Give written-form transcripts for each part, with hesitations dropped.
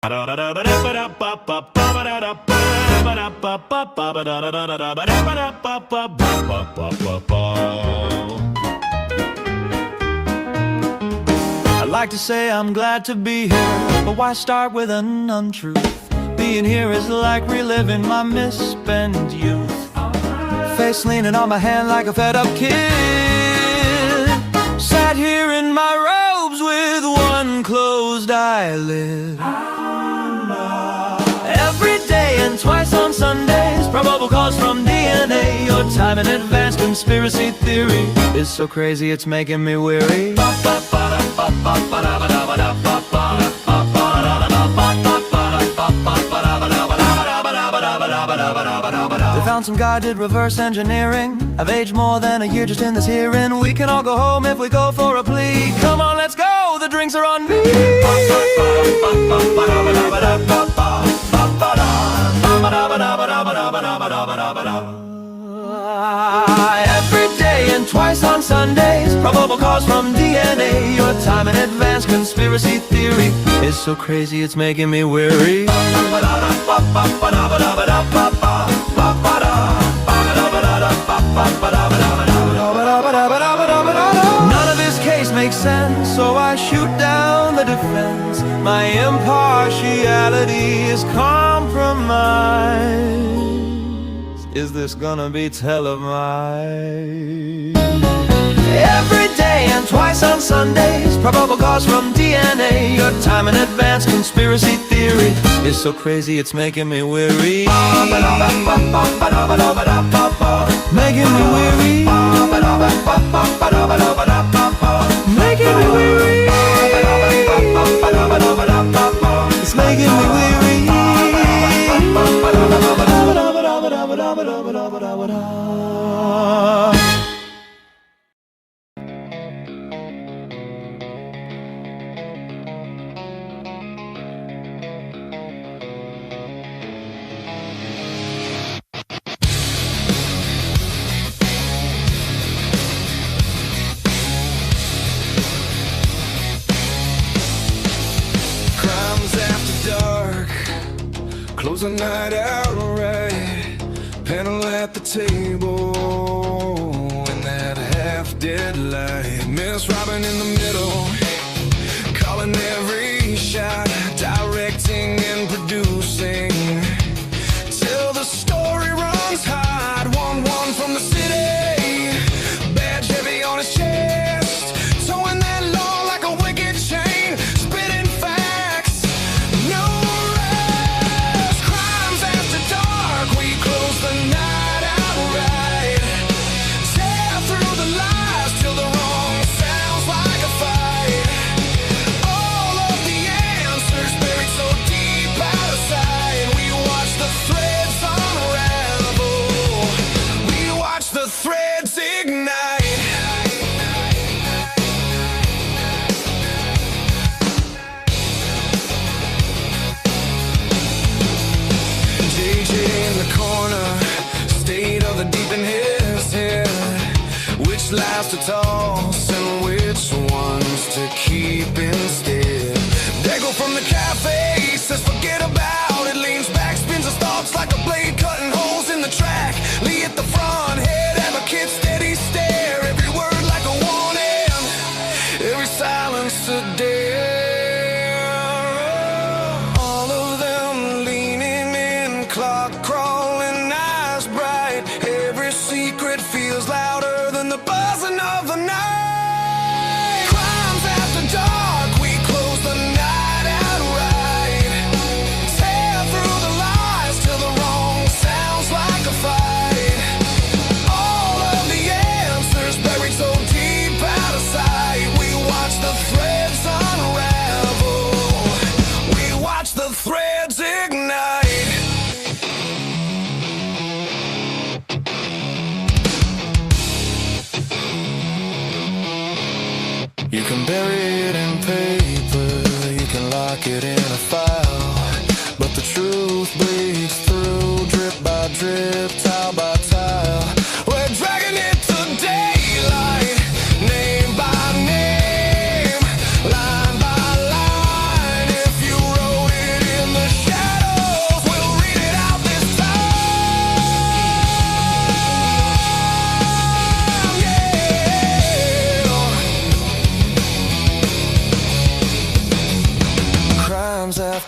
I'd like to say I'm glad to be here, but why start with an untruth? Being here is like reliving my misspent youth. Face leaning on my hand like a fed up kid. Sat here in my robes with one closed eyelid. Every day and twice on Sundays, probable cause from DNA. Your time in advance conspiracy theory is so crazy it's making me weary. They found some guy did reverse engineering. I've aged more than a year just in this hearing. We can all go home if we go for a plea. Come on, let's go, the drinks are on me. Every day and twice on Sundays, probable cause from DNA. Your time in advance conspiracy theory is so crazy it's making me weary. None of this case makes sense, so I shoot down the defense. My impartiality is compromised. Is this gonna be televised? Every day and twice on Sundays, probable cause from DNA. Your time in advance conspiracy theory is so crazy it's making me weary. Making me weary. Making me weary. It's making me weary. Close the night out right, panel at the table in that half-dead light. Miss Robin in the middle, calling every shot, directing and producing, till the story runs hot. 1-1 from the city, badge heavy on his chest, towing that law like a wicked chain, spitting facts, no rest. Crimes after dark, we close the night outright, tear through the lies till the wrong sounds like a fight. All of the answers buried so deep out of sight. We watch the threads unravel, we watch the threads ignite. JJ in the corner, state of the deep in his head. Which lies to toss and which ones to keep instead? Dago from the cafe says forget about it, leans back, spins his thoughts like a blade cutting holes in the track. Lee at the front, head advocate, steady stare, every word like a warning, every silence a dare. All of them leaning in, clock crawling, eyes bright, every secret feels louder than the buzzing of the night. Crimes after dark, we close the night outright, tear through the lies till the wrong sounds like a fight. All of the answers buried so deep out of sight. We watch the threads unravel, we watch the threads ignite. You can bury it in paper, you can lock it in a file, but the truth bleeds through, drip by drip, tile by tile. We're dragging it to daylight, name by name, line by line. If you wrote it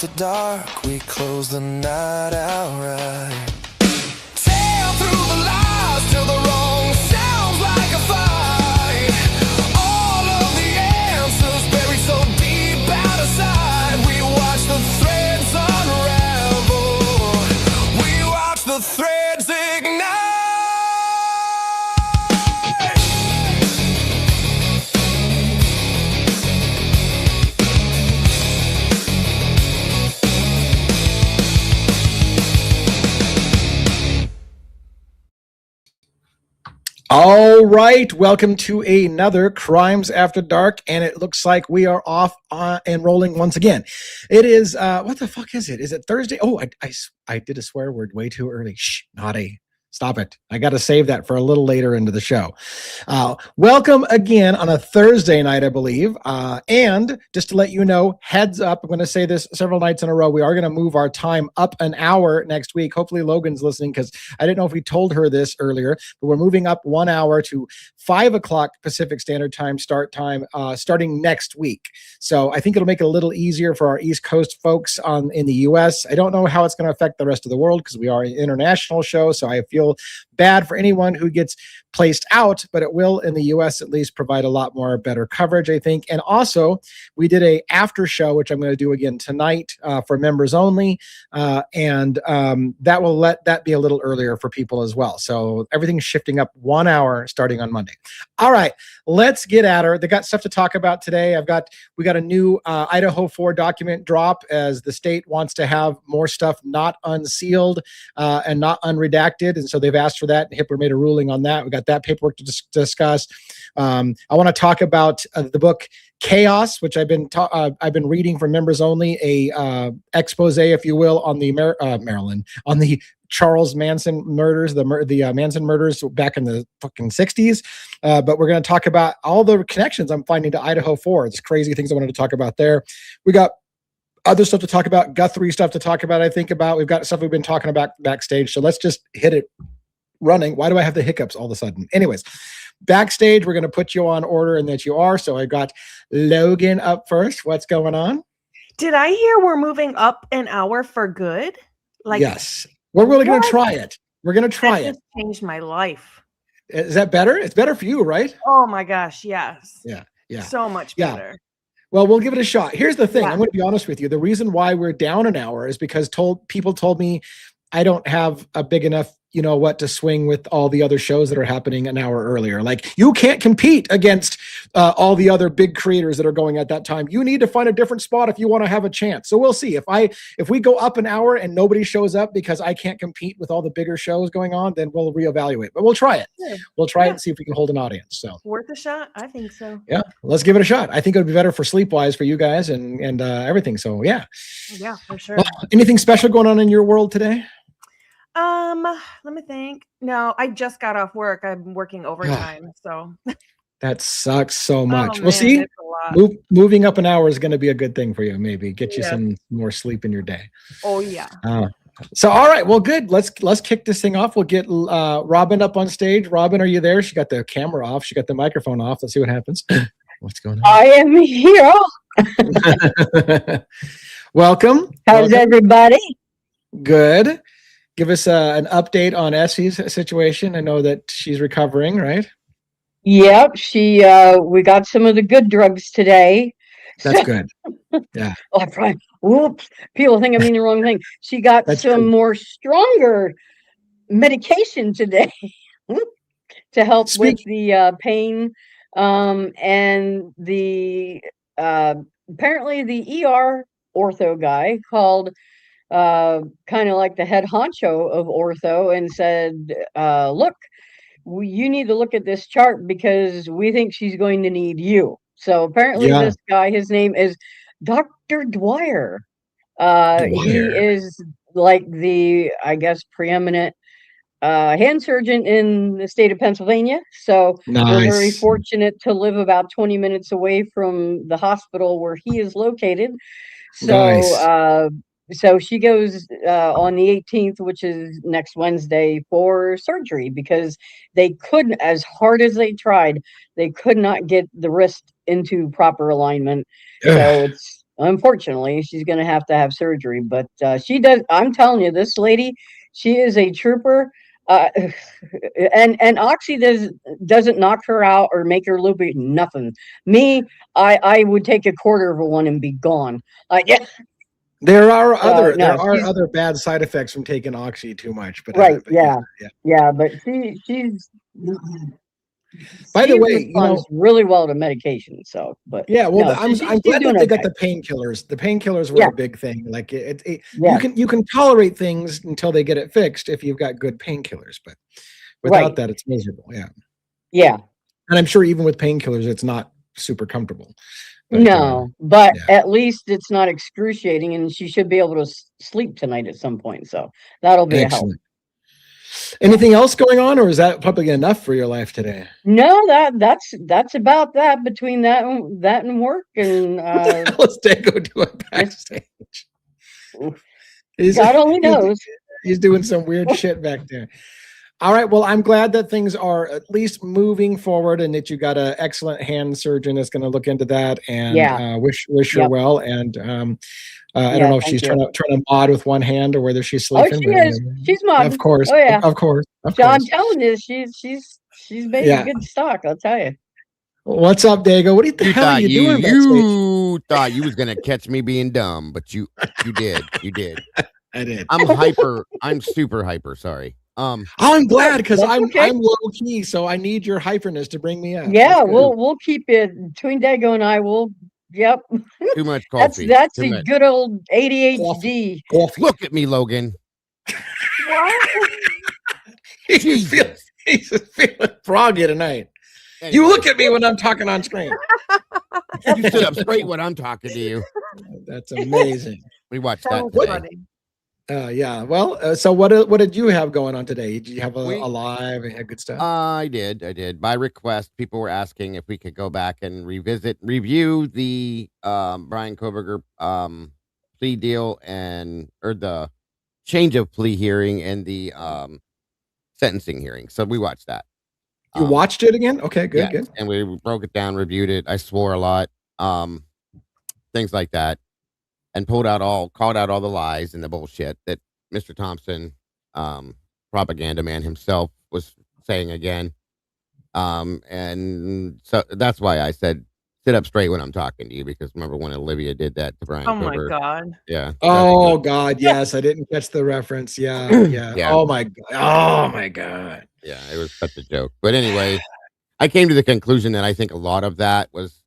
after dark, we close the night out right. Tear through the lies till the wrong sounds like a fight. All of the answers buried so deep out of sight. We watch the threads unravel. We watch the threads ignite. All right, welcome to another Crimes After Dark, and it looks like we are off and rolling once again. It is, what the fuck is it? Is it Thursday? Oh, I did a swear word way too early. Shh, naughty. Stop it. I got to save that for a little later into the show. Welcome again on a Thursday night, I believe. And just to let you know, heads up, I'm going to say this several nights in a row. We are going to move our time up an hour next week. Hopefully Logan's listening because I didn't know if we told her this earlier, but we're moving up 1 hour to 5 o'clock Pacific Standard Time start time starting next week. So I think it'll make it a little easier for our East Coast folks in the U.S. I don't know how it's going to affect the rest of the world because we are an international show. So I feel bad for anyone who gets placed out, but it will in the US at least provide a lot more better coverage, I think. And also we did a after show, which I'm going to do again tonight for members only. And that will let that be a little earlier for people as well. So everything's shifting up 1 hour starting on Monday. All right, let's get at her. They got stuff to talk about today. We got a new Idaho 4 document drop as the state wants to have more stuff not unsealed and not unredacted. And so they've asked for that. HIPAA made a ruling on that. We got that paperwork to discuss. I want to talk about the book Chaos, which I've been reading for members only, a expose, if you will, on the Maryland, on the Charles Manson murders, the Manson murders back in the fucking 60s. But we're going to talk about all the connections I'm finding to Idaho 4. It's crazy things I wanted to talk about there. We got other stuff to talk about, Guthrie stuff to talk about, we've got stuff we've been talking about backstage. So let's just hit it running. Why do I have the hiccups all of a sudden? Anyways, backstage, we're going to put you on order and that you are. So I got Logan up first. What's going on? Did I hear we're moving up an hour for good? Yes. We're really going to try it. We're going to try it. Changed my life. Is that better? It's better for you, right? Oh my gosh, yes. Yeah. So much better. Well, we'll give it a shot. Here's the thing. I'm going to be honest with you. The reason why we're down an hour is because people told me I don't have a big enough, to swing with all the other shows that are happening an hour earlier. Like, you can't compete against all the other big creators that are going at that time. You need to find a different spot if you want to have a chance. So we'll see. If we go up an hour and nobody shows up because I can't compete with all the bigger shows going on, then we'll reevaluate. But we'll try it. Yeah. We'll try it and see if we can hold an audience. So worth a shot. I think so. Yeah, let's give it a shot. I think it would be better for sleep-wise for you guys and everything. So yeah. Yeah, for sure. Well, anything special going on in your world today? Let me think. No, I just got off work. I'm working overtime, so that sucks so much. Oh, we'll man, see. Moving up an hour is going to be a good thing for you. Maybe get you some more sleep in your day. Oh yeah. So all right, well, good. Let's kick this thing off. We'll get Robin up on stage. Robin, are you there? She got the camera off. She got the microphone off. Let's see what happens. What's going on? I am here. Welcome. How's everybody? Good. Give us an update on Essie's situation. I know that she's recovering, right? Yep. We got some of the good drugs today. That's good. Yeah. Oh, right. Whoops. People think I mean the wrong thing. She got some more stronger medication today to help with the pain. And the apparently the ER ortho guy called kind of like the head honcho of ortho and said, look, you need to look at this chart because we think she's going to need you. So apparently this guy, his name is Dr. Dwyer. He is like the, I guess, preeminent hand surgeon in the state of Pennsylvania. So we're very fortunate to live about 20 minutes away from the hospital where he is located. So so she goes on the 18th, which is next Wednesday, for surgery because they couldn't, as hard as they tried, they could not get the wrist into proper alignment. So unfortunately, she's going to have surgery. But she does. I'm telling you, this lady, she is a trooper. And Oxy doesn't knock her out or make her loopy. Nothing. Me, I would take a quarter of a one and be gone. Yeah. There are other bad side effects from taking Oxy too much, but right, yeah. But she's. By the way, responds really well to medication. So, but yeah, well, no, I'm glad that they got the painkillers. The painkillers were a big thing. Like you can tolerate things until they get it fixed if you've got good painkillers, but without that, it's miserable. Yeah, yeah. And I'm sure even with painkillers, it's not super comfortable. But, no, but at least it's not excruciating, and she should be able to sleep tonight at some point. So that'll be a help. Anything else going on, or is that probably enough for your life today? No, that's about that. Between that and work, and let's go do a backstage. God only knows. He's doing some weird shit back there. All right. Well, I'm glad that things are at least moving forward, and that you got an excellent hand surgeon that's going to look into that. And wish her well. And I don't know if she's trying to mod with one hand or whether she's sleeping. Oh, she is. She's modding. Of course. Oh, yeah. Of course. I'm telling you, she's made good stock. I'll tell you. What's up, Dago? What the hell are you doing? You thought you was gonna catch me being dumb, but you did. You did. I did. I'm super hyper. Sorry. I'm glad because I'm low key, so I need your hyperness to bring me up. Yeah, we'll keep it between Dago and I. Yep. Too much coffee. That's the good old ADHD. Coffee. Look at me, Logan. What? He's feeling froggy tonight. Anyway. You look at me when I'm talking on screen. You sit up straight when I'm talking to you. That's amazing. We watched that today. Yeah. Well, so what did you have going on today? Did you have a live and had good stuff? I did. By request, people were asking if we could go back and review the Brian Koberger plea deal or the change of plea hearing and the sentencing hearing. So we watched that. You watched it again? Okay, good. And we broke it down, reviewed it. I swore a lot, things like that. And called out all the lies and the bullshit that Mr. Thompson, propaganda man himself, was saying again. And so that's why I said, sit up straight when I'm talking to you, because remember when Olivia did that to Brian Kober? My God. Yeah. Oh, God, yes. I didn't catch the reference. Yeah. Oh, my God. Yeah, it was such a joke. But anyway, I came to the conclusion that I think a lot of that was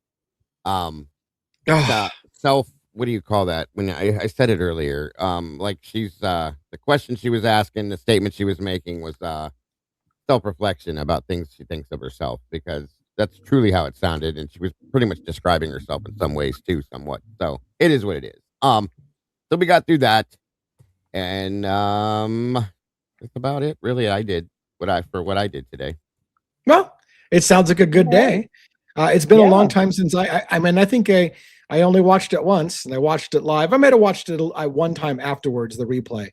what do you call that? When I said it earlier, like she's the question she was asking, the statement she was making was self-reflection about things she thinks of herself, because that's truly how it sounded, and she was pretty much describing herself in some ways too, somewhat. So it is what it is. So we got through that, and that's about it. Really, I did what I did today. Well, it sounds like a good day. It's been a long time since I mean, I think I only watched it once, and I watched it live. I might have watched it one time afterwards, the replay.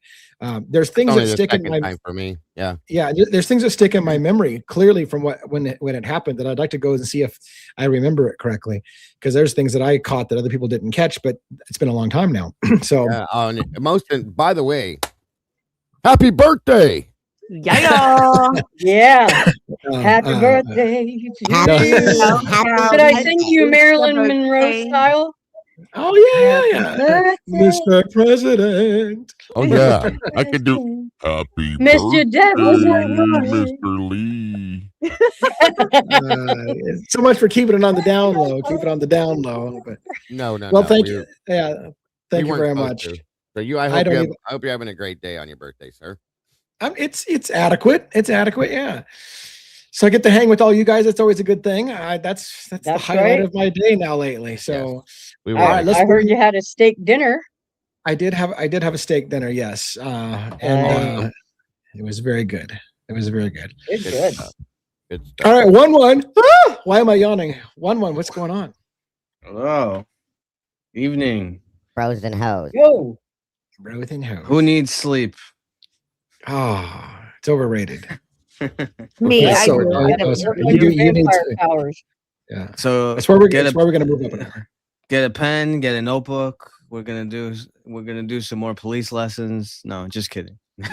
There's things that stick in my time for me. Yeah. There's things that stick in my memory clearly from when it happened that I'd like to go and see if I remember it correctly, because there's things that I caught that other people didn't catch, but it's been a long time now. So by the way, happy birthday. Yeah. Happy birthday to you. Should I sing you Marilyn Monroe style? Oh yeah. Mr. President. Oh yeah, I could do happy Mr. birthday, Mr. Lee. So much for keeping it on the down low. Keep it on the down low. But no. Well, thank you. Yeah, thank you very much. So I hope you're having a great day on your birthday, sir. It's adequate. It's adequate. Yeah. So I get to hang with all you guys. That's always a good thing. That's the highlight of my day now lately. So yes, I heard you had a steak dinner. I did have a steak dinner. Yes. And it was very good. It was very good. It's good. Good stuff. All right. 1-1. Ah! Why am I yawning? 1-1. What's going on? Hello. Evening. Bros and hoes. Yo. Bros and hoes. Who needs sleep? Oh, it's overrated. Me, I do. You need powers. Yeah. So that's where we're going to move up. Get a pen, get a notebook. We're gonna do some more police lessons. No, just kidding. You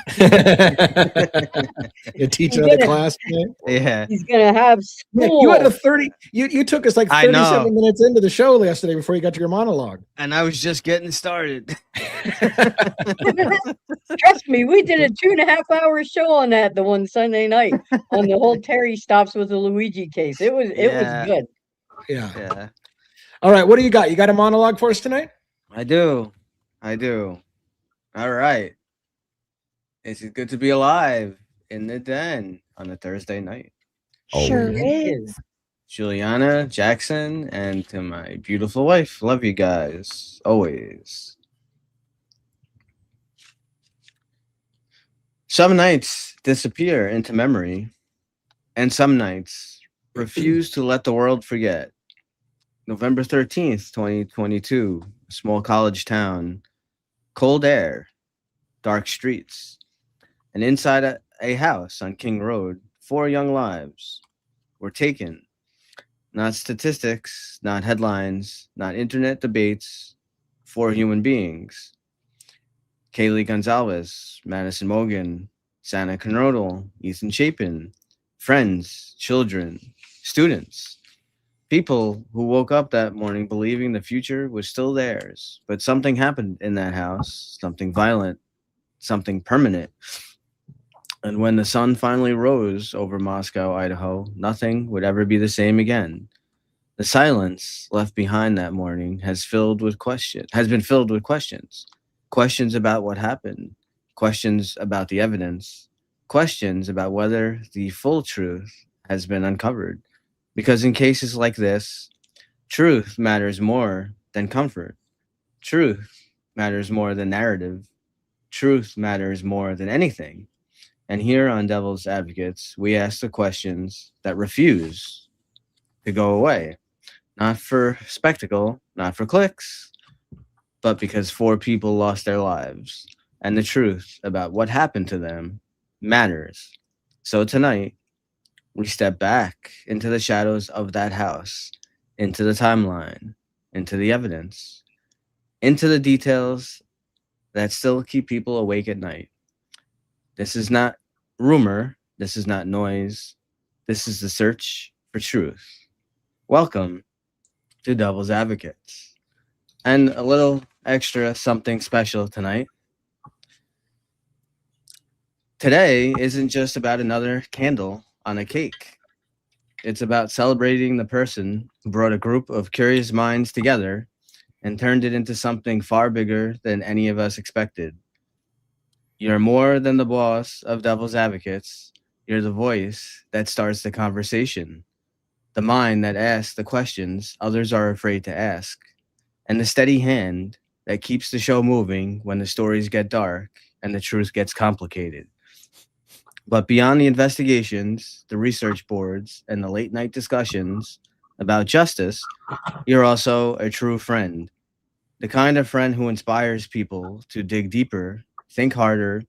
teach He's another gonna- class today? Yeah. He's gonna have Nick, school. you had a 30. You took us like I know. 37 minutes into the show yesterday before you got to your monologue. And I was just getting started. Trust me, we did a 2.5-hour show on that the one Sunday night on the whole Terry stops with the Luigi case. It was Yeah. good. Yeah. Yeah, All right. What do you got? You got a monologue for us tonight? I do. All right. This is good to be alive in the den on a Thursday night. Sure yeah. is. Juliana, Jackson, and to my beautiful wife. Love you guys always. Some nights disappear into memory, and some nights refuse to let the world forget. November 13th, 2022, a small college town, cold air, dark streets, and inside a house on King Road, 4 young lives were taken. Not statistics, not headlines, not internet debates, 4 human beings. Kaylee Gonzalez, Madison Mogan, Santa Conrodal, Ethan Chapin, friends, children, students. People who woke up that morning believing the future was still theirs, but something happened in that house, something violent, something permanent. And when the sun finally rose over Moscow, Idaho, nothing would ever be the same again. The silence left behind that morning has been filled with questions. Questions about what happened, questions about the evidence, questions about whether the full truth has been uncovered. Because in cases like this, truth matters more than comfort. Truth matters more than narrative. Truth matters more than anything. And here on Devil's Advocates, we ask the questions that refuse to go away. Not for spectacle, not for clicks, but because 4 people lost their lives. And the truth about what happened to them matters. So tonight, we step back into the shadows of that house, into the timeline, into the evidence, into the details that still keep people awake at night. This is not rumor. This is not noise. This is the search for truth. Welcome to Devil's Advocates. And a little extra something special tonight. Today isn't just about another candle on a cake. It's about celebrating the person who brought a group of curious minds together and turned it into something far bigger than any of us expected. You're more than the boss of Devil's Advocates. You're the voice that starts the conversation, the mind that asks the questions others are afraid to ask, and the steady hand that keeps the show moving when the stories get dark and the truth gets complicated. But beyond the investigations, the research boards, and the late night discussions about justice, you're also a true friend. The kind of friend who inspires people to dig deeper, think harder,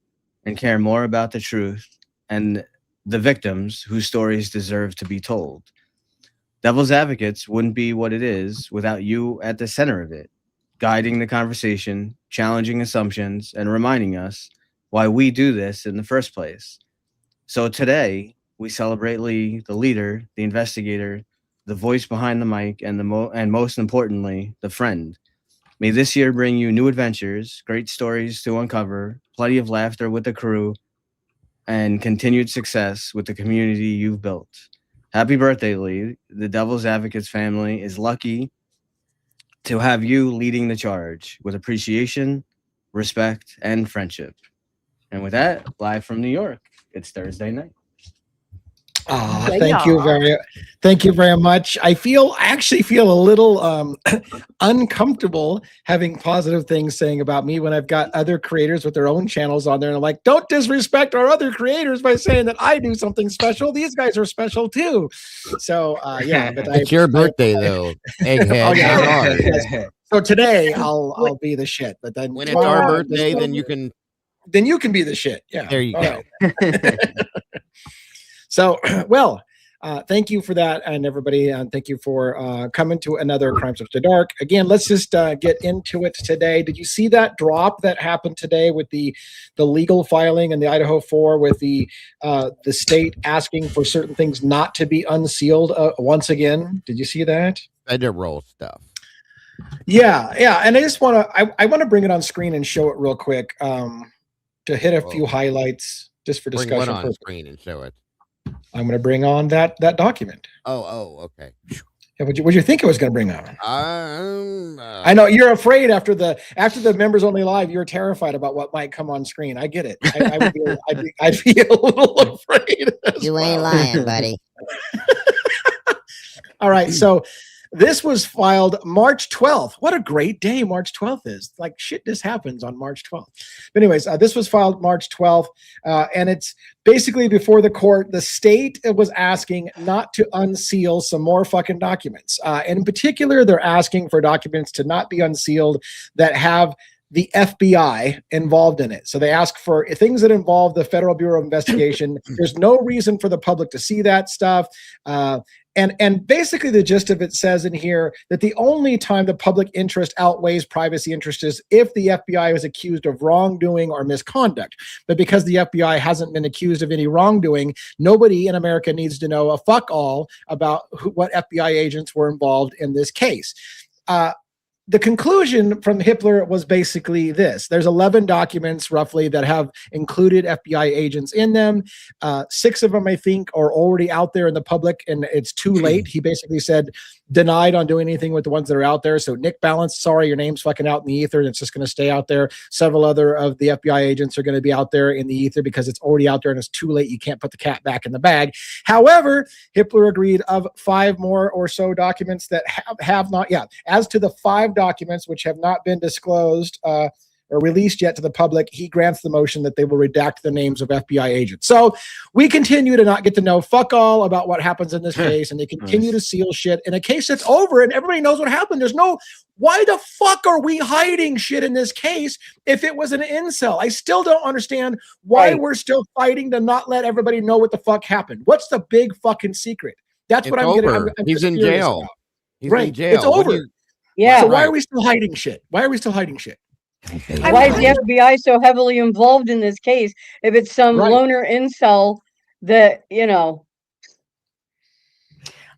and care more about the truth and the victims whose stories deserve to be told. Devil's Advocates wouldn't be what it is without you at the center of it, guiding the conversation, challenging assumptions, and reminding us why we do this in the first place. So today, we celebrate Lee, the leader, the investigator, the voice behind the mic, and most importantly, the friend. May this year bring you new adventures, great stories to uncover, plenty of laughter with the crew, and continued success with the community you've built. Happy birthday, Lee. The Devil's Advocates family is lucky to have you leading the charge with appreciation, respect, and friendship. And with that, live from New York, it's Thursday night. Oh, Yeah. thank you very much. I actually feel a little uncomfortable having positive things saying about me when I've got other creators with their own channels on there, and I'm like, don't disrespect our other creators by saying that I do something special. These guys are special too. So yeah, but It's your birthday though, egghead. Oh, yeah. not ours. So today I'll be the shit, but then When it's our tomorrow, birthday, then you can. then you can be the shit. Yeah. There you All go. right. So, well, Thank you for that, and everybody, and thank you for coming to another Crimes After Dark. Again, let's just get into it today. Did you see that drop that happened today with the legal filing in the Idaho 4 with the state asking for certain things not to be unsealed once again? Did you see that? Federal stuff. Yeah, and I just want to I want to bring it on screen and show it real quick to hit a few highlights just for discussion. Bring what on screen and show it. I'm going to bring on that document. Oh, okay. Yeah, what'd you think it was going to bring on? I know you're afraid after the members only live. You're terrified about what might come on screen. I get it. I'd be a little afraid. You ain't lying, buddy. All right, so this was filed March 12th. What a great day March 12th is. Like shit, this happens on March 12th. But anyways, this was filed March 12th, and it's basically before the court. The state was asking not to unseal some more fucking documents. And in particular, they're asking for documents to not be unsealed that have the FBI involved in it. So they ask for things that involve the Federal Bureau of Investigation. There's no reason for the public to see that stuff. And basically the gist of it says in here that the only time the public interest outweighs privacy interest is if the FBI is accused of wrongdoing or misconduct. But because the FBI hasn't been accused of any wrongdoing, nobody in America needs to know a fuck all about what FBI agents were involved in this case. The conclusion from Hippler was basically this. There's 11 documents roughly that have included FBI agents in them. 6 of them, I think, are already out there in the public, and it's too late. He basically said, denied on doing anything with the ones that are out there. So Nick Balance, sorry, your name's fucking out in the ether, and it's just going to stay out there. Several other of the FBI agents are going to be out there in the ether because it's already out there and it's too late. You can't put the cat back in the bag. However, Hippler agreed of 5 more or so documents that have not yet. As to the 5 documents which have not been disclosed or released yet to the public, he grants the motion that they will redact the names of FBI agents. So we continue to not get to know fuck all about what happens in this case, and they continue to seal shit in a case that's over and everybody knows what happened. Why the fuck are we hiding shit in this case if it was an incel? I still don't understand why we're still fighting to not let everybody know what the fuck happened. What's the big fucking secret? That's what I'm getting. He's in jail. He's in jail. It's over. Yeah. So why are we still hiding shit? Why is the FBI so heavily involved in this case if it's some loner incel that,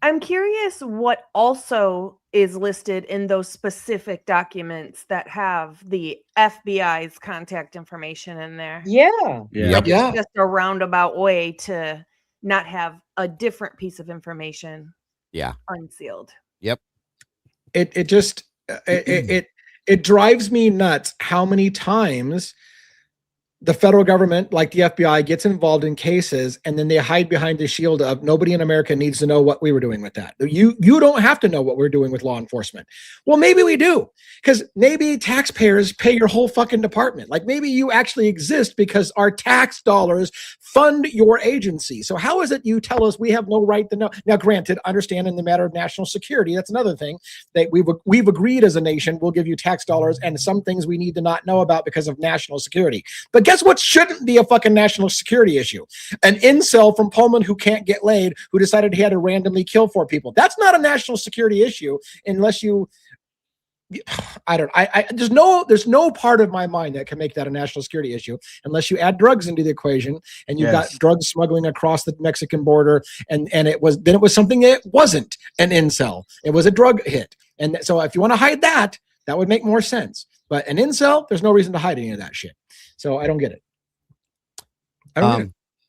I'm curious what also is listed in those specific documents that have the FBI's contact information in there. Yeah. Like it's just a roundabout way to not have a different piece of information unsealed. Yep. It just drives me nuts how many times the federal government, like the FBI, gets involved in cases and then they hide behind the shield of nobody in America needs to know what we were doing with that. You don't have to know what we're doing with law enforcement. Well, maybe we do, because maybe taxpayers pay your whole fucking department. Like maybe you actually exist because our tax dollars fund your agency. So how is it you tell us we have no right to know? Now, granted, understand in the matter of national security, that's another thing that we've agreed as a nation, we'll give you tax dollars and some things we need to not know about because of national security. But guess what shouldn't be a fucking national security issue? An incel from Pullman who can't get laid, who decided he had to randomly kill 4 people. That's not a national security issue unless you, there's no part of my mind that can make that a national security issue unless you add drugs into the equation and you got drug smuggling across the Mexican border. And it was something that wasn't an incel. It was a drug hit. And so if you want to hide that, that would make more sense. But an incel, there's no reason to hide any of that shit. So I don't get it.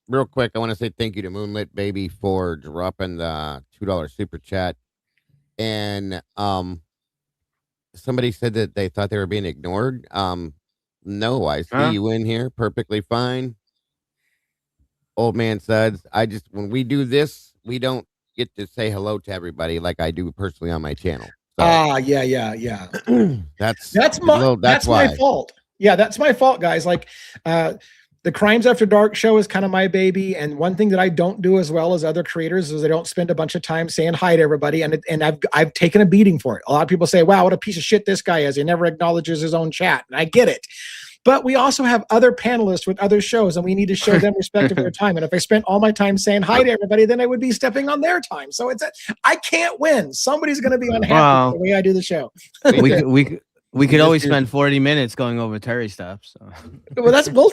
Real quick, I want to say thank you to Moonlit Baby for dropping the $2 super chat. And somebody said that they thought they were being ignored. No, I see you in here perfectly fine. Old man Suds, when we do this, we don't get to say hello to everybody like I do personally on my channel. So, yeah. That's my fault. Yeah, that's my fault, guys. Like, the Crimes After Dark show is kind of my baby, and one thing that I don't do as well as other creators is I don't spend a bunch of time saying hi to everybody, and I've taken a beating for it. A lot of people say, "Wow, what a piece of shit this guy is. He never acknowledges his own chat," and I get it. But we also have other panelists with other shows, and we need to show them respect of their time. And if I spent all my time saying hi to everybody, then I would be stepping on their time. So I can't win. Somebody's going to be unhappy with the way I do the show. We could always spend 40 minutes going over Terry stuff. So well, that's we'll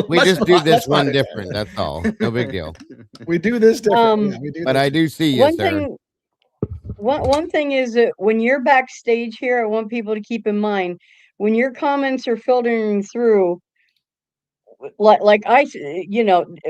we just do this one different. That's all. No big deal. We do this different. Yeah, we do but this. I do see you, sir. One thing is that when you're backstage here, I want people to keep in mind when your comments are filtering through. Like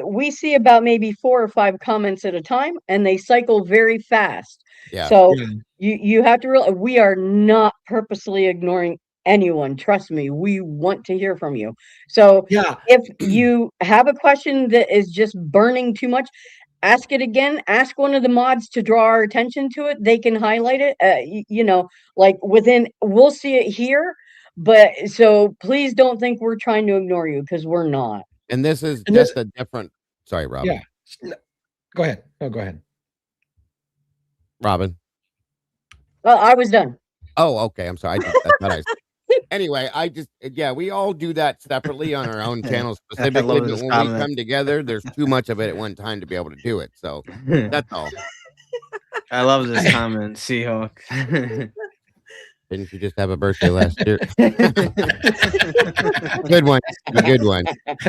we see about maybe 4 or 5 comments at a time, and they cycle very fast. Yeah. So you have to realize we are not purposely ignoring anyone. Trust me, we want to hear from you. So if you have a question that is just burning too much, ask it again. Ask one of the mods to draw our attention to it. They can highlight it. We'll see it here. But so please don't think we're trying to ignore you, because we're not. And this is just a different. Sorry, Robin. Yeah. Go ahead. No, go ahead. Robin. Well, I was done. Oh, okay. I'm sorry. Anyway, we all do that separately on our own channels specifically. But when we come together, there's too much of it at one time to be able to do it. So that's all. I love this comment, Seahawk. Didn't you just have a birthday last year? Good one. A good one.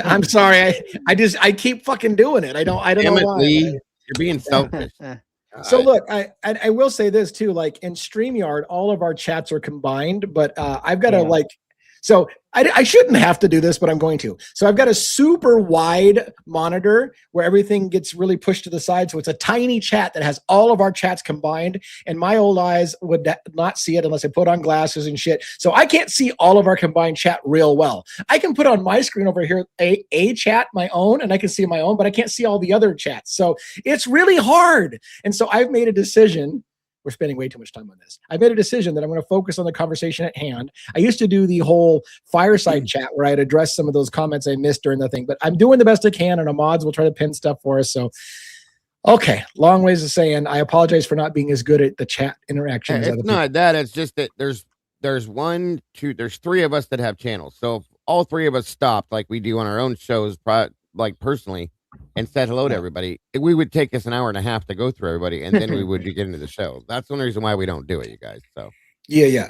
I'm sorry. I keep fucking doing it. I don't know why. You're being selfish. So look, I will say this too, like in StreamYard, all of our chats are combined, but I've got to so I shouldn't have to do this, but I'm going to. So I've got a super wide monitor where everything gets really pushed to the side. So it's a tiny chat that has all of our chats combined, and my old eyes would not see it unless I put on glasses and shit. So I can't see all of our combined chat real well. I can put on my screen over here a chat, my own, and I can see my own, but I can't see all the other chats. So it's really hard. And so I've made a decision. We're spending way too much time on this. I made a decision that I'm going to focus on the conversation at hand. I used to do the whole fireside chat where I'd address some of those comments I missed during the thing, but I'm doing the best I can, and our mods will try to pin stuff for us. So, okay, long ways of saying I apologize for not being as good at the chat interaction. It's not that. It's just that there's 3 of us that have channels. So if all 3 of us stopped like we do on our own shows, like personally, and said hello to everybody, we would take us an hour and a half to go through everybody, and then we would get into the show. That's the only reason why we don't do it, you guys. So yeah.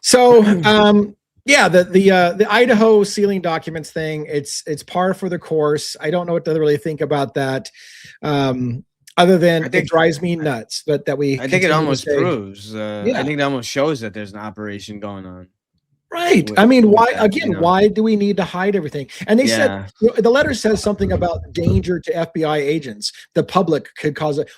So the Idaho sealing documents thing, it's par for the course. I don't know what to really think about that, other than it drives me nuts. But that I think it almost proves. I think it almost shows that there's an operation going on. Right. I mean, why do we need to hide everything? And they said, the letter says something about danger to FBI agents. The public could cause it.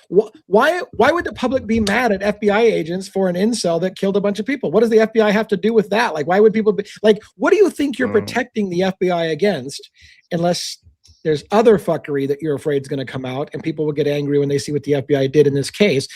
Why would the public be mad at FBI agents for an incel that killed a bunch of people? What does the FBI have to do with that? Like, why would people be like, what do you think you're protecting the FBI against, unless there's other fuckery that you're afraid is going to come out, and people will get angry when they see what the FBI did in this case?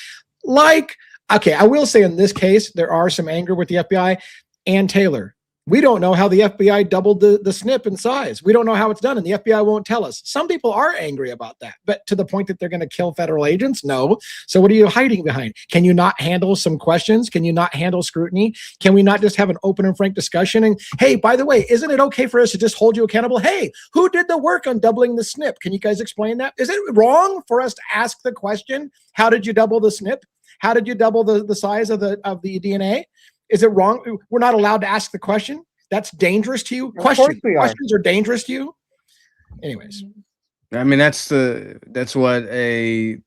Like, okay, I will say in this case, there are some anger with the FBI. And Taylor, we don't know how the FBI doubled the snip in size. We don't know how it's done, and the FBI won't tell us. Some people are angry about that, but to the point that they're going to kill federal agents? No. So what are you hiding behind? Can you not handle some questions? Can you not handle scrutiny? Can we not just have an open and frank discussion? And hey, by the way, isn't it okay for us to just hold you accountable? Hey, who did the work on doubling the snip? Can you guys explain that? Is it wrong for us to ask the question, how did you double the snip? How did you double the size of the DNA? Is it wrong? We're not allowed to ask the question. That's dangerous to you. Questions are dangerous to you. Anyways, I mean, that's what a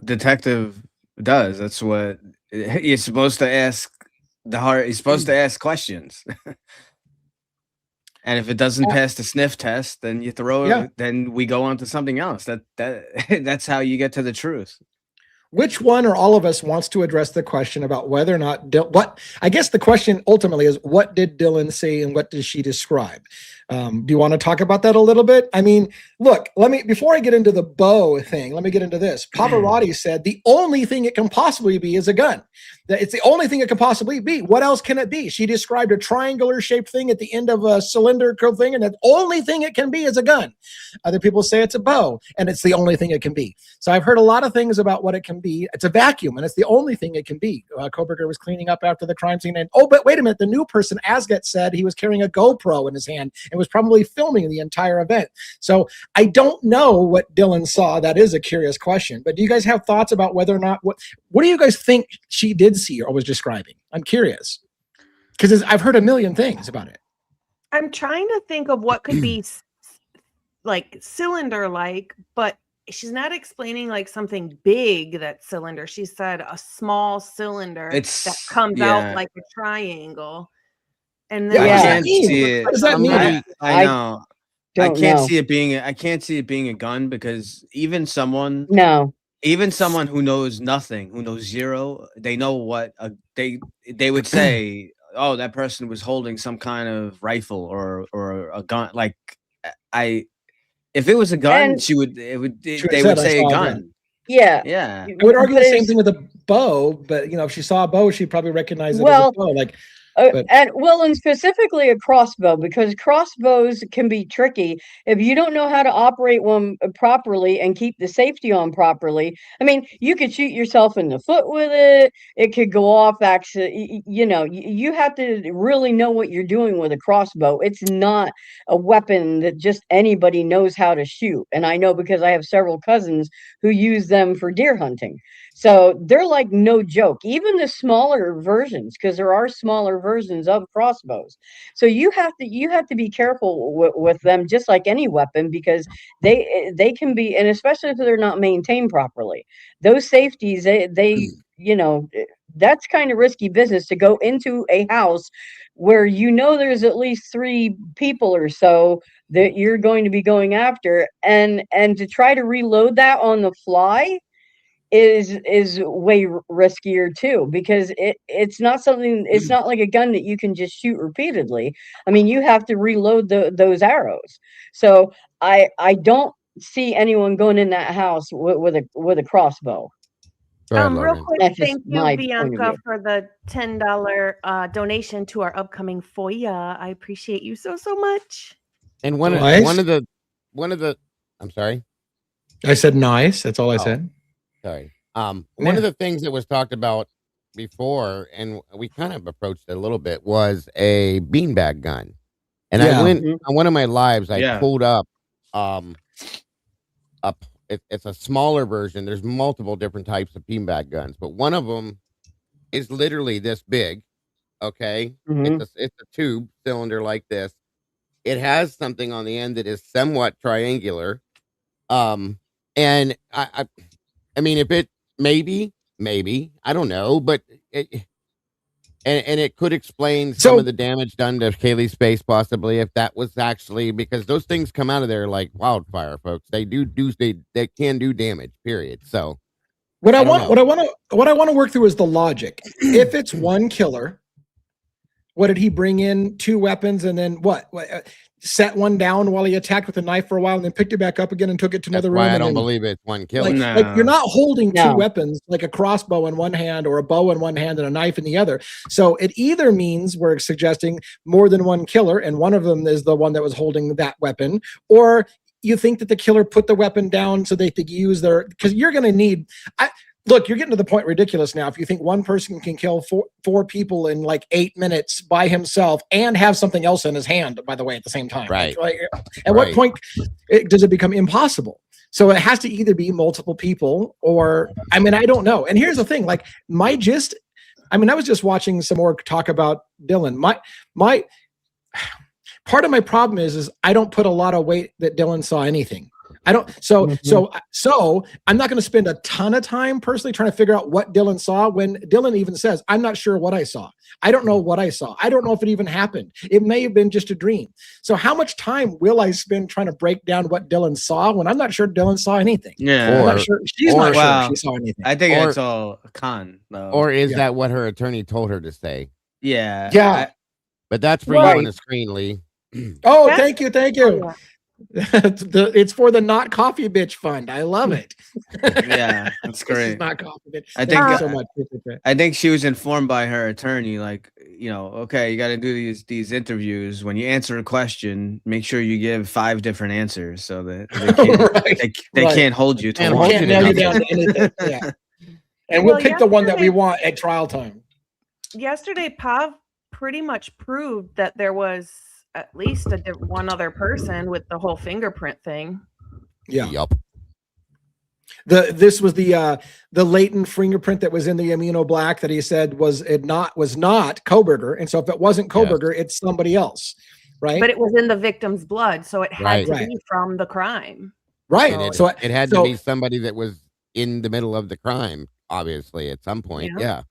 detective does. That's what you're supposed to ask. He's supposed to ask questions. And if it doesn't pass the sniff test, then you throw it. Then we go on to something else. That's how you get to the truth. Which one or all of us wants to address the question about whether or not I guess the question ultimately is, what did Dylan say and what does she describe? Do you want to talk about that a little bit? I mean, look, before I get into the bow thing, let me get into this. Pavarotti said the only thing it can possibly be is a gun. That it's the only thing it can possibly be. What else can it be? She described a triangular shaped thing at the end of a cylindrical thing, and the only thing it can be is a gun. Other people say it's a bow, and it's the only thing it can be. So I've heard a lot of things about what it can be. It's a vacuum, and it's the only thing it can be. Koberger was cleaning up after the crime scene, and but wait a minute, the new person, Asget, said he was carrying a GoPro in his hand and was probably filming the entire event. So I don't know what Dylan saw. That is a curious question. But do you guys have thoughts about whether or not what do you guys think she did see or was describing? I'm curious because I've heard a million things about it. I'm trying to think of what could be like cylinder-like, but she's not explaining like something big that's cylinder. She said a small cylinder that comes out like a triangle. And then I can't see it. What does that mean? I know. I can't know. see it being. I can't see it being a gun because even someone who knows nothing, who knows zero, they know what they would say. Oh, that person was holding some kind of rifle or a gun. Like if it was a gun, they would say a gun. Yeah. I would argue the same thing with a bow, but if she saw a bow, she'd probably recognize it as a bow. And specifically a crossbow, because crossbows can be tricky if you don't know how to operate one properly and keep the safety on properly. I mean, you could shoot yourself in the foot with it. It could go off. Actually, you have to really know what you're doing with a crossbow. It's not a weapon that just anybody knows how to shoot. And I know because I have several cousins who use them for deer hunting. So they're like no joke, even the smaller versions, because there are smaller versions of crossbows. So you have to be careful with them, just like any weapon, because they can be, and especially if they're not maintained properly. Those safeties, that's kind of risky business to go into a house where there's at least 3 people or so that you're going to be going after, and to try to reload that on the fly is way riskier too, because it's not like a gun that you can just shoot repeatedly. I mean, you have to reload those arrows. So I don't see anyone going in that house with a crossbow. Real quick, thank you, Bianca, for the $10 donation to our upcoming FOIA. I appreciate you so much. And one of the I'm sorry. I said nice. That's all I said. Sorry. One of the things that was talked about before, and we kind of approached it a little bit, was a beanbag gun. And I went on one of my lives. I pulled up it's a smaller version. There's multiple different types of beanbag guns, but one of them is literally this big. Okay, it's a tube cylinder like this. It has something on the end that is somewhat triangular. And I mean, if it maybe I don't know, but it could explain some of the damage done to Kaylee's face, possibly, if that was actually, because those things come out of there like wildfire, folks. They can do damage. Period. So what I want to work through is the logic. If it's one killer, what did he bring in? 2 weapons, and then what? Set one down while he attacked with a knife for a while, and then picked it back up again and took it to another room. I don't believe it's one killer. Like you're not holding 2 weapons, like a crossbow in one hand or a bow in one hand and a knife in the other. So it either means we're suggesting more than one killer, and one of them is the one that was holding that weapon, or you think that the killer put the weapon down so they could use because you're going to need. Look, you're getting to the point ridiculous now. If you think one person can kill four people in like 8 minutes by himself and have something else in his hand, by the way, at the same time, right? At what point does it become impossible? So it has to either be multiple people, or I don't know. And here's the thing: like my gist. I was just watching some more talk about Dylan. My part of my problem is I don't put a lot of weight that Dylan saw anything. I don't. So I'm not going to spend a ton of time personally trying to figure out what Dylan saw, when Dylan even says, I'm not sure what I saw. I don't know what I saw. I don't know if it even happened. It may have been just a dream. So how much time will I spend trying to break down what Dylan saw when I'm not sure Dylan saw anything? Yeah. I'm not sure. She's not sure she saw anything. I think it's all a con, though. Or is that what her attorney told her to say? Yeah. Yeah. But that's for you on the screen, Lee. Oh, That's- thank you. yeah. It's for the Not Coffee Bitch Fund. I love it. Yeah, that's This is great. Not Coffee Bitch. I Thank think you so much. I think she was informed by her attorney, like, okay, you got to do these interviews. When you answer a question, make sure you give 5 different answers so that they can't, Right, they right. can't hold you to Can't one. hold Can't you to nail you nothing. down to anything. Yeah. And we'll Well, pick the one that we yesterday- want at trial time. Yesterday, Pav pretty much proved that there was at least one other person with the whole fingerprint thing. Yeah. Yup. This was the latent fingerprint that was in the amino black that he said was not Koberger, and so if it wasn't Koberger, it's somebody else, right? But it was in the victim's blood, so it had Right. to Right. be from the crime. Right. And So it had to be somebody that was in the middle of the crime, obviously, at some point. Yeah.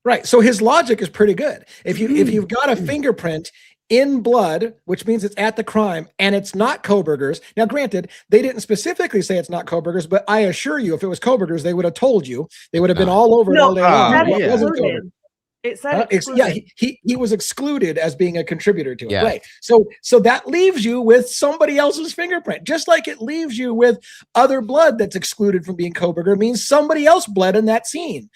right. So his logic is pretty good. If you've got a fingerprint in blood, which means it's at the crime, and it's not Koberger's. Now, granted, they didn't specifically say it's not Koberger's, but I assure you, if it was Koberger's, they would have told you. They would have been all over it all day long. That It wasn't Koberger. excluded. It said excluded. Yeah, he was excluded as being a contributor to it. Yeah. Right. So that leaves you with somebody else's fingerprint, just like it leaves you with other blood that's excluded from being Koberger, means somebody else bled in that scene.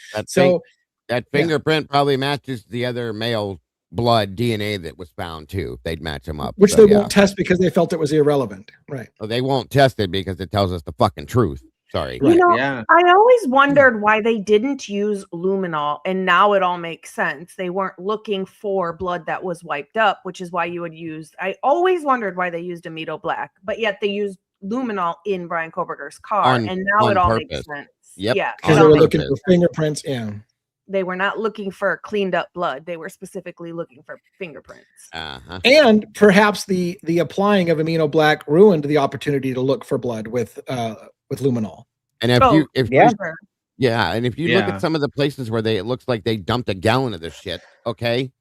That fingerprint probably matches the other male blood DNA that was found too. They'd match them up. Which So, they won't test because they felt it was irrelevant. Right. Well, they won't test it because it tells us the fucking truth. Sorry. Right. You know, Yeah. I always wondered why they didn't use luminol, and now it all makes sense. They weren't looking for blood that was wiped up, which is why you would use. I always wondered why they used amido black, but yet they used luminol in Brian Koberger's car, and now on it all purpose. makes sense. Yep. Yeah, Because it they all were makes looking sense. for fingerprints. Yeah. They were not looking for cleaned up blood. They were specifically looking for fingerprints. And perhaps the applying of amino black ruined the opportunity to look for blood with luminol. And if Oh, you Sure. and if you look Yeah. at some of the places where it looks like they dumped a gallon of this shit, okay?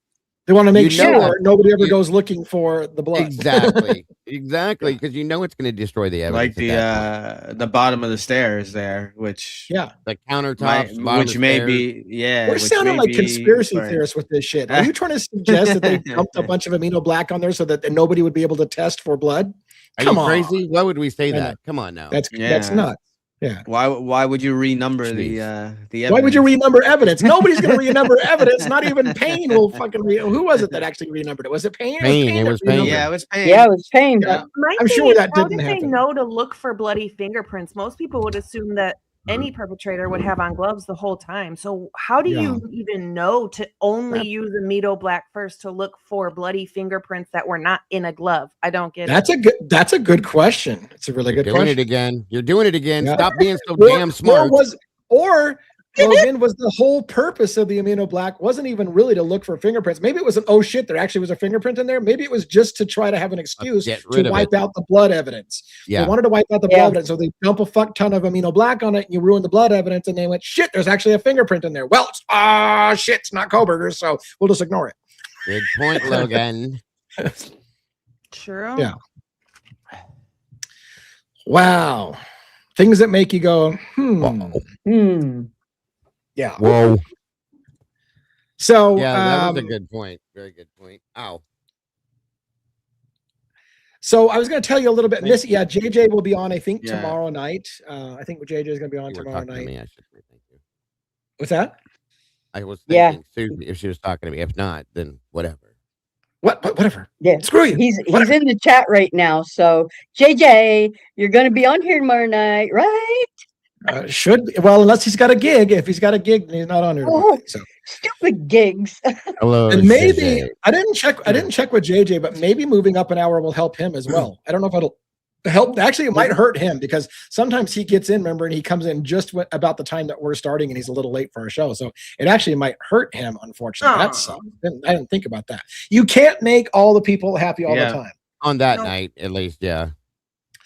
They want to make You know sure that- nobody ever you- goes looking for the blood. Exactly. Exactly. Because you know it's going to destroy the evidence. Like at that point. the bottom of the stairs there, which Yeah. The countertops, which may be We're which sounding may like be conspiracy for- theorists with this shit. Are you trying to suggest that they dumped a bunch of amino black on there so that nobody would be able to test for blood? Are Come you on. crazy? Why would we say I know. that? Come on now. That's Yeah. nuts. Yeah. Why would you renumber the evidence? Why would you renumber evidence? Nobody's going to renumber evidence. Not even Payne will fucking who was it that actually renumbered it? Was it Payne? Payne, it was Payne. Yeah, it was pain. Yeah, it was pain. Yeah. My I'm thing sure is, that how didn't did they happen. know to look for bloody fingerprints? Most people would assume that any perpetrator would have on gloves the whole time. So how do you even know to only use amido black first to look for bloody fingerprints that were not in a glove? I don't get it. That's a good question. It's a really good Doing question. it again. You're doing it again. Yeah. Stop being so Or- damn smart. Or Logan, was the whole purpose of the amino black wasn't even really to look for fingerprints. Maybe it was oh shit, there actually was a fingerprint in there. Maybe it was just to try to have an excuse get rid to of wipe it. out the blood evidence. Yeah. They wanted to wipe out the blood evidence, so they dump a fuck ton of amino black on it, and you ruin the blood evidence, and they went, shit, there's actually a fingerprint in there. Well, shit, it's not Koberger's, so we'll just ignore it. Good point, Logan. True. Yeah. Wow. Things that make you go, Yeah. Whoa. So Yeah, that was a good point. Very good point. Ow. So I was going to tell you a little bit. Thank Yeah, JJ will be on, I think, Yeah. tomorrow night. I think JJ is going to be on You were tomorrow talking to night. me. I should say thank you. What's that? I was Yeah. thinking Susie, if she was talking to me. If not, then whatever. Whatever. Yeah. Screw you. He's Whatever. in the chat right now. So JJ, you're going to be on here tomorrow night, right? Well, unless he's got a gig. If he's got a gig, then he's not on here. Oh. So Stupid gigs. Hello. and maybe JJ. I didn't check with JJ, but maybe moving up an hour will help him as well. I don't know if it'll help. Actually, it might hurt him because sometimes he gets in, remember, and he comes in just about the time that we're starting, and he's a little late for our show. So it actually might hurt him, unfortunately. That sucks. I didn't think about that. You can't make all the people happy all the time. On that night, at least, yeah.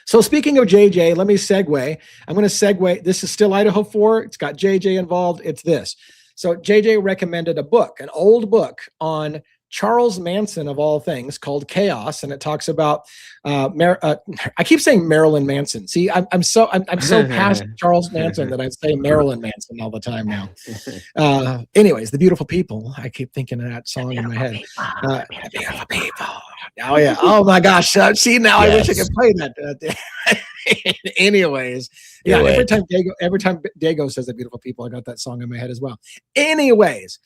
So speaking of JJ, let me segue. I'm going to segue. This is still Idaho 4. It's got JJ involved. It's this. So JJ recommended a book, an old book on Charles Manson of all things called Chaos. And it talks about, I keep saying Marilyn Manson. See, I'm so past Charles Manson that I say Marilyn Manson all the time now. Anyways, The Beautiful People. I keep thinking of that song in my head. The Beautiful People. Oh yeah. Oh my gosh. See now, I wish I Yes. could play that. Anyways, yeah. Do it. Every time Dago says that, beautiful people, I got that song in my head as well. Anyways,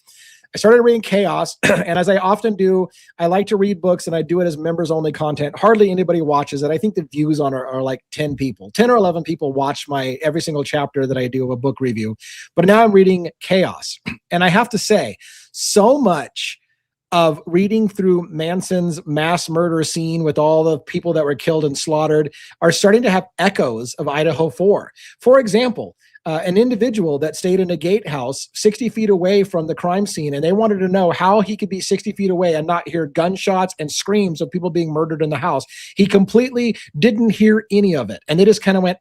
I started reading Chaos, and as I often do, I like to read books, and I do it as members only content. Hardly anybody watches it. I think the views on it are like 10 people, 10 or 11 people watch my every single chapter that I do of a book review. But now I'm reading Chaos, and I have to say, so much of reading through Manson's mass murder scene with all the people that were killed and slaughtered are starting to have echoes of Idaho 4. For example, an individual that stayed in a gatehouse 60 feet away from the crime scene, and they wanted to know how he could be 60 feet away and not hear gunshots and screams of people being murdered in the house. He completely didn't hear any of it. And they just kind of went,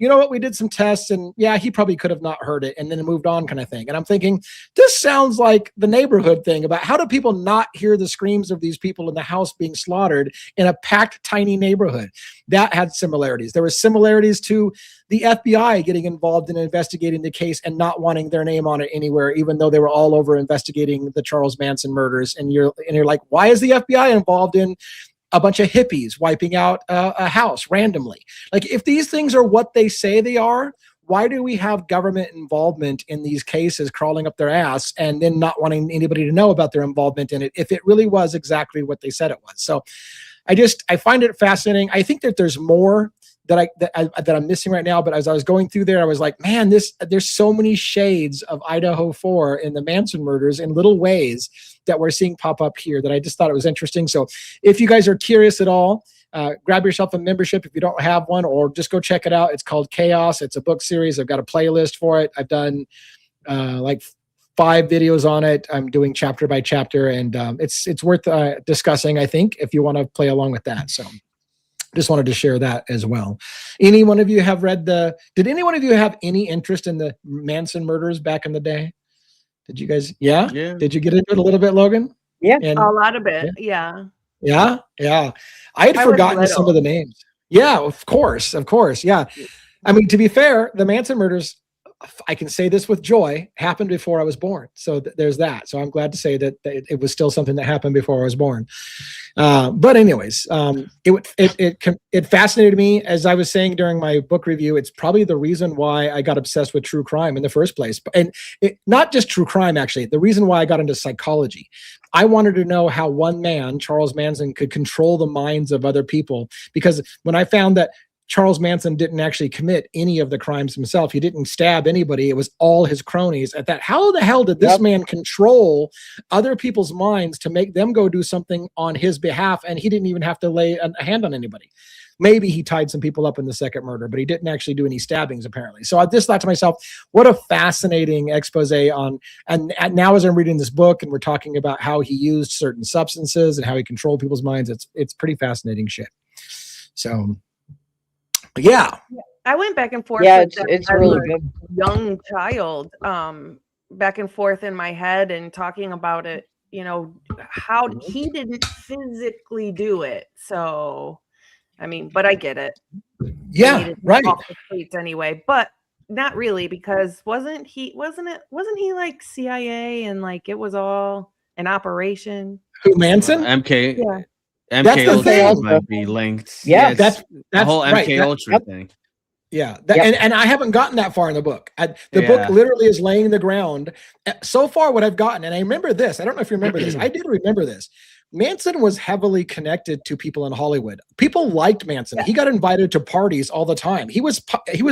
you know what? We did some tests, and yeah, he probably could have not heard it, and then it moved on kind of thing. And I'm thinking, this sounds like the neighborhood thing about how do people not hear the screams of these people in the house being slaughtered in a packed, tiny neighborhood? That had similarities. There were similarities to the FBI getting involved in investigating the case and not wanting their name on it anywhere, even though they were all over investigating the Charles Manson murders. And you're like, why is the FBI involved in a bunch of hippies wiping out a house randomly? Like, if these things are what they say they are, why do we have government involvement in these cases crawling up their ass and then not wanting anybody to know about their involvement in it if it really was exactly what they said it was? So I find it fascinating. I think that there's more that I'm missing right now. But as I was going through there, I was like, man, there's so many shades of Idaho 4 in the Manson murders in little ways that we're seeing pop up here that I just thought it was interesting. So if you guys are curious at all, grab yourself a membership if you don't have one, or just go check it out. It's called Chaos. It's a book series. I've got a playlist for it. I've done like 5 videos on it. I'm doing chapter by chapter, and it's worth discussing, I think, if you want to play along with that. So just wanted to share that as well. Any one of you have read did any one of you have any interest in the Manson murders back in the day? Did you guys? Yeah. Did you get into it a little bit, Logan? Yeah. A lot of it. Yeah. Yeah. I had forgotten some of the names. Yeah, of course. Yeah. I mean, to be fair, the Manson murders, I can say this with joy, happened before I was born. So there's that. So I'm glad to say that it was still something that happened before I was born. But anyways, it fascinated me. As I was saying during my book review, it's probably the reason why I got obsessed with true crime in the first place. And not just true crime, actually. The reason why I got into psychology. I wanted to know how one man, Charles Manson, could control the minds of other people. Because when I found that Charles Manson didn't actually commit any of the crimes himself, he didn't stab anybody, it was all his cronies. At that, how the hell did this man control other people's minds to make them go do something on his behalf, and he didn't even have to lay a hand on anybody? Maybe he tied some people up in the second murder, but he didn't actually do any stabbings, apparently. So I just thought to myself, what a fascinating expose on, and now as I'm reading this book and we're talking about how he used certain substances and how he controlled people's minds, it's pretty fascinating shit. So yeah. I went back and forth. Yeah, with it's that as really a good. young child, back and forth in my head and talking about it, how he didn't physically do it. So, I mean, but I get it. Yeah, right. Off the streets anyway, but not really, because wasn't he like CIA and like it was all an operation? Who, Manson? MK. Yeah. MK Ultra might be linked. Yeah, that's the whole MK right. Ultra thing. Yeah, and I haven't gotten that far in the book. The book literally is laying the ground. So far, what I've gotten, and I remember this. I don't know if you remember this. I did remember this. Manson was heavily connected to people in Hollywood. People liked Manson. He got invited to parties all the time. He was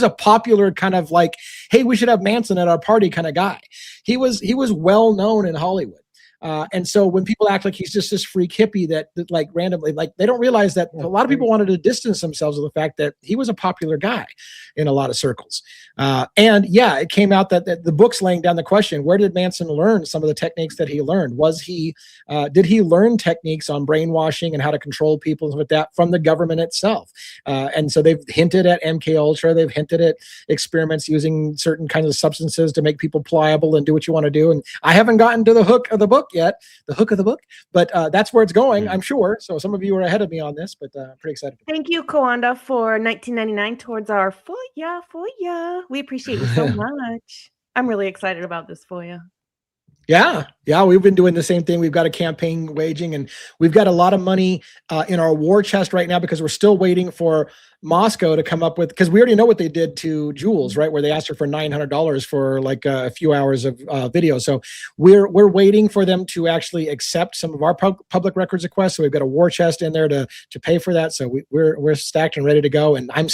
a popular kind of like, hey, we should have Manson at our party kind of guy. He was well known in Hollywood. And so when people act like he's just this freak hippie that like randomly, like they don't realize that a lot of people wanted to distance themselves with the fact that he was a popular guy in a lot of circles. And yeah, it came out that the book's laying down the question, where did Manson learn some of the techniques that he learned? Did he learn techniques on brainwashing and how to control people with that from the government itself? And so they've hinted at MK Ultra. They've hinted at experiments using certain kinds of substances to make people pliable and do what you want to do. And I haven't gotten to the hook of the book yet, but that's where it's going, I'm sure. So some of you are ahead of me on this, but pretty excited. Thank you, Kawanda, for $19.99 towards our FOIA. We appreciate you so much. I'm really excited about this FOIA. Yeah, we've been doing the same thing. We've got a campaign waging, and we've got a lot of money in our war chest right now because we're still waiting for Moscow to come up with, because we already know what they did to Jules, right? Where they asked her for $900 for like a few hours of video. So we're waiting for them to actually accept some of our public records requests. So we've got a war chest in there to pay for that. So we're stacked and ready to go. And I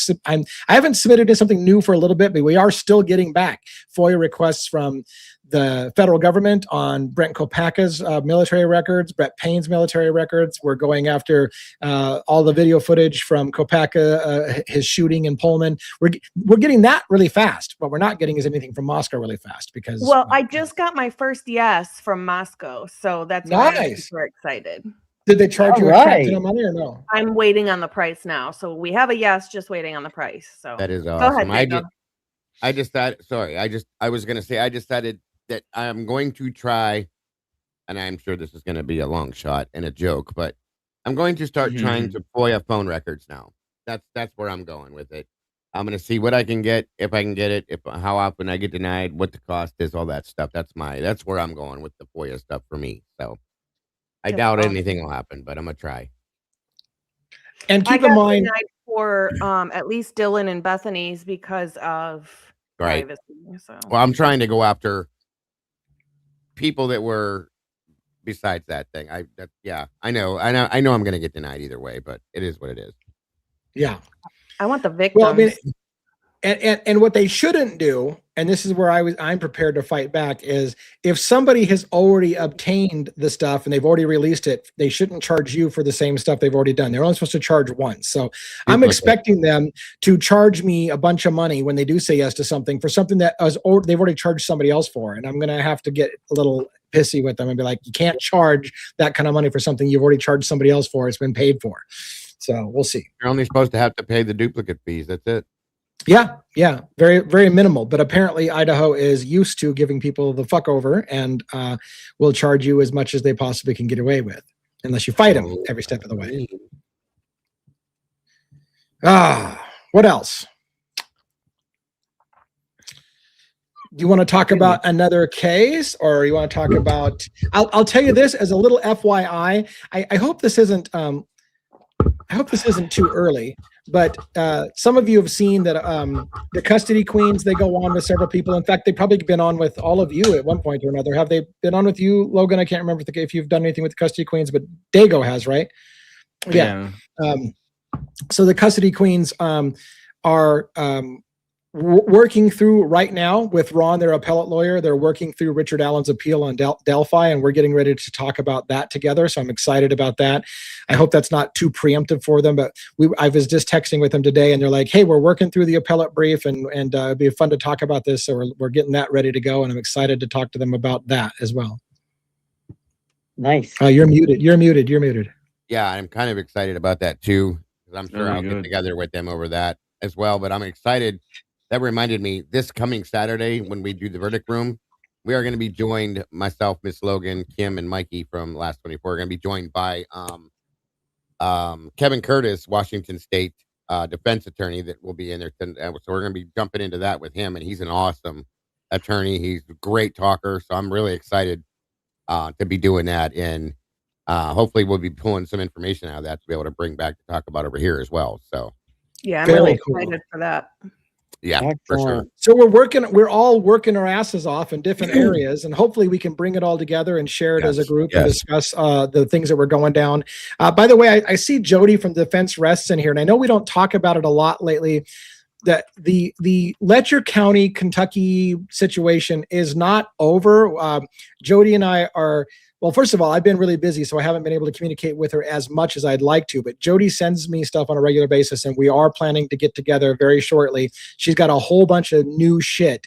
haven't submitted something new for a little bit, but we are still getting back FOIA requests from the federal government on Brent Kopacka's military records, Brett Payne's military records. We're going after all the video footage from Kopacka, his shooting in Pullman. We're getting that really fast. What we're not getting is anything from Moscow really fast because. Well, I just got my first yes from Moscow, so that's why I'm super excited. Did they charge you a crap ton of money or no? I'm waiting on the price now, so we have a yes, just waiting on the price. So that is awesome. Go ahead, I just thought. Sorry, I was gonna say I decided that I'm going to try, and I'm sure this is going to be a long shot and a joke, but I'm going to start trying to FOIA phone records now. That's where I'm going with it. I'm going to see what I can get, if I can get it, how often I get denied, what the cost is, all that stuff. That's where I'm going with the FOIA stuff for me. So I doubt anything will happen, but I'm gonna try. And keep in mind for at least Dylan and Bethany's because of privacy. So. Well, I'm trying to go after people that were besides that thing. I know I'm going to get denied either way, but it is what it is. Yeah. I want the victims. Well, I mean, and what they shouldn't do, and this is where I'm prepared to fight back, is if somebody has already obtained the stuff and they've already released it, they shouldn't charge you for the same stuff they've already done. They're only supposed to charge once. So I'm expecting them to charge me a bunch of money when they do say yes to something for something that they've already charged somebody else for. And I'm going to have to get a little pissy with them and be like, you can't charge that kind of money for something you've already charged somebody else for. It's been paid for. So we'll see. You're only supposed to have to pay the duplicate fees. That's it. Yeah. Very, very minimal. But apparently Idaho is used to giving people the fuck over and will charge you as much as they possibly can get away with, unless you fight them every step of the way. What else? Do you want to talk about another case, or you want to talk about, I'll tell you this as a little FYI. I hope this isn't, too early, but some of you have seen that the Custody Queens, they go on with several people. In fact, they've probably been on with all of you at one point or another. Have they been on with you, Logan? I can't remember if you've done anything with the Custody Queens, but Dago has, right? Yeah. So the Custody Queens are working through right now with Ron, their appellate lawyer. They're working through Richard Allen's appeal on Delphi, and we're getting ready to talk about that together. So I'm excited about that. I hope that's not too preemptive for them, but I was just texting with them today, and they're like, hey, we're working through the appellate brief, and it'd be fun to talk about this. So we're getting that ready to go, and I'm excited to talk to them about that as well. Nice. You're muted. Yeah, I'm kind of excited about that too, because I'm sure I'll get together with them over that as well. But I'm excited. That reminded me, this coming Saturday when we do the verdict room, we are going to be joined, myself, Miss Logan, Kim, and Mikey from Last 24. We're going to be joined by Kevin Curtis, Washington State defense attorney, that will be in there. So we're going to be jumping into that with him, and he's an awesome attorney. He's a great talker, so I'm really excited to be doing that. And hopefully we'll be pulling some information out of that to be able to bring back to talk about over here as well. So yeah, I'm really excited for that. Yeah, for sure. So we're all working our asses off in different areas, and hopefully we can bring it all together and share it as a group and discuss the things that we're going down. By the way, I see Jody from Defense Rests in here, and I know we don't talk about it a lot lately, that the Letcher County, Kentucky situation is not over. Jody and I are, well, first of all, I've been really busy, so I haven't been able to communicate with her as much as I'd like to, but Jody sends me stuff on a regular basis, and we are planning to get together very shortly. She's got a whole bunch of new shit,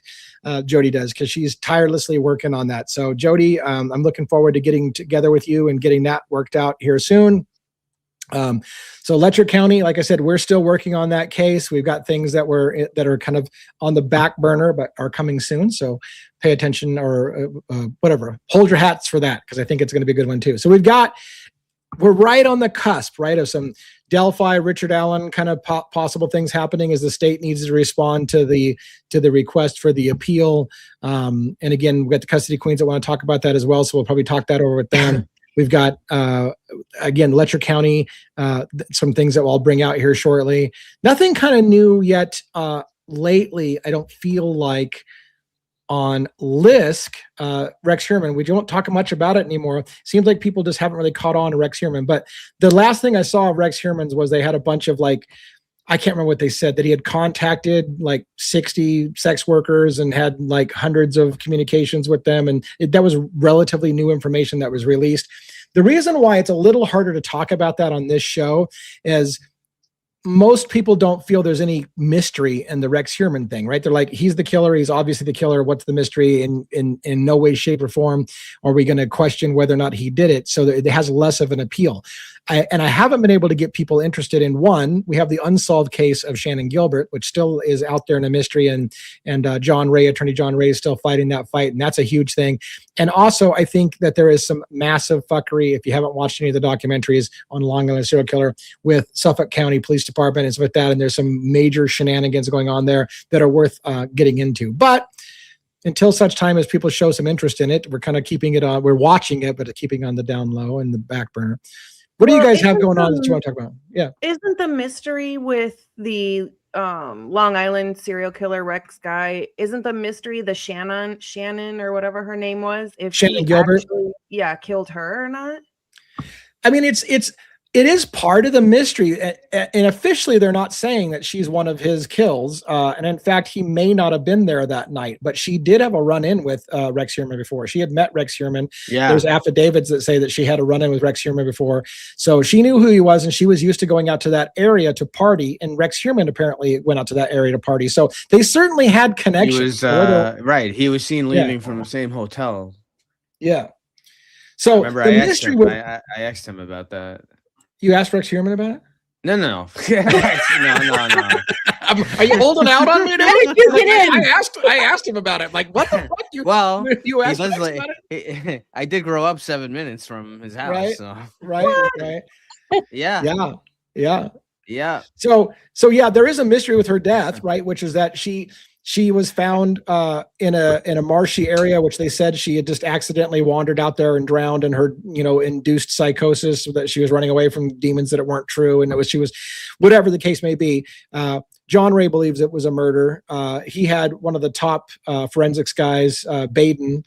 Jody does, because she's tirelessly working on that. So Jody, I'm looking forward to getting together with you and getting that worked out here soon. So Letcher County, like I said, we're still working on that case. We've got things that are kind of on the back burner, but are coming soon. So pay attention, or whatever, hold your hats for that, because I think it's going to be a good one too. So we're right on the cusp, right, of some Delphi, Richard Allen, kind of possible things happening as the state needs to respond to the request for the appeal. And again, we've got the custody queens that want to talk about that as well, so we'll probably talk that over with them. We've got, again, Letcher County, some things that I'll bring out here shortly. Nothing kind of new yet lately, I don't feel like, on Lisk, Rex Heuermann. We don't talk much about it anymore. Seems like people just haven't really caught on to Rex Heuermann. But the last thing I saw of Rex Heuermann's was they had a bunch of like, I can't remember what they said, that he had contacted like 60 sex workers and had like hundreds of communications with them. And that was relatively new information that was released. The reason why it's a little harder to talk about that on this show is most people don't feel there's any mystery in the Rex Heuermann thing, right? They're like, he's the killer. He's obviously the killer. What's the mystery? In no way, shape, or form are we going to question whether or not he did it. So it has less of an appeal. I haven't been able to get people interested in one. We have the unsolved case of Shannon Gilbert, which still is out there in a mystery, and John Ray, Attorney John Ray, is still fighting that fight, and that's a huge thing. And also, I think that there is some massive fuckery, if you haven't watched any of the documentaries on Long Island serial killer, with Suffolk County Police Department and stuff like that, and there's some major shenanigans going on there that are worth getting into. But until such time as people show some interest in it, we're kind of keeping it on. We're watching it, but keeping on the down low and the back burner. What do you guys have going on that you want to talk about? Yeah. Isn't the mystery with the Long Island serial killer Rex guy, isn't the mystery the Shannon or whatever her name was? If Shannon Gilbert? Actually, killed her or not? I mean, it is part of the mystery, and officially they're not saying that she's one of his kills. And in fact, he may not have been there that night, but she did have a run-in with Rex Heuermann before. She had met Rex Heuermann. Yeah. There's affidavits that say that she had a run-in with Rex Heuermann before. So she knew who he was, and she was used to going out to that area to party, and Rex Heuermann apparently went out to that area to party. So they certainly had connections. He was, right. He was seen leaving from the same hotel. Yeah. So remember, the I mystery I asked him about that. You asked Rex Heuermann about it? No. No. Are you holding out on me? How did you get in? I asked him about it. Like, what the fuck? You asked Rex about it? I did grow up 7 minutes from his house. Right. So. Right. Yeah. Yeah. So yeah, there is a mystery with her death, right? Which is that she was found in a marshy area, which they said she had just accidentally wandered out there and drowned in her, induced psychosis, that she was running away from demons, that it weren't true. And she was, whatever the case may be. John Ray believes it was a murder. He had one of the top forensics guys, Baden,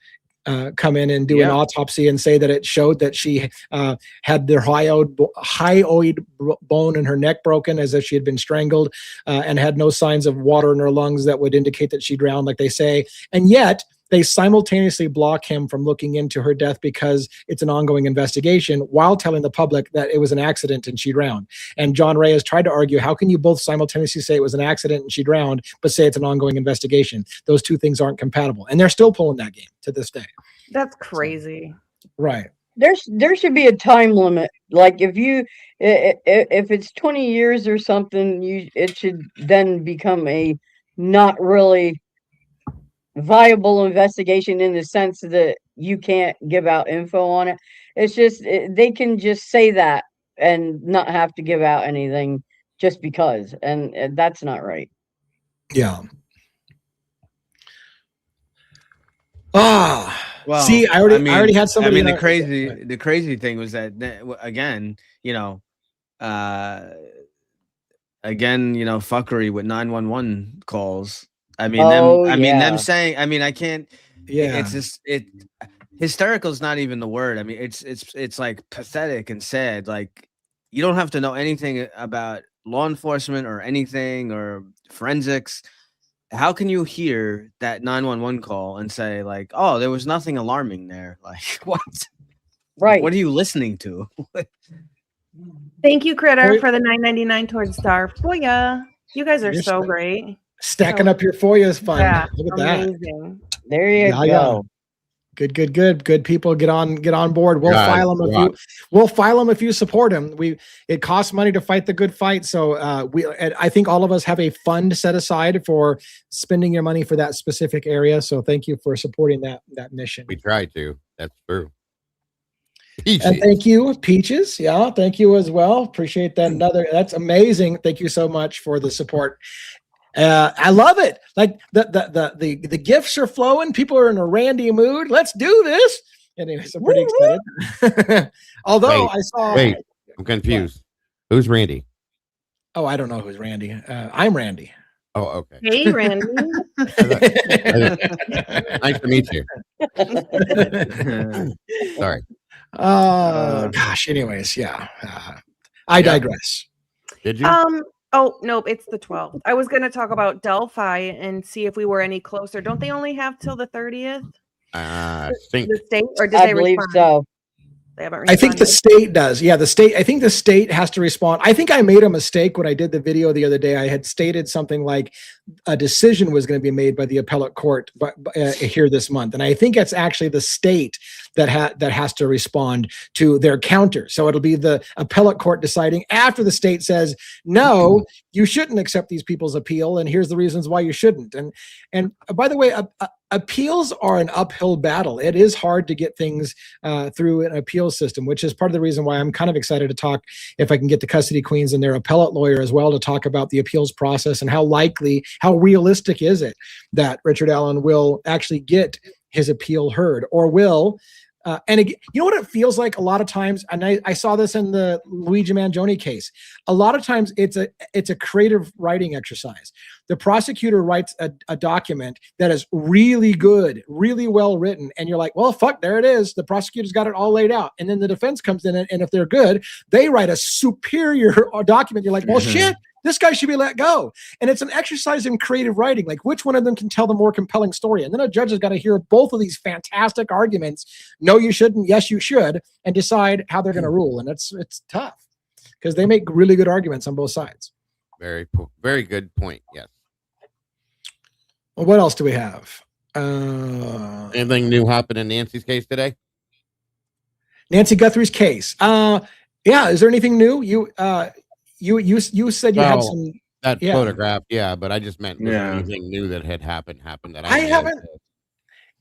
come in and do an autopsy and say that it showed that she had their hyoid bone in her neck broken, as if she had been strangled, and had no signs of water in her lungs that would indicate that she drowned, like they say. And yet they simultaneously block him from looking into her death because it's an ongoing investigation, while telling the public that it was an accident and she drowned. And John Ray has tried to argue, how can you both simultaneously say it was an accident and she drowned, but say it's an ongoing investigation? Those two things aren't compatible. And they're still pulling that game to this day. That's crazy. Right. There should be a time limit. Like if it's 20 years or something, it should then become a not really viable investigation, in the sense that you can't give out info on it. It's just they can just say that and not have to give out anything just because, and that's not right. Yeah. Well, see, I already had somebody. I mean, the crazy thing was that, again, fuckery with 911 calls. I mean, them saying, I can't. Yeah, it's just hysterical is not even the word. I mean, it's like pathetic and sad. Like, you don't have to know anything about law enforcement or anything or forensics. How can you hear that 911 call and say, like, oh, there was nothing alarming there? Like, what? Right. What are you listening to? Thank you, Critter, for the $9.99 towards Star FOIA. You guys are so great. Stacking up your FOIA is fun. Yeah, look at amazing. That. There you go. Yeah. Good people, get on board. We'll file them if you support him. It costs money to fight the good fight, so I think all of us have a fund set aside for spending your money for that specific area. So thank you for supporting that mission. We try to. That's true. Peaches. And thank you, Peaches. Yeah, thank you as well. Appreciate that. That's amazing. Thank you so much for the support. I love it. Like the gifts are flowing. People are in a Randy mood. Let's do this. Anyways, I'm pretty excited. Although Wait, I saw. Wait, I'm confused. Who's Randy? Oh, I don't know who's Randy. I'm Randy. Oh, okay. Hey, Randy. Nice to meet you. Sorry. Gosh. Anyways, yeah. I digress. Did you? Oh, nope, it's the 12th. I was going to talk about Delphi and see if we were any closer. Don't they only have till the 30th? Think. The state, or did I they believe respond? so. They haven't I think the responded. state does. Yeah, the state. I think the state has to respond. I think I made a mistake when I did the video the other day. I had stated something like a decision was going to be made by the appellate court here this month, and I think it's actually the state that has to respond to their counter. So it'll be the appellate court deciding after the state says no, you shouldn't accept these people's appeal, and here's the reasons why you shouldn't. And by the way, appeals are an uphill battle. It is hard to get things through an appeals system, which is part of the reason why I'm kind of excited to talk, if I can get the custody queens and their appellate lawyer as well, to talk about the appeals process and how realistic is it that Richard Allen will actually get his appeal heard, or will. And again, you know what it feels like a lot of times, and I saw this in the Luigi Mangione case. A lot of times it's a creative writing exercise. The prosecutor writes a document that is really good, really well written, and you're like, well, fuck, there it is. The prosecutor's got it all laid out. And then the defense comes in, and if they're good, they write a superior document. You're like, well, shit, this guy should be let go. And it's an exercise in creative writing, like which one of them can tell the more compelling story. And then a judge has got to hear both of these fantastic arguments. No, you shouldn't. Yes, you should. And decide how they're going to rule. And it's tough because they make really good arguments on both sides. Very good point. Yes. Well, what else do we have? Anything new happened in Nancy's case today? Nancy Guthrie's case. Yeah. Is there anything new? You said you had some photograph, but I just meant anything new that had happened that I haven't.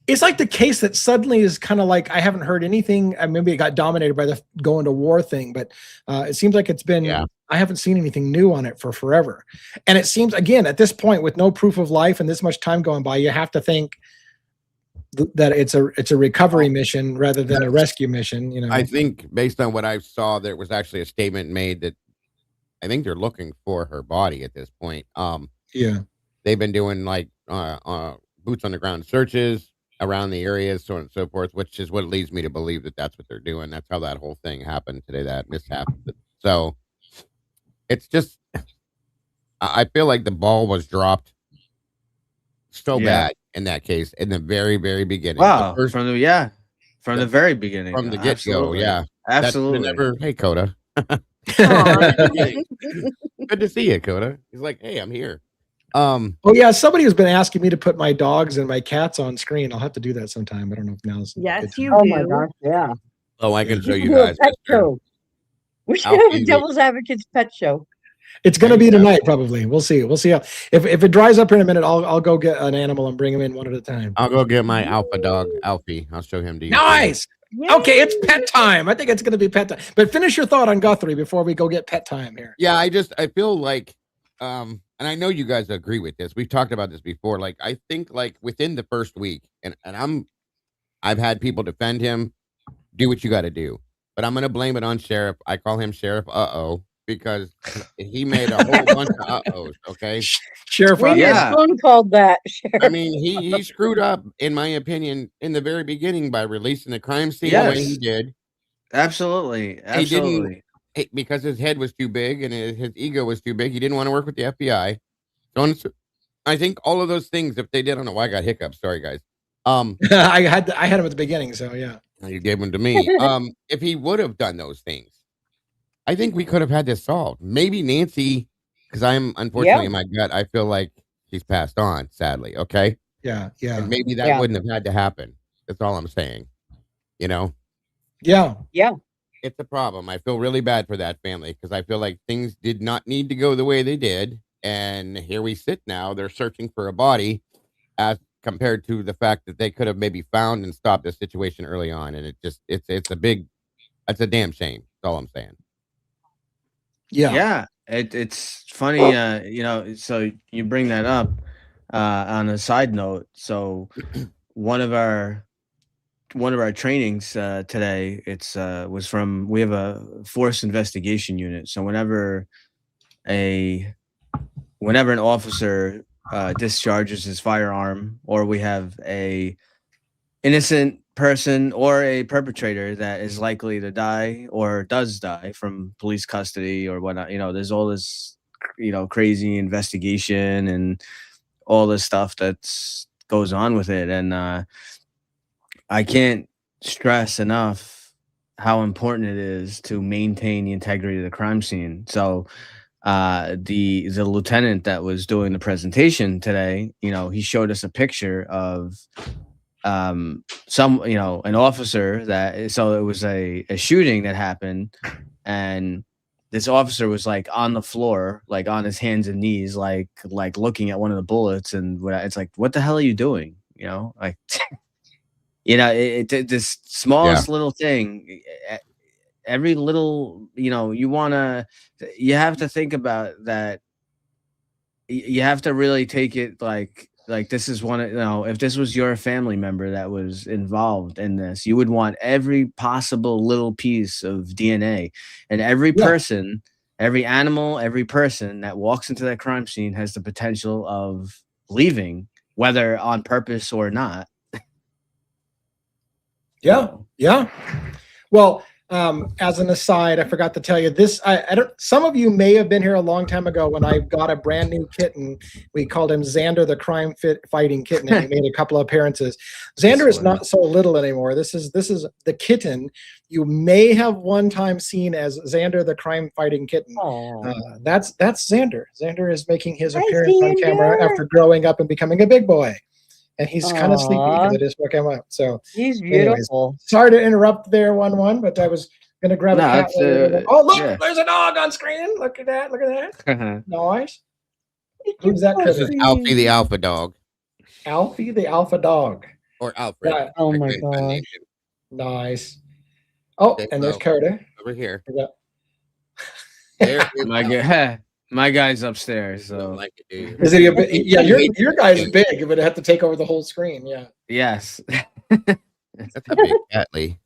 It's like the case that suddenly is kind of like I haven't heard anything. Maybe it got dominated by the going to war thing, but it seems like it's been. Yeah. I haven't seen anything new on it for forever, and it seems again at this point with no proof of life and this much time going by, you have to think that it's a recovery mission rather than a rescue mission. You know, I think based on what I saw, there was actually a statement made that. I think they're looking for her body at this point. Yeah, they've been doing like boots on the ground searches around the area, so on and so forth, which is what leads me to believe that that's what they're doing. That's how that whole thing happened today, that mishap. So it's just, I feel like the ball was dropped so bad in that case in the very, very beginning. Wow, from the very beginning, from the get go. Yeah, absolutely. Hey, Coda. Good to see you, Coda. He's like, hey, I'm here. Oh yeah, somebody has been asking me to put my dogs and my cats on screen. I'll have to do that sometime. I don't know if now's. Yes, you do. Oh my gosh, yeah. Oh, I can show you guys. Pet show. We should have a Devil's Advocates pet show. It's going to be tonight, probably. We'll see. We'll see how. If it dries up in a minute, I'll go get an animal and bring him in one at a time. I'll go get my alpha dog, Alfie. I'll show him to you. Nice. Yay. Okay, it's pet time. I think it's going to be pet time. But finish your thought on Guthrie before we go get pet time here. Yeah, I feel like, and I know you guys agree with this. We've talked about this before. Like, I think like within the first week, and I've had people defend him. Do what you got to do, but I'm going to blame it on Sheriff. I call him Sheriff because he made a whole bunch of uh-ohs. Okay, Sheriff. Phone called that. Sheriff. I mean, he screwed up, in my opinion, in the very beginning by releasing the crime scene the way he did. Absolutely. He didn't, because his head was too big and his ego was too big. He didn't want to work with the FBI. So I think all of those things, if they did, I don't know why I got hiccups. Sorry, guys. I had him at the beginning, so yeah. You gave them to me. If he would have done those things, I think we could have had this solved. Maybe Nancy, because I'm unfortunately in my gut, I feel like she's passed on, sadly. Okay. Yeah. And maybe that wouldn't have had to happen. That's all I'm saying. You know? Yeah. It's a problem. I feel really bad for that family because I feel like things did not need to go the way they did. And here we sit now. They're searching for a body as compared to the fact that they could have maybe found and stopped the situation early on. And it's a big That's a damn shame. That's all I'm saying. Yeah, it's funny, so you bring that up on a side note. So one of our trainings today, was from, we have a force investigation unit. So whenever an officer discharges his firearm, or we have a innocent person or a perpetrator that is likely to die or does die from police custody or whatnot, there's all this, crazy investigation and all this stuff that's goes on with it. And I can't stress enough how important it is to maintain the integrity of the crime scene. So the lieutenant that was doing the presentation today, he showed us a picture of an officer so it was a shooting that happened, and this officer was like on the floor, like on his hands and knees, like looking at one of the bullets. And it's like, what the hell are you doing? Like, this smallest little thing, every little, you have to think about that. You have to really take it like this is one, if this was your family member that was involved in this, you would want every possible little piece of DNA. And every person, every animal, every person that walks into that crime scene has the potential of leaving, whether on purpose or not. Yeah. Well, as an aside, I forgot to tell you this. I don't. Some of you may have been here a long time ago when I got a brand new kitten. We called him Xander, the crime-fighting kitten, and he made a couple of appearances. Xander is not so little anymore. This is the kitten you may have one time seen as Xander, the crime-fighting kitten. That's Xander. Xander is making his appearance on camera after growing up and becoming a big boy. And he's kind of sleepy because I just woke him up. So he's beautiful. Anyways, sorry to interrupt there, 1-1, but I was going to grab a cat. Oh, look, there's a dog on screen. Look at that. Look at that. Nice. Who's that? This is Alfie the alpha dog. Alfie the alpha dog. Or Alfred. Yeah. Oh my gosh. Nice. Oh, and there's Carter. Over here. There my guy's upstairs. So like it, dude. Is it a bit? Yeah, your guy's big, but it have to take over the whole screen. Yeah. Yes. That's a big cat, Lee.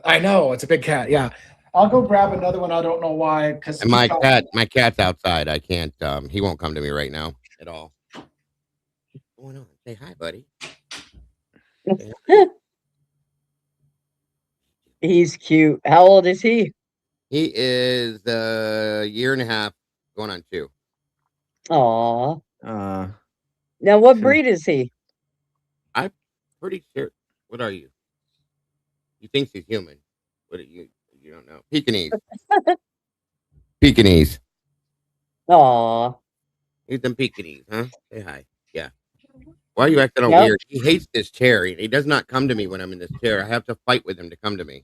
I know it's a big cat. Yeah. I'll go grab another one. I don't know why. Because my cat's outside. I can't. He won't come to me right now at all. What's going on? Say hi, buddy. He's cute. How old is he? He is a year and a half, going on 2. Aw. Now, what breed is he? I'm pretty sure. What are you? He thinks he's human. What are you? You don't know. Pekingese. Pekingese. Aw. He's them Pekingese, huh? Say hi. Yeah. Why are you acting all weird? He hates this chair. He does not come to me when I'm in this chair. I have to fight with him to come to me.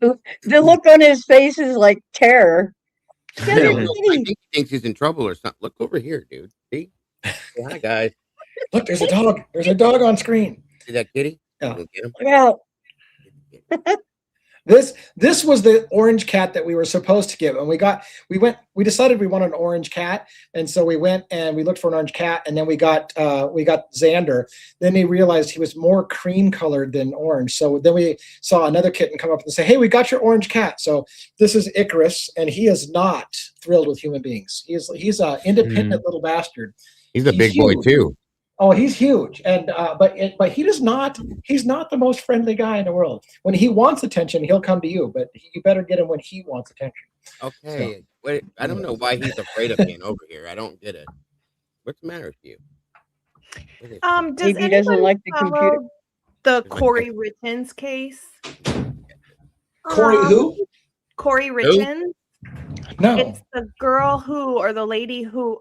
The look on his face is like terror. I think he thinks he's in trouble or something. Look over here, dude. See? Say hi, guys. Look, there's a dog. There's a dog on screen. See that kitty? Yeah. Get him? Look out. This was the orange cat that we were supposed to give, and we decided we wanted an orange cat, and so we went and we looked for an orange cat, and then we got Xander. Then we realized he was more cream colored than orange, so then we saw another kitten come up and say, "Hey, we got your orange cat." So this is Icarus, and he is not thrilled with human beings. He's an independent little bastard. He's a big boy too. Oh, he's huge, and but he does not. He's not the most friendly guy in the world. When he wants attention, he'll come to you, but you better get him when he wants attention. Okay, wait, I don't know why he's afraid of being over here. I don't get it. What's the matter with you? Does Maybe he doesn't like the computer. The Corey Richens case. Corey who? Corey Richens. No. It's the girl or the lady who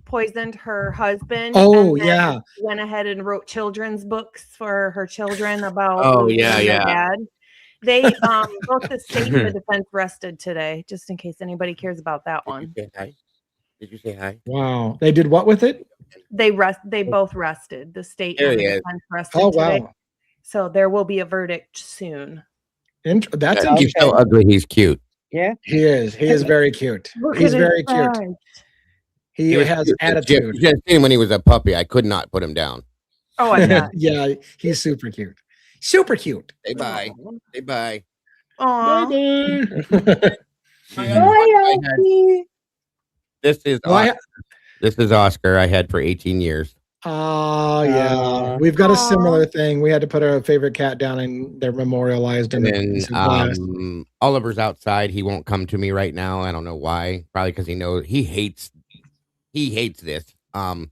poisoned her husband. Oh, and yeah. Went ahead and wrote children's books for her children about their dad. They both the state and the defense rested today, just in case anybody cares about that one. Did you say hi? Wow. They did what with it? They both rested. The state and the defense rested today. So there will be a verdict soon. That's Yeah, he's so Okay. ugly. He's cute. Yeah. He is. He is very cute. Look He's at his very cute. eyes. He was has cute. attitude. You should have seen him when he was a puppy. I could not put him down. Oh, I bet. Yeah, he's super cute. Super cute. Say bye. Say bye. Aw. Bye-bye. Bye, Elsie. This is Oscar. This is Oscar. I had for 18 years. Oh, yeah. Aw. We've got a similar thing. We had to put our favorite cat down and they're memorialized in And a then piece of glass. Oliver's outside. He won't come to me right now. I don't know why. Probably because he knows he hates this. I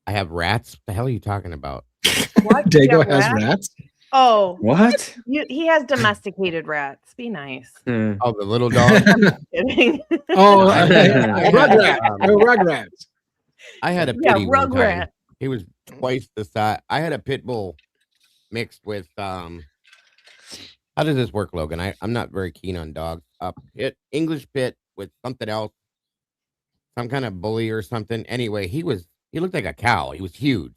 have rats. What the hell are you talking about? What? Dago Yeah, has rats. Oh, What? he has domesticated rats. Be nice. Hmm. Oh, the little dog. Kidding. Oh, I had, Rugrats. Oh, Rugrats. I had a Yeah, pitty one time. Rugrat. He was twice the size. I had a pit bull mixed with how does this work, Logan? I'm not very keen on dogs. English pit with something else, some kind of bully or something. Anyway, he looked like a cow. He was huge.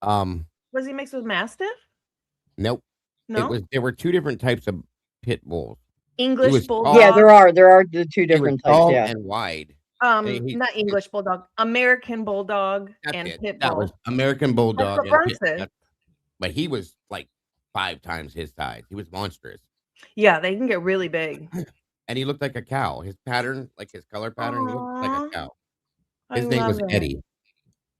Was he mixed with Mastiff? Nope. No. There were two different types of pit bulls. English was bulldog. tall. Yeah, there are the two They were different types. tall Yeah. and wide. Not English bulldog. American bulldog That's and it. pit That bull. was American bulldog. That's what and Bronx is. but he was like 5 times his size. He was monstrous. Yeah, they can get really big. And he looked like a cow. His pattern, like his color pattern, he looked like Aw. a cow. I His name was love it. Eddie.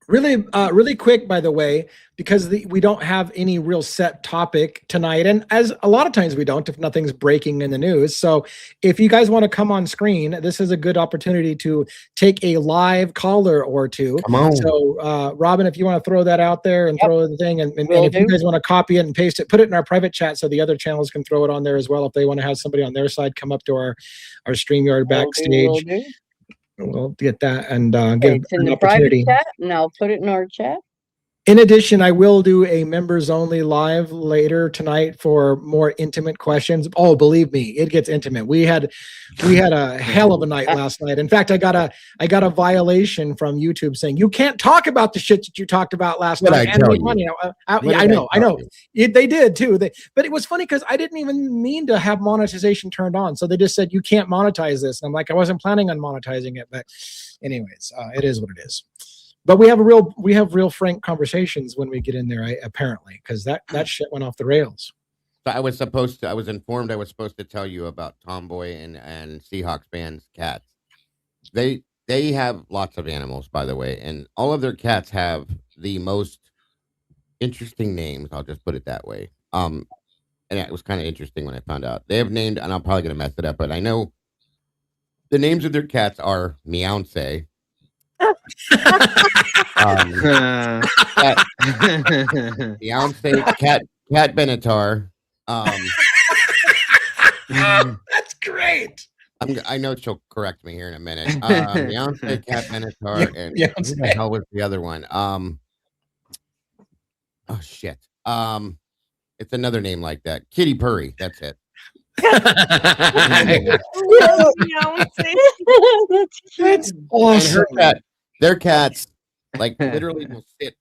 Really quick, by the way, because we don't have any real set topic tonight, and as a lot of times we don't, if nothing's breaking in the news. So if you guys want to come on screen, this is a good opportunity to take a live caller or two. Come on. So Robin, if you want to throw that out there and throw the thing, and if you guys want to copy it and paste it, put it in our private chat so the other channels can throw it on there as well if they want to have somebody on their side come up to our StreamYard Backstage. We'll get that and get It's in an the private opportunity. chat, and I'll put it in our chat. In addition, I will do a members only live later tonight for more intimate questions. Oh, believe me, it gets intimate. We had a hell of a night last night. In fact, I got a violation from YouTube saying you can't talk about the shit that you talked about last night. And make money. I know. They did too. But it was funny because I didn't even mean to have monetization turned on. So they just said you can't monetize this, and I'm like, I wasn't planning on monetizing it. But anyways, it is what it is. But we have real frank conversations when we get in there, apparently, because that shit went off the rails. So I was informed I was supposed to tell you about Tomboy and Seahawks fans' cats. They have lots of animals, by the way, and all of their cats have the most interesting names. I'll just put it that way. And it was kind of interesting when I found out. They have named, and I'm probably going to mess it up, but I know the names of their cats are Meowse. Beyonce, Cat Benatar. That's great. I know she'll correct me here in a minute. Beyonce, Cat Benatar, and who the hell was the other one? Oh shit. It's another name like that. Kitty Purry. That's it. That's awesome. And their cats like literally will sit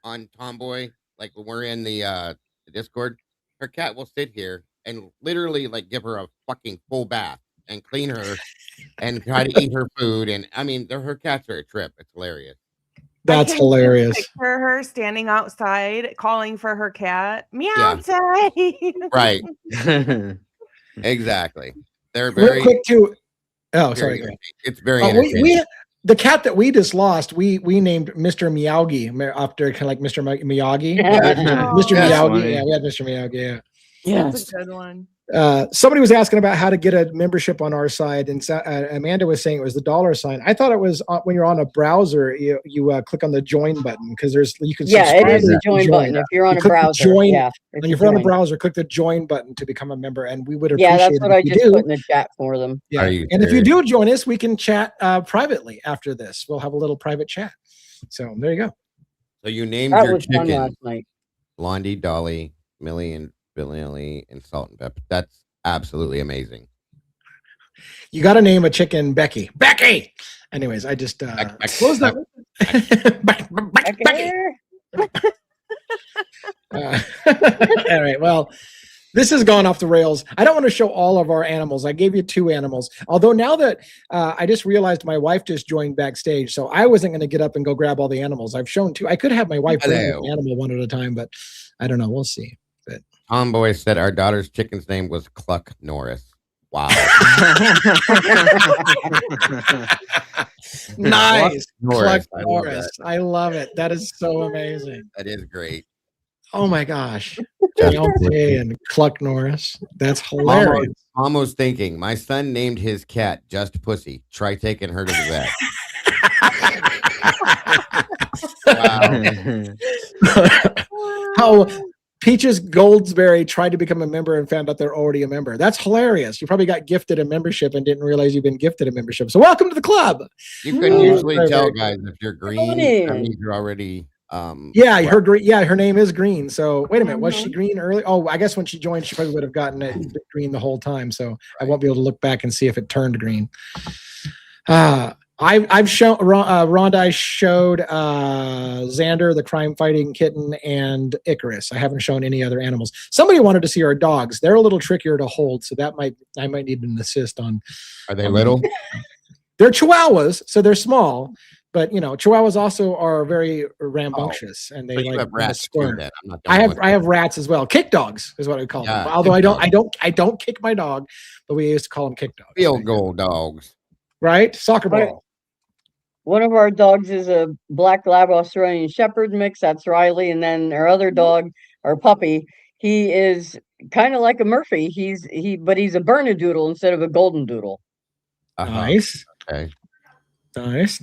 on Tomboy. Like when we're in the Discord, her cat will sit here and literally like give her a fucking full bath and clean her and try to eat her food. And I mean, her cats are a trip. It's hilarious. That's hilarious. Picture her standing outside calling for her cat. Meow. Right. Exactly. They're very real quick too. Oh, sorry. It's very entertaining. The cat that we just lost, we named Mr. Miyagi after kind of like Mr. Miyagi. Mr. Miyagi. Yeah, we had Mr. Miyagi. Yeah. Yes. That's a good one. Somebody was asking about how to get a membership on our side, and Amanda was saying it was the $sign. I thought it was when you're on a browser, you click on the join button because you can. Yeah, it is the join button if you're on a browser. When you're on a browser, click the join button to become a member, and we would appreciate. Yeah, that's what I just put in the chat for them. Yeah, and if you do join us, we can chat privately after this. We'll have a little private chat. So there you go. So you named your chicken Blondie, Dolly, Millie, and Billy, and Salt and Pepper. That's absolutely amazing. You got to name a chicken Becky. Becky. Anyways, I just close that. Becky. All right. Well, This has gone off the rails. I don't want to show all of our animals. I gave you 2 animals. Although now that I just realized my wife just joined Backstage, so I wasn't going to get up and go grab all the animals. I've shown 2. I could have my wife bring the animal one at a time, but I don't know. We'll see. But Tomboy said our daughter's chicken's name was Cluck Norris. Wow. Nice. Norris. Cluck Norris. I love it. That is so amazing. That is great. Oh my gosh. Deontay and Cluck Norris. That's hilarious. Almost thinking, my son named his cat Just Pussy. Try taking her to the vet. Wow. How Peaches Goldsberry tried to become a member and found out they're already a member. That's hilarious. You probably got gifted a membership and didn't realize you've been gifted a membership. So welcome to the club. You can usually tell, guys, if you're green, that means you're already her name is Green. So wait a minute, was she green early? Oh, I guess when she joined, she probably would have gotten it green the whole time. So I won't be able to look back and see if it turned green. I've shown Rhonda. I showed Xander, the crime-fighting kitten, and Icarus. I haven't shown any other animals. Somebody wanted to see our dogs. They're a little trickier to hold, so I might need an assist on. Are they little? They're Chihuahuas, so they're small. But Chihuahuas also are very rambunctious, and they like have rats squirm. too, then. I have rats as well. Kick dogs is what I call them. Although I don't kick my dog, but we used to call them kick dogs. Field goal dogs, right? Soccer ball. One of our dogs is a black lab Australian Shepherd mix. That's Riley, and then our other dog, our puppy, he is kind of like a Murphy. But he's a Bernedoodle instead of a Golden Doodle. Nice. Okay. Nice.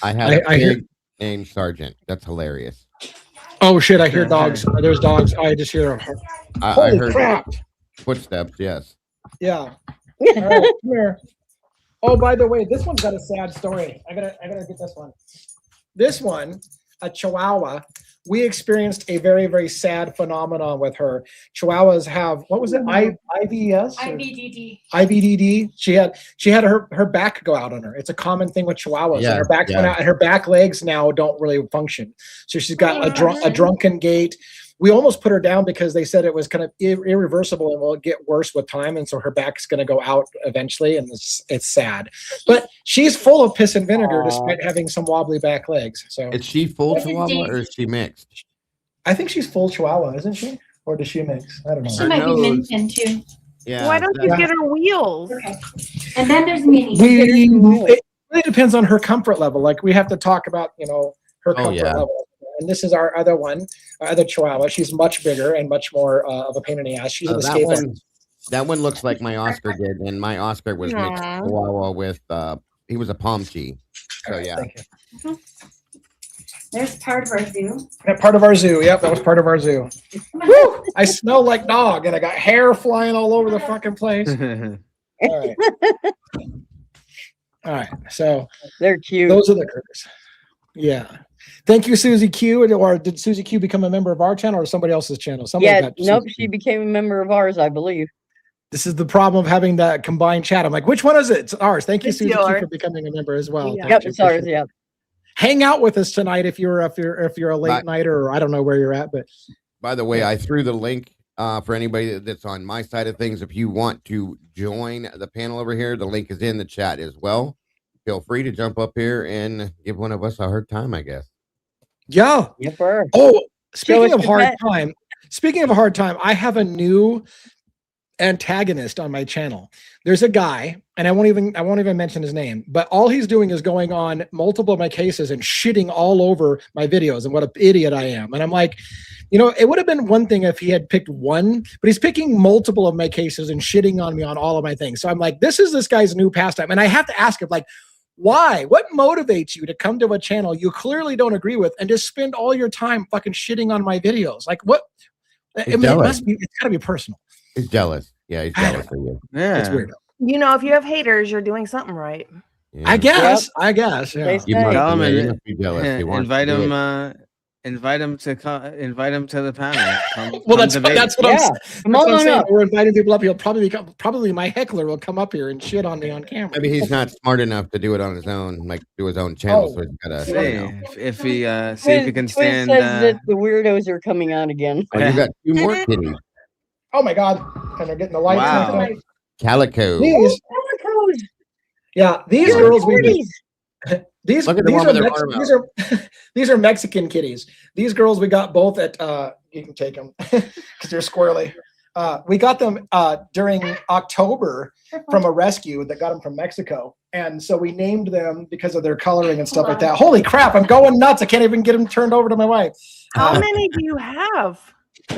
I have a pig named Sergeant. That's hilarious. Oh shit! I hear dogs. There's dogs. I just hear. I heard crap! Footsteps. Yes. Yeah. All right, come here. Oh, by the way, this one's got a sad story. I gotta get this one. This one, a Chihuahua. We experienced a very, very sad phenomenon with her. Chihuahuas have, what was it? IBS? IBDD. IBDD. She had her back go out on her. It's a common thing with Chihuahuas. And her back went out, and her back legs now don't really function. So she's got a drunken gait. We almost put her down because they said it was kind of irreversible and will get worse with time. And so her back's going to go out eventually. And it's sad. But she's full of piss and vinegar despite having some wobbly back legs. So is she full Chihuahua or is she mixed? I think she's full Chihuahua, isn't she? Or does she mix? I don't know. She might be Minton too. Yeah. Why don't you get her wheels? Okay. And then there's Minnie. It really depends on her comfort level. Like we have to talk about, her comfort level. And this is our other one, our other Chihuahua. She's much bigger and much more of a pain in the ass. She's an escape one. That one looks like my Oscar did, and my Oscar was mixed Chihuahua with he was a Pomchi. So yeah. There's part of our zoo. Yeah, part of our zoo. Yep, that was part of our zoo. Woo! I smell like dog, and I got hair flying all over the fucking place. All right. All right. So they're cute. Those are the critters. Yeah. Thank you, Susie Q. Or did Susie Q become a member of our channel or somebody else's channel? Nope. She became a member of ours, I believe. This is the problem of having that combined chat. I'm like, which one is it? It's ours. Thank you, Susie Q, for becoming a member as well. Yep, it's ours. Yeah. Hang out with us tonight if you're a late nighter, or I don't know where you're at. But by the way, I threw the link for anybody that's on my side of things. If you want to join the panel over here, the link is in the chat as well. Feel free to jump up here and give one of us a hard time, I guess. Yeah. Yep. Oh, speaking of a hard time, I have a new antagonist on my channel. There's a guy, and I won't even mention his name, but all he's doing is going on multiple of my cases and shitting all over my videos and what an idiot I am. And I'm like, it would have been one thing if he had picked one, but he's picking multiple of my cases and shitting on me on all of my things. So I'm like, this guy's new pastime. And I have to ask him, like, why? What motivates you to come to a channel you clearly don't agree with and just spend all your time fucking shitting on my videos? Like, what? It's gotta be personal. He's jealous. Yeah, he's jealous of you. Yeah. It's weird. If you have haters, you're doing something right. Yeah. I guess. Yeah. You must be jealous. Invite him to the panel. Well, that's what I'm saying. Up. We're inviting people up. He'll probably my heckler will come up here and shit on me on camera. Maybe he's not smart enough to do it on his own, like do his own channel. So he's gotta if he can stand. Says that the weirdos are coming out again. Oh, you got 2 more kitties. Oh my God! And they're getting the lights. Wow. And Calico. these, these girls we these Look at the these one are with their Mex- arm these are these are Mexican kitties. These girls we got both at you can take them because they're squirrely. We got them during October from a rescue that got them from Mexico, and so we named them because of their coloring and stuff like that. Holy crap! I'm going nuts. I can't even get them turned over to my wife. How many do you have?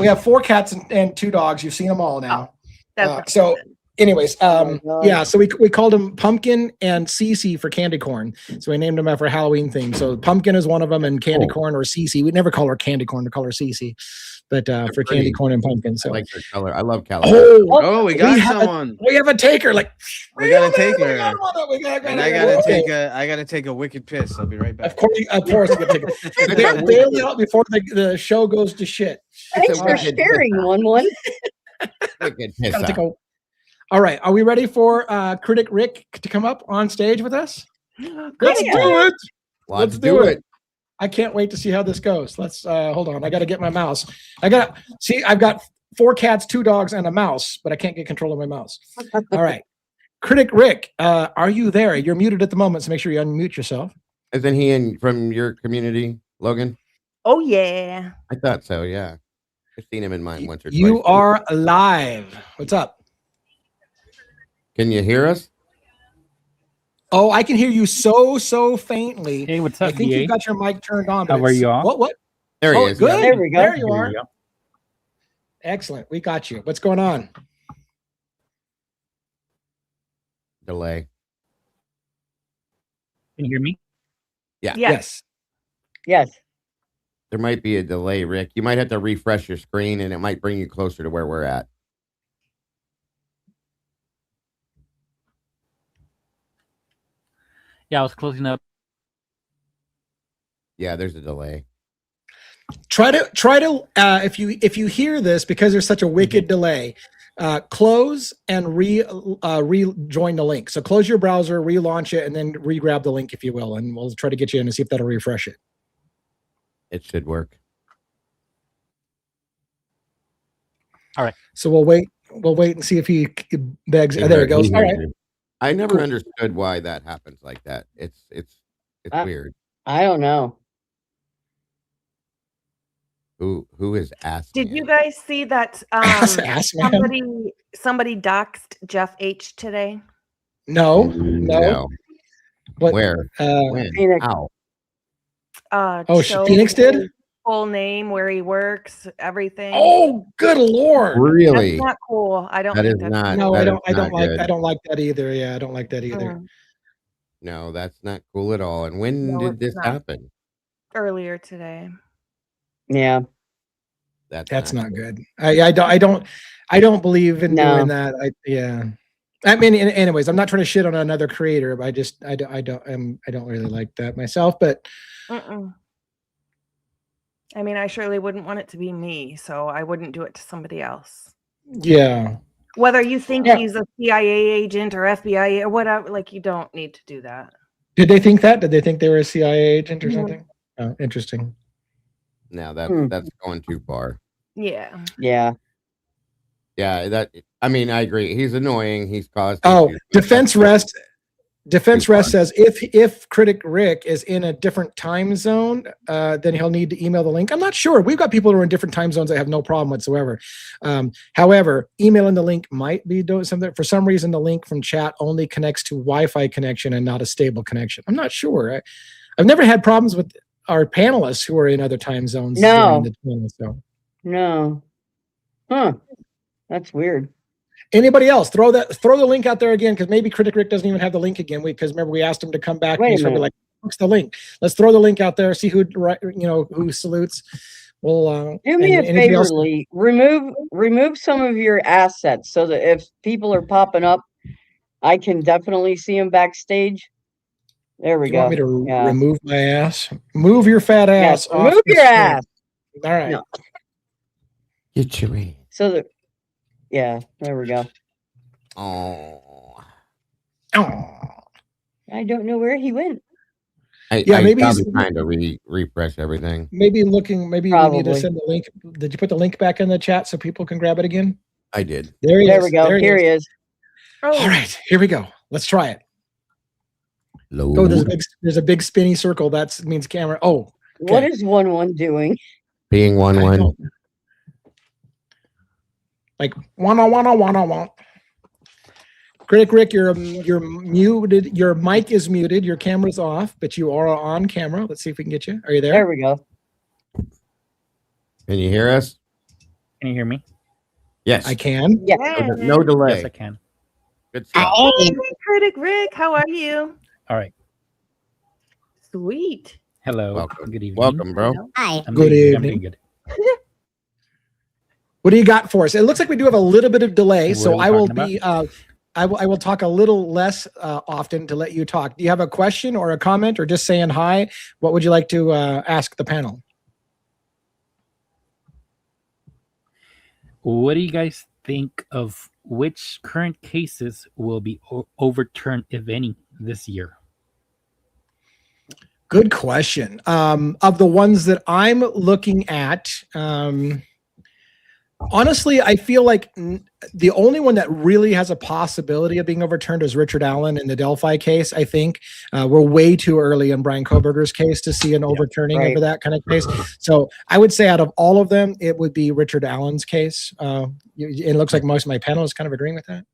We have 4 cats and 2 dogs. You've seen them all now. That's So anyways, Oh my God. yeah, so we called them Pumpkin and Cece for candy corn. So we named them after Halloween theme. So Pumpkin is one of them, and candy corn or Cece. We never call her candy corn, we call her Cece. But for pretty. candy corn and pumpkin. So I like their color. I love Calico. Oh, we got someone. We have a taker. Like We gotta take her. And I gotta take a wicked piss. I'll be right back. Of course, you gotta take it. Bail out before the show goes to shit. Thanks for sharing, 1-1. Wicked piss Gotta take out. All right, are we ready for Critic Rick to come up on stage with us? Let's Yeah. do it. Let's do it. I can't wait to see how this goes. Let's hold on. I got to get my mouse. I've got 4 cats, 2 dogs, and a mouse, but I can't get control of my mouse. All right. Critic Rick, are you there? You're muted at the moment, so make sure you unmute yourself. Isn't he from your community, Logan? Oh yeah. I thought so, yeah. I've seen him in mine once or twice. You are live. What's up? Can you hear us? Oh, I can hear you so faintly. Hey, what's I up, think DA? you've got your mic turned on. How but are it's- you all? What? There he Oh, is. good. yeah. There we go. There you Here are. we go. Excellent. We got you. What's going on? Delay. Can you hear me? Yes. Yes. There might be a delay, Rick. You might have to refresh your screen and it might bring you closer to where we're at. Yeah, I was closing up. Yeah, there's a delay. Try to if you hear this, because there's such a wicked delay, close and rejoin the link. So close your browser, relaunch it, and then re-grab the link if you will, and we'll try to get you in and see if that'll refresh it. It should work. So we'll wait and see if he begs. There it goes. All right. I never Cool. understood why that happens like that. It's weird. I don't know. Who is asking? Did you guys see that Ass man. somebody doxed Jeff H today? No. No. What? Where? When? Phoenix. How? Showed Phoenix did? his full name, where he works, everything. Oh, good lord! Really? That's not cool. I don't That think is that's not. No, that I is don't not like. good. I don't like that either. Yeah, I don't like that either. Mm, No, that's not cool at all. And when No, did it's this not. happen? earlier today. Yeah. That's not good. I don't believe in doing that. I mean, anyways, I'm not trying to shit on another creator, but I don't really like that myself. But I mean, I surely wouldn't want it to be me, so I wouldn't do it to somebody else. Yeah. Whether you think he's a CIA agent or FBI or whatever, like, you don't need to do that. Did they think that? Did they think they were a CIA agent or something? Oh, interesting. No, that's going too far. Yeah. Yeah. Yeah, I mean, I agree. He's annoying. He's caused. Oh, issues, but Defense Rest says if Critic Rick is in a different time zone, then he'll need to email the link. I'm not sure. We've got people who are in different time zones that have no problem whatsoever. However, emailing the link might be doing something. For some reason, the link from chat only connects to Wi-Fi connection and not a stable connection. I'm not sure. I've never had problems with our panelists who are in other time zones. No. during the channel, so. No. Huh. That's weird. Anybody else? Throw the link out there again, because maybe Critic Rick doesn't even have the link again. Because remember, we asked him to come back. Wait And a he's probably minute. like, "What's the link?" Let's throw the link out there. See who who salutes. We'll Do me a anybody favor, else? Lee. Remove some of your assets so that if people are popping up, I can definitely see them backstage. There we You go. want me to Yeah. remove my ass? Move your fat ass. Yes, off remove the your screen. ass. All right. No. Get your ass. So that, yeah, there we go. Oh. I don't know where he went. Yeah, I maybe probably he's- trying to refresh everything. Maybe we need to Probably. send the link. Did you put the link back in the chat so people can grab it again? I did. There he There is. we go. Here he is. Oh, All right, here we go. Let's try it. Load. Oh, there's a big spinny circle. That means camera. Oh, What okay. is 1-1 doing? Being I 1-1. don't- Like 1-on-1-on-1-on-1. Critic Rick, you're muted. Your mic is muted. Your camera's off, but you are on camera. Let's see if we can get you. Are you there? There we go. Can you hear us? Can you hear me? Yes. I can. Yeah. No delay. Yes, I can. Good stuff. hey, Critic Rick, how are you? All right. Sweet. Hello. Welcome. Good evening. Welcome, bro. Hi. I'm Good doing I'm evening. doing good. What do you got for us? It looks like we do have a little bit of delay, What so are we I will talking be. I will talk a little less often to let you talk. Do you have a question or a comment or just saying hi? What would you like to ask the panel? What do you guys think of which current cases will be overturned, if any, this year? Good question. Of the ones that I'm looking at, honestly, I feel like the only one that really has a possibility of being overturned is Richard Allen in the Delphi case. I think we're way too early in Brian Koberger's case to see an overturning right. of that kind of case. So I would say out of all of them, it would be Richard Allen's case. It looks like most of my panel is kind of agreeing with that.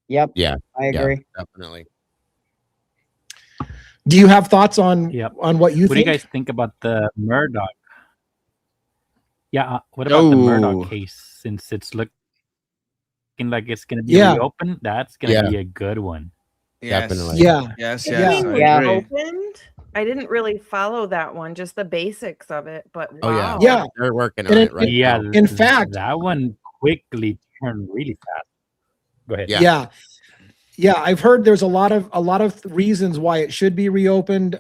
Yep. Yeah. I agree. Definitely. Do you have thoughts on Yep. on what you What do think? you guys think about the Murdoch? Yeah. What about the Oh. Murdoch case? Since it's looking like it's going to be Yeah. reopened, that's going to be a good one. Yes. Definitely. Yeah. Yes. The Yes. thing I was Yeah. agree. opened. I didn't really follow that one, just the basics of it. But Oh, yeah. wow. Yeah. They're working on And it right Yeah. now. In fact- that one quickly turned really fast. Go ahead. Yeah. Yeah, I've heard there's a lot of reasons why it should be reopened.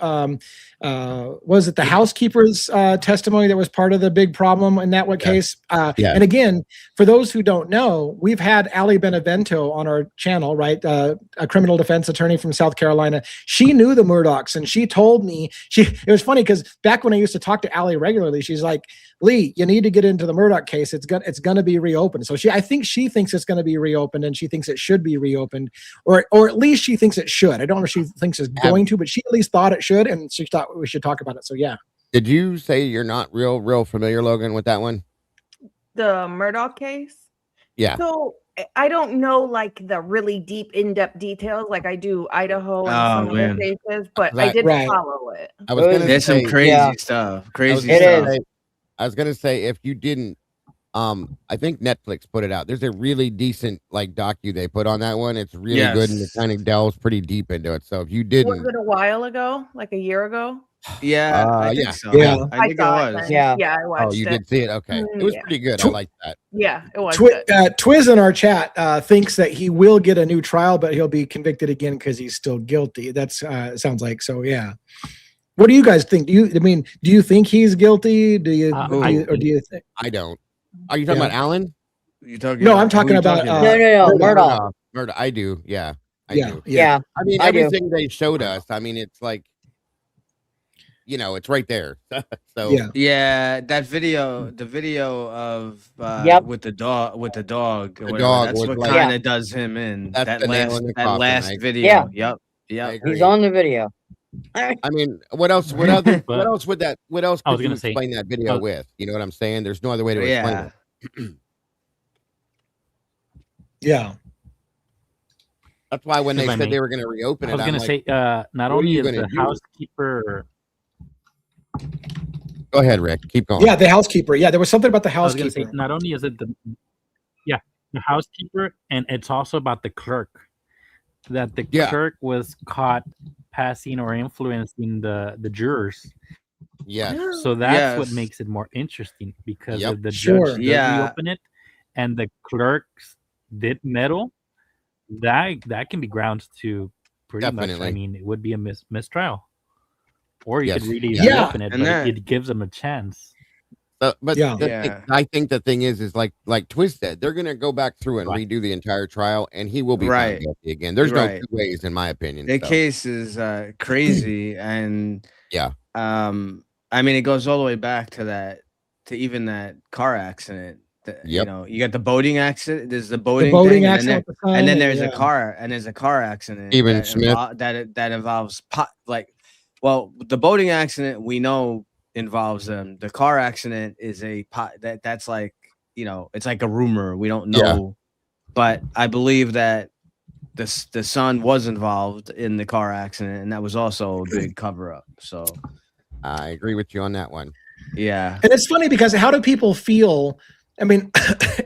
Was it the housekeeper's testimony that was part of the big problem in that one case? Yeah. And again, for those who don't know, we've had Ali Benevento on our channel, right? A criminal defense attorney from South Carolina. She knew the Murdochs, and she told me it was funny because back when I used to talk to Ali regularly, she's like, "Lee, you need to get into the Murdoch case. It's gonna be reopened." So I think she thinks it's gonna be reopened, and she thinks it should be reopened, or at least she thinks it should. I don't know if she thinks it's going to, but she at least thought it should, and she thought we should talk about it. So yeah. Did you say you're not real familiar, Logan, with that one? The Murdoch case. Yeah. So I don't know like the really deep, in-depth details like I do Idaho and some man. other cases, but Right. I did Right. follow it. I was gonna There's say some crazy Yeah. stuff. I Crazy was It gonna stuff. is. say- I was gonna say if you didn't, I think Netflix put it out. There's a really decent like docu they put on that one. It's really good and it Yes. kind of delves pretty deep into it. So if you Was didn't, it a while ago? Like a year ago? Yeah. I think yeah. so. Yeah. I think it saw was. then. Yeah. Yeah, I watched oh, you it. did see it. Okay, it was Yeah. pretty good. I like that. Yeah, it was good. Twiz in our chat thinks that he will get a new trial, but he'll be convicted again because he's still guilty. That's sounds like so. Yeah. What do you guys think? Do you think he's guilty? Do you think? I don't. Are you talking Yeah. about Alan? You talking? No, I'm who talking you about, No, Murdoch. Murdoch. I do. Yeah. I Yeah. do. Yeah. I mean, I do. everything they showed us. I mean, it's like, it's right there. So Yeah. Yeah, that video, the video of Yep. with the dog, or The whatever, dog that's was what like- kind of does him in. That's That the nail last, in the that coffin, last right? video. Yeah. Yep. I Yep. agree. He's on the video. I mean, what else? What other? But- what else would that? What else I was could you gonna say- explain that video with? You know what I'm saying? There's no other way to explain Yeah. it. Yeah. That's why when they If I said may. they were going to reopen I it, was I'm going to like, say, not what are only you is gonna the do? housekeeper, go ahead, Rick. Keep going. Yeah. The housekeeper. Yeah. There was something about the I was going to housekeeper. say, not only is it the housekeeper, and it's also about the clerk, that the Yeah. clerk was caught passing or influencing the jurors. Yes. So that's what Yes. makes it more interesting because Yep. if the Sure. judge does Yeah. reopen it and the clerks did meddle, that can be grounds to pretty much. Definitely. I mean, it would be a mistrial, or you Yes. could really Yeah. reopen it, And but that- it gives them a chance. But Yeah. Yeah. I think the thing is like Twiz said, they're going to go back through and Right. redo the entire trial, and he will be found Right. guilty again. There's Right. no two ways, in my opinion. The so. case is crazy, and Yeah. I mean, it goes all the way back to even that car accident You know, you got the boating accident. There's the boating, boating thing, accident, and then there's yeah. a car accident. Even Smith. That involves well, the boating accident we know involves them. The car accident is that's like, you know, it's like a rumor. We don't know, but I believe that the son was involved in the car accident, and that was also a big cover up. So I agree with you on that one. Yeah. And it's funny because how do people feel? I mean,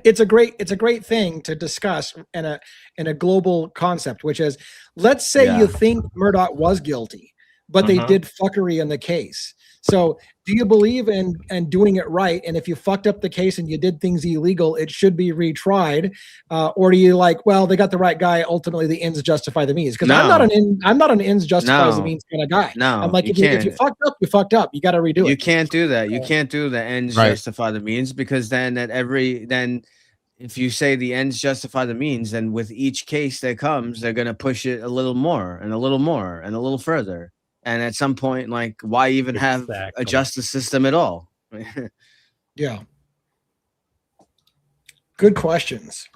it's a great thing to discuss in a global concept, which is, let's say you think Murdoch was guilty, but they did fuckery in the case. So do you believe in doing it right? And if you fucked up the case and you did things illegal, it should be retried? Or do you like, well, they got the right guy, ultimately the ends justify the means? Because I'm not an ends justifies the means kind of guy. No, I'm like, if you fucked up, you fucked up. You got to redo it. You can't do that. You can't do the ends justify the means, because then if you say the ends justify the means, then with each case that comes, they're gonna push it a little more and a little more and a little further. And at some point, like, why even have a justice system at all? Yeah. Good questions.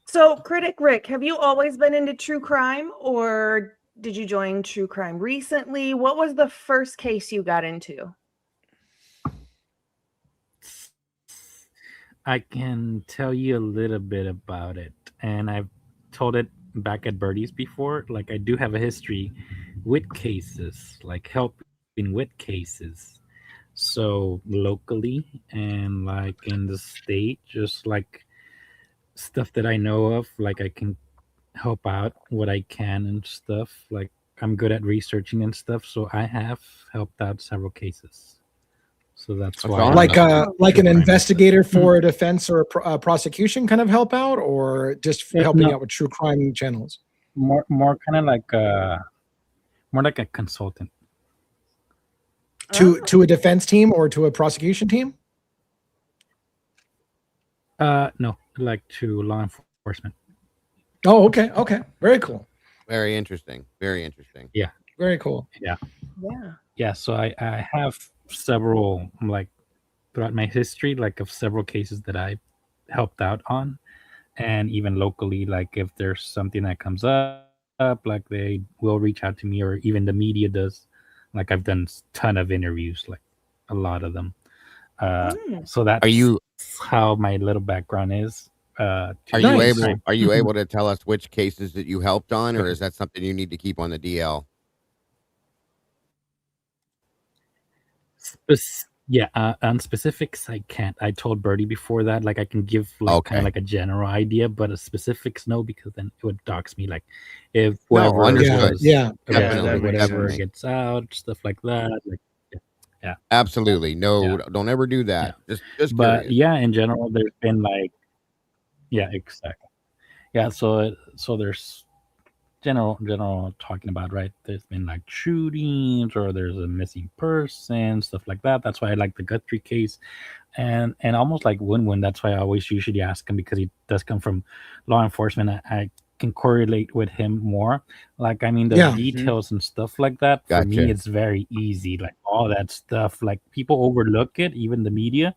So, Critic Rick, have you always been into true crime, or did you join true crime recently? What was the first case you got into? I can tell you a little bit about it, and I've told it back at Birdie's before. Like, I do have a history with cases, like helping with cases. So locally and like in the state, just like stuff that I know of, like I can help out what I can and stuff. Like, I'm good at researching and stuff, so I have helped out several cases. So that's why, like an investigator for a defense or a prosecution kind of help out, or just helping out with true crime channels. More kind of like more like a consultant. To a defense team or to a prosecution team? No, like to law enforcement. Oh, okay. Okay. Very cool. Very interesting. Very interesting. Yeah. Very cool. Yeah. Yeah. Yeah. So I have several, like, throughout my history, like, of several cases that I helped out on, and even locally, like if there's something that comes up, like they will reach out to me, or even the media does. Like, I've done a ton of interviews, like a lot of them. So that's how my little background is. Are you able to tell us which cases that you helped on, or is that something you need to keep on the DL? On specifics, I can't. I told Birdie before that, like, I can give like kind of like a general idea, but a specifics no, because then it would dox me. Like, if whatever whatever gets out, stuff like that. Like, yeah, absolutely. No, don't ever do that. Just but curious. Yeah, in general, there's been like, exactly. Yeah, so there's general talking about, right? There's been like shootings, or there's a missing person, stuff like that. That's why I like the Guthrie case, and almost like Win-Win. That's why I always usually ask him, because he does come from law enforcement. I can correlate with him more. Like, I mean, the details and stuff like that. For me, it's very easy. Like, all that stuff, like, people overlook it, even the media.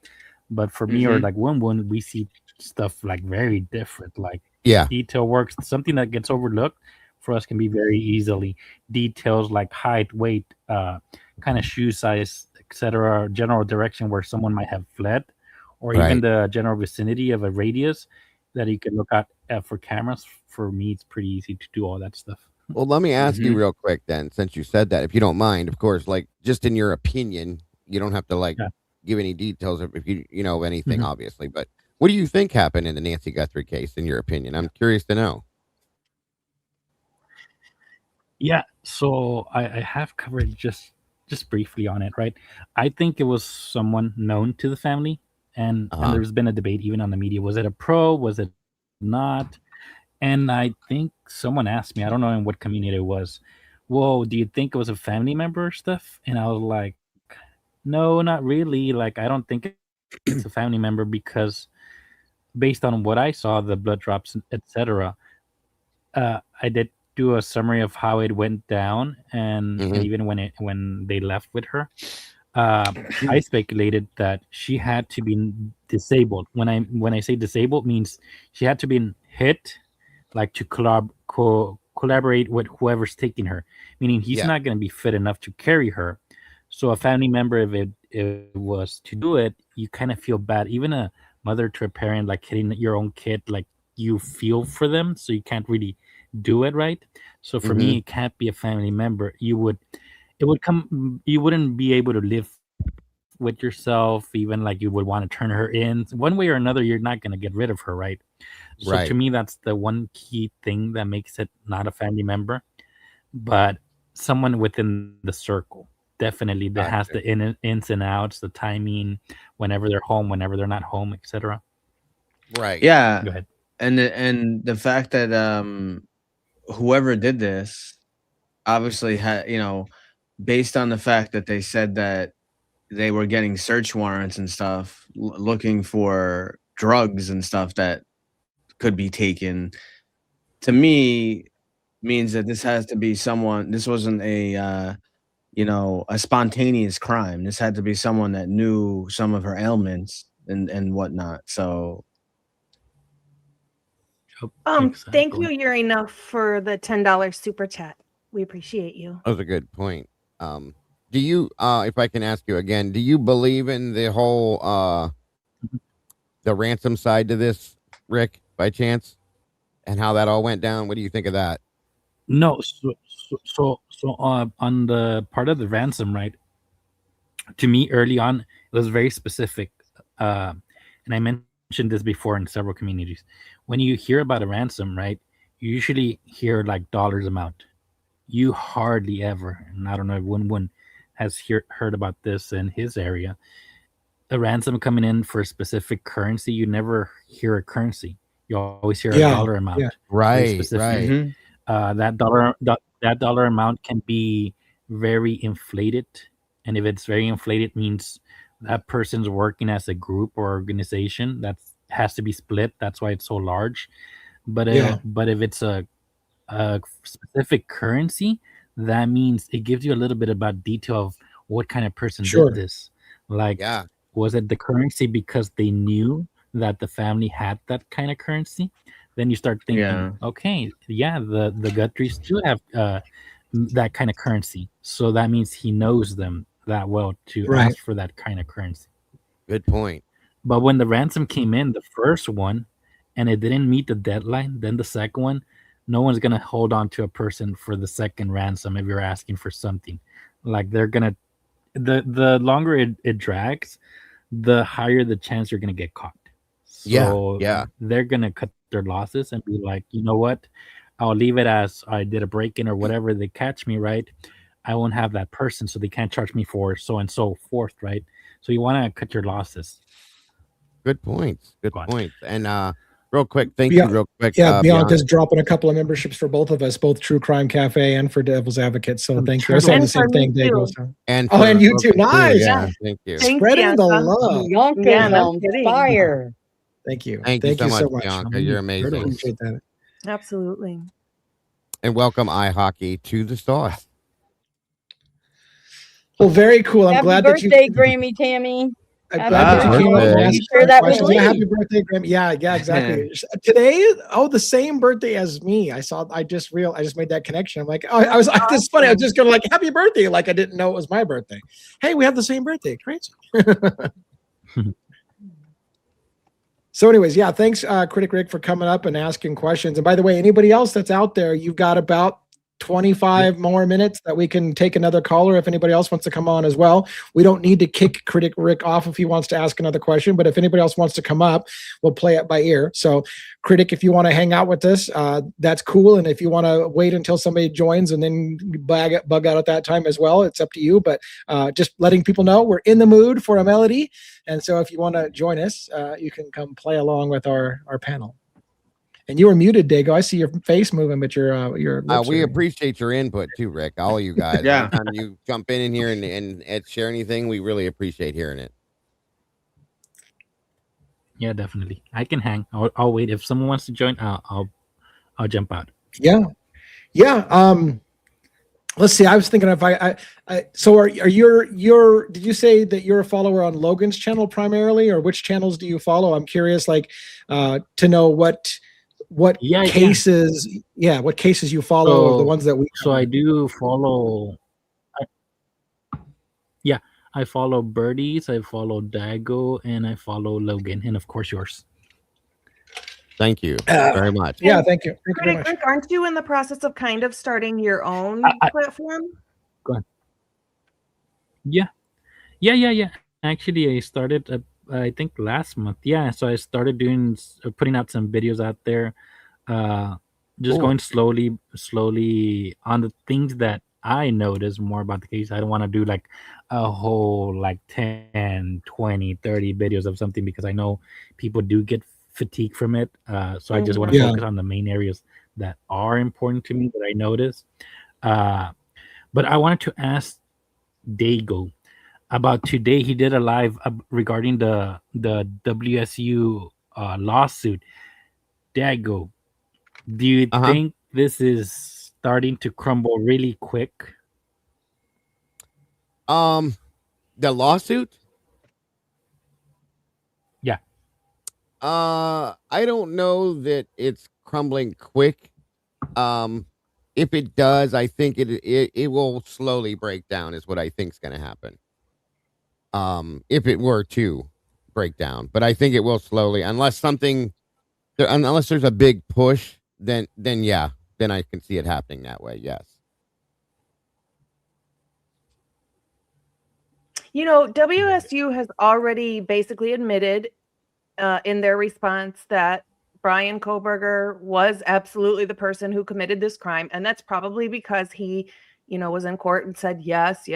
But for me, or like Win-Win, we see stuff like very different. Like, detail works. Something that gets overlooked for us can be very easily details like height, weight, kind of shoe size, etc., general direction where someone might have fled, or even the general vicinity of a radius that you can look at for cameras. For me, it's pretty easy to do all that stuff. Well, let me ask you real quick then, since you said that, if you don't mind, of course, like, just in your opinion, you don't have to like give any details if you know anything, obviously, but what do you think happened in the Nancy Guthrie case, in your opinion? I'm curious to know. Yeah, so I have covered just briefly on it, right? I think it was someone known to the family, and there's been a debate even on the media. Was it a pro? Was it not? And I think someone asked me, I don't know in what community it was, well, do you think it was a family member or stuff? And I was like, no, not really. Like, I don't think it's a family member, because based on what I saw, the blood drops, etc., I did do a summary of how it went down, and even when they left with her. I speculated that she had to be disabled. When I say disabled, means she had to be hit, like to collaborate with whoever's taking her. Meaning he's Yeah. not going to be fit enough to carry her. So a family member, if it was to do it, you kind of feel bad. Even a mother to a parent, like hitting your own kid, like you feel for them, so you can't really do it, right? So for me, it can't be a family member. You wouldn't be able to live with yourself, even like you would want to turn her in. One way or another, you're not going to get rid of her, right? So Right. to me, that's the one key thing that makes it not a family member, but someone within the circle. Definitely, that has the ins and outs, the timing, whenever they're home, whenever they're not home, etc. Right. Yeah. Go ahead. And the fact that whoever did this obviously had, based on the fact that they said that they were getting search warrants and stuff, looking for drugs and stuff that could be taken, to me means that this has to be someone. This wasn't a spontaneous crime. This had to be someone that knew some of her ailments and whatnot. So Thank you, You're Enough, for the $10 super chat. We appreciate you. That was a good point. Do you, if I can ask you again, do you believe in the whole the ransom side to this, Rick, by chance, and how that all went down? What do you think of that? No, so on the part of the ransom, right? To me, early on, it was very specific, and I mentioned this before in several communities. When you hear about a ransom, right, you usually hear like dollars amount. You hardly ever, and I don't know if one has heard about this in his area, a ransom coming in for a specific currency. You never hear a currency. You always hear a dollar amount. Yeah. Right. Right. That dollar amount can be very inflated, and if it's very inflated, means that person's working as a group or organization that has to be split. That's why it's so large. But if it's a specific currency, that means it gives you a little bit about detail of what kind of person did this. Like, was it the currency because they knew that the family had that kind of currency? Then you start thinking, okay, the Guthrie's do have that kind of currency, so that means he knows them that well to ask for that kind of currency. Good point. But when the ransom came in, the first one, and it didn't meet the deadline, then the second one, no one's gonna hold on to a person for the second ransom if you're asking for something. Like they're gonna, the longer it drags, the higher the chance you're gonna get caught. So they're gonna cut their losses and be like, you know what, I'll leave it as I did a break-in or whatever. They catch me, right? I won't have that person, so they can't charge me for so and so forth, right? So you want to cut your losses. Good points. Good points. And real quick, thank you. Real quick, Bianca's dropping a couple of memberships for both of us, both True Crime Cafe and for Devil's Advocate. So thank you. I was saying the same thing, Dago. So. And you too. Nice. Yeah, thank you. Spreading the love. Bianca's on fire. Thank you. Thank you so much, Bianca. You're amazing. I appreciate that. Absolutely. And welcome iHockey to the Sauce. Well, very cool. I'm glad that you. Happy birthday, Grammy Tammy. I'm glad that you came up and asked share that with me. Happy birthday, Grammy. Yeah, exactly. Today, the same birthday as me. I just made that connection. I'm like, this is funny. I was just going like, happy birthday. Like I didn't know it was my birthday. Hey, we have the same birthday. Crazy. So anyways, thanks, Critic Rick, for coming up and asking questions. And by the way, anybody else that's out there, you've got about 25 more minutes that we can take another caller if anybody else wants to come on as well. We don't need to kick Critic Rick off if he wants to ask another question, but if anybody else wants to come up, we'll play it by ear. So Critic, if you want to hang out with us, that's cool. And if you want to wait until somebody joins and then bug out at that time as well, it's up to you. But just letting people know we're in the mood for a melody. And so if you want to join us, you can come play along with our panel. And you were muted, Dago. I see your face moving, but your lips we are... appreciate your input too, Rick. All you guys. Every time you jump in here and share anything, we really appreciate hearing it. Yeah, definitely. I can hang. I'll wait. If someone wants to join, I'll jump out. Yeah. let's see. I was thinking if so are you're did you say that you're a follower on Logan's channel primarily, or which channels do you follow? I'm curious, like, to know what cases, what cases you follow, or the ones that we. So I do follow. I follow Birdies, I follow Dago, and I follow Logan, and of course yours. Thank you very much. Yeah, thank you. Critic Rick, aren't you in the process of kind of starting your own platform? Go ahead. Yeah. Actually, I started, I think last month. Yeah, so I started putting out some videos out there, just going slowly on the things that I notice more about the case. I don't want to do like a whole like 10, 20, 30 videos of something, because I know people do get fatigue from it. So I just want to focus on the main areas that are important to me that I notice. But I wanted to ask Dago about today. He did a live regarding the WSU lawsuit. Dago, do you think this is starting to crumble really quick? The lawsuit? Yeah. I don't know that it's crumbling quick. If it does, I think it will slowly break down, is what I think is going to happen. If it were to break down, but I think it will slowly, unless there's a big push, then I can see it happening that way. Yes. WSU has already basically admitted in their response that Brian Kohberger was absolutely the person who committed this crime. And that's probably because he, was in court and said, yes.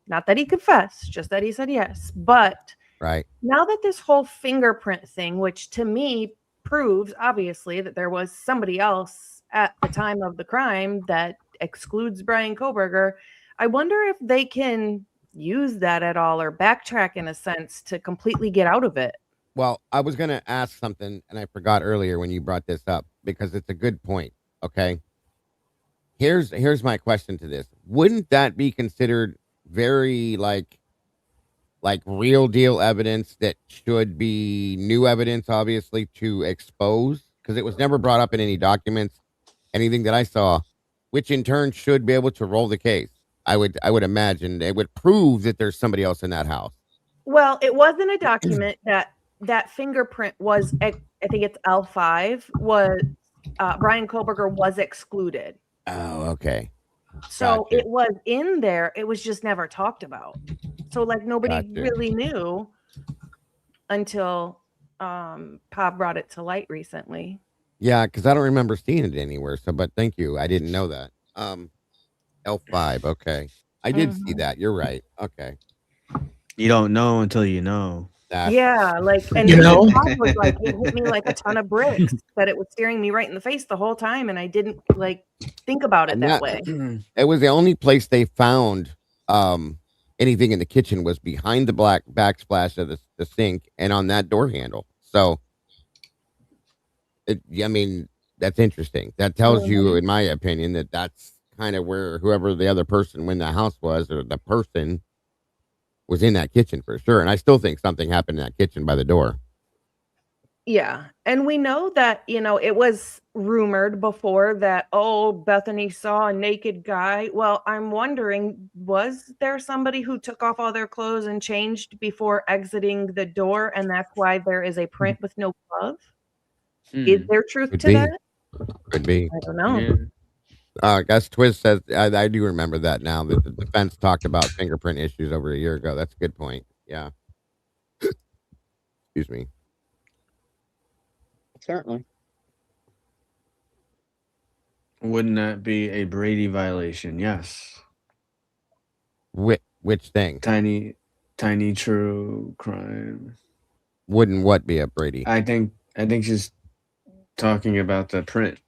Not that he confessed, just that he said yes. But now that this whole fingerprint thing, which to me proves obviously that there was somebody else at the time of the crime that excludes Brian Kohberger, I wonder if they can use that at all, or backtrack in a sense to completely get out of it. Well, I was going to ask something, and I forgot earlier when you brought this up, because it's a good point. Okay. Here's my question to this. Wouldn't that be considered very like real deal evidence that should be new evidence, obviously, to expose? Because it was never brought up in any documents, anything that I saw, which in turn should be able to roll the case. I would imagine it would prove that there's somebody else in that house. Well, it wasn't a document that fingerprint was, I think it's L5, was Brian Kohberger was excluded. Oh, okay. So it was in there. It was just never talked about. So nobody really knew until Pop brought it to light recently. Yeah, because I don't remember seeing it anywhere. So, but thank you. I didn't know that. L5. Okay. I did see that. You're right. Okay. You don't know until you know. And the Pop was it hit me like a ton of bricks, that it was staring me right in the face the whole time, and I didn't think about it that way. It was the only place they found anything in the kitchen was behind the black backsplash of the sink and on that door handle. So, that's interesting. That tells you, in my opinion, that's kind of where whoever the other person when the house was, or the person was in that kitchen for sure. And I still think something happened in that kitchen by the door. Yeah. And we know that, it was rumored before that, Bethany saw a naked guy. Well, I'm wondering, was there somebody who took off all their clothes and changed before exiting the door? And that's why there is a print with no glove? Is there truth to that? Could be. I don't know. Gus Twist says, I do remember that now, that the defense talked about fingerprint issues over a year ago. That's a good point. Yeah. Excuse me. Certainly. Wouldn't that be a Brady violation? Yes. Which thing? Tiny true crime. Wouldn't what be a Brady? I think she's talking about the print.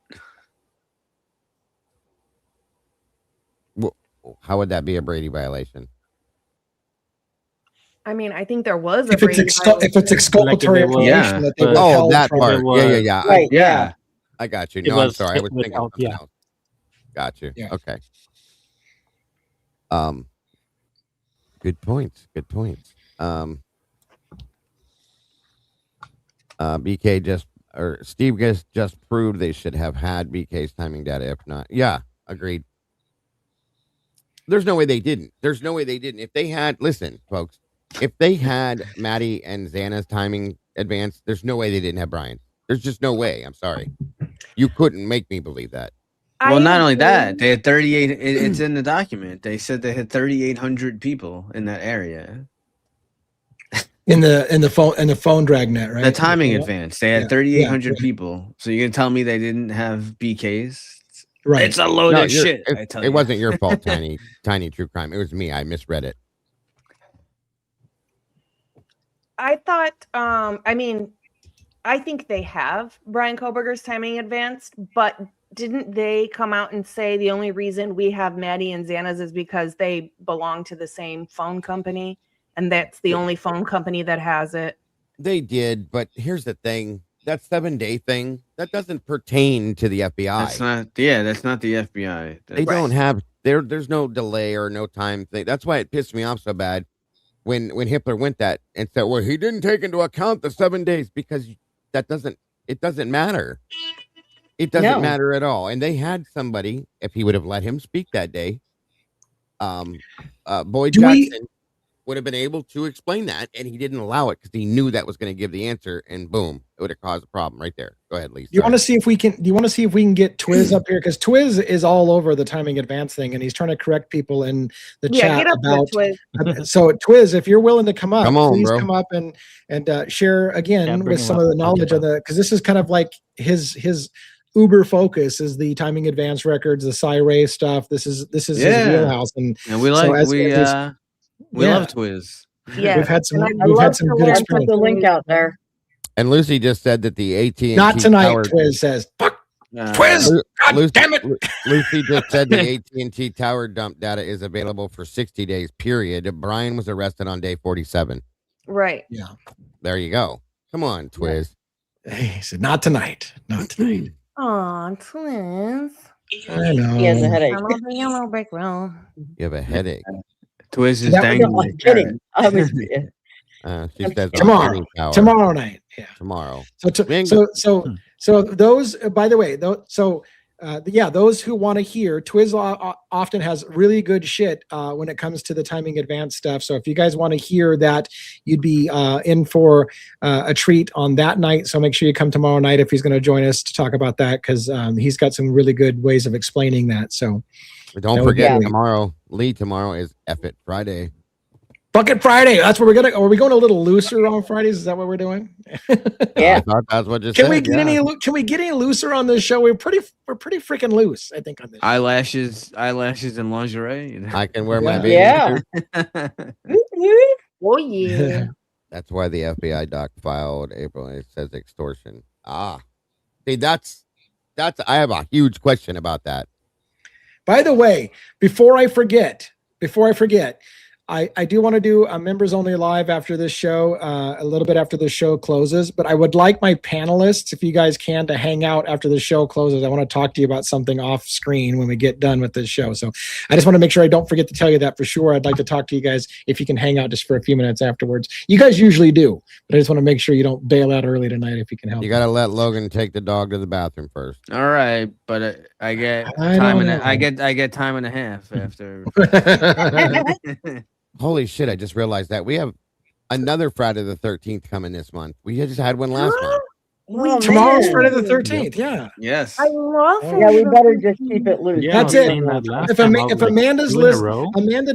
How would that be a Brady violation? I think there was a if it's exculpatory information that they withheld that from part. Yeah. Right. Yeah. I got you. No, I'm sorry. I was thinking something else. Got you. Yeah. Okay. Good points. BK Steve just proved they should have had BK's timing data. If not, yeah, agreed. There's no way they didn't. If they had, listen, folks, if they had Maddie and Xana's timing advanced, there's no way they didn't have Brian. There's just no way. I'm sorry. You couldn't make me believe that. Well, not only that, they had 38. It's in the document. They said they had 3,800 people in that area. In the phone dragnet, right? The timing advance. They had 3,800 people. So you're gonna tell me they didn't have BKs? Right. It's a load of shit. It wasn't your fault, Tiny True Crime. It was me. I misread it. I thought, I think they have Brian Koberger's timing advanced, but didn't they come out and say the only reason we have Maddie and Xana's is because they belong to the same phone company, and that's the only phone company that has it? They did, but here's the thing. That 7-day thing, that doesn't pertain to the FBI. That's not the FBI. They don't have there's no delay or no time thing. That's why it pissed me off so bad when Hitler went that and said, well, he didn't take into account the 7 days, because it doesn't matter. It doesn't matter at all. And they had somebody, if he would have let him speak that day, Boyd Jackson would have been able to explain that, and he didn't allow it because he knew that was going to give the answer, and boom, it would have caused a problem right there. Go ahead, Lisa. Do you want to see if we can get Twiz up here? Because Twiz is all over the timing advance thing, and he's trying to correct people in the chat get up about there, Twiz. So Twiz, if you're willing to come up, please bro. come up and share again with some of the knowledge of because this is kind of like his uber focus is the timing advance records, the Sci-Ray stuff. This is his wheelhouse, and we like we love Twiz. Yeah, we've had some good experience. Put the link out there. And Lucy just said that the AT&T not tonight. Tower, Twiz says, "Fuck Twiz." God damn it! Lucy just said the AT&T tower dump data is available for 60 days. Period. Brian was arrested on day 47. Right. Yeah. There you go. Come on, Twiz. He said, "Not tonight. Not tonight." Aw, Twiz. I know. He has a headache. You have a headache. Twiz is dangling. I'm kidding. She says tomorrow night. Yeah, tomorrow. So those. By the way, those who want to hear, Twiz often has really good shit when it comes to the timing advance stuff. So if you guys want to hear that, you'd be in for a treat on that night. So make sure you come tomorrow night if he's going to join us to talk about that, because he's got some really good ways of explaining that. So don't forget tomorrow is F It Friday. Fuck it Friday. That's where we're gonna. Are we going a little looser on Fridays? Is that what we're doing? Yeah. I thought that's what you Can said. Can we get any looser on this show? We're pretty freaking loose, I think, on this. Eyelashes, and lingerie. I can wear my baby. Yeah. Oh yeah. That's why the FBI doc filed April. It says extortion. See, that's. I have a huge question about that. By the way, before I forget, I do want to do a members only live after this show, a little bit after the show closes, but I would like my panelists, if you guys can, to hang out after the show closes. I want to talk to you about something off screen when we get done with this show. So I just want to make sure I don't forget to tell you that for sure. I'd like to talk to you guys if you can hang out just for a few minutes afterwards. You guys usually do, but I just want to make sure you don't bail out early tonight if you can help. You got to let Logan take the dog to the bathroom first. All right, but I get time and a half after. Holy shit, I just realized that we have another Friday the 13th coming this month. We just had one last month. Tomorrow's Friday the 13th. Yeah. Yes. I love it. Yeah, we better just keep it loose. Yeah, That's I'm it. saying that last If time, Amanda's two in a listening, row. Amanda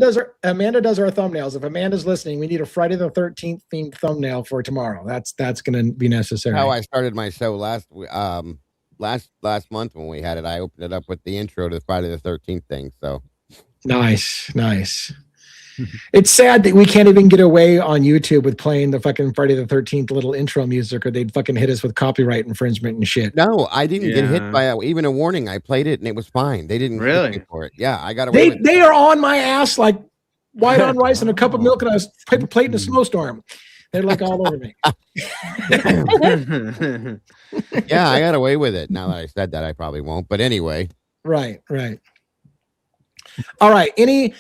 does our thumbnails. If Amanda's listening, we need a Friday the 13th themed thumbnail for tomorrow. That's going to be necessary. How I started my show last month when we had it. I opened it up with the intro to the Friday the 13th thing. So nice. It's sad that we can't even get away on YouTube with playing the fucking Friday the 13th little intro music, or they'd fucking hit us with copyright infringement and shit. No, I didn't get hit by even a warning. I played it and it was fine. They didn't really hit me for it. Yeah, I got away. They are on my ass like white on rice and a cup of milk and a paper plate in a snowstorm. They're like all over me. Yeah, I got away with it. Now that I said that, I probably won't. But anyway. Right. All right. Any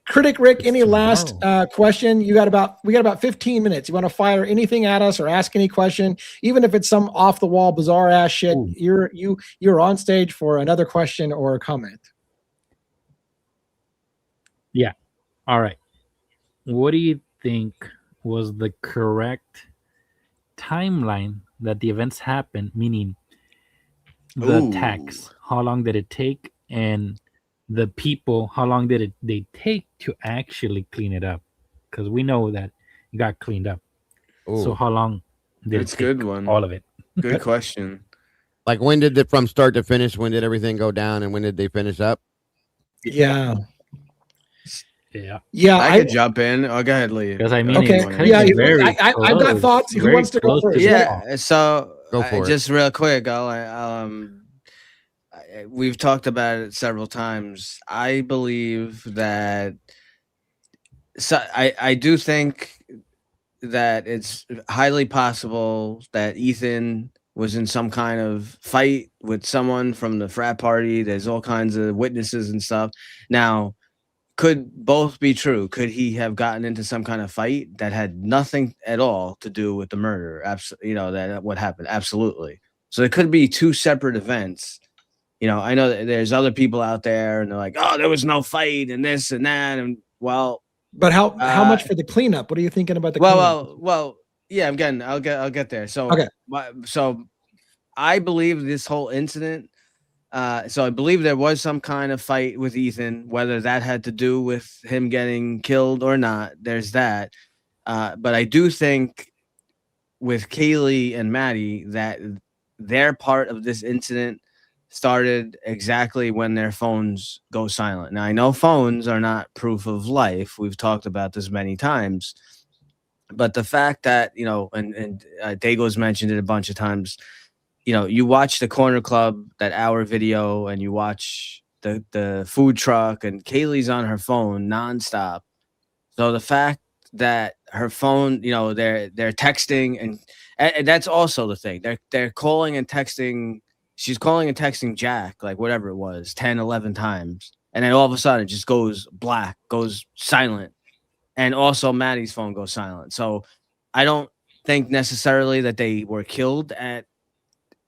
Critic Rick? It's Any last tomorrow. question? We got about 15 minutes. You want to fire anything at us or ask any question, even if it's some off the wall, bizarre ass shit. Ooh. You're on stage for another question or a comment. Yeah. All right. What do you think was the correct timeline that the events happened? Meaning the tax. How long did it take? And the people, how long did they take to actually clean it up? Because we know that it got cleaned up. Ooh. So how long did That's it a take? good one. All of it. Good question. Like, when did it, from start to finish, when did everything go down, and when did they finish up? Yeah. Yeah. I could jump in. Oh, go ahead, Lee. Because I mean, Okay. it's Yeah. very I've got close, thoughts. Who very wants to go close to first? the Yeah. So Go for it. just real quick, we've talked about it several times. I believe that. So I do think that it's highly possible that Ethan was in some kind of fight with someone from the frat party. There's all kinds of witnesses and stuff. Now, could both be true? Could he have gotten into some kind of fight that had nothing at all to do with the murder? Absolutely, that what happened. Absolutely. So it could be two separate events. I know that there's other people out there, and they're like, "Oh, there was no fight, and this and that," and well. But how much for the cleanup? What are you thinking about the cleanup? Well, yeah. Again, I'll get there. So, Okay. So I believe this whole incident. So I believe there was some kind of fight with Ethan, whether that had to do with him getting killed or not. There's that. But I do think with Kaylee and Maddie that their part of this incident started exactly when their phones go silent. Now, I know phones are not proof of life. We've talked about this many times. But the fact that, and Dago's mentioned it a bunch of times, you watch the Corner Club, that hour video, and you watch the food truck, and Kaylee's on her phone nonstop. So the fact that her phone, they're texting, and that's also the thing. They're calling and texting. She's calling and texting Jack, like whatever it was, 10, 11 times. And then all of a sudden it just goes black, goes silent. And also Maddie's phone goes silent. So I don't think necessarily that they were killed at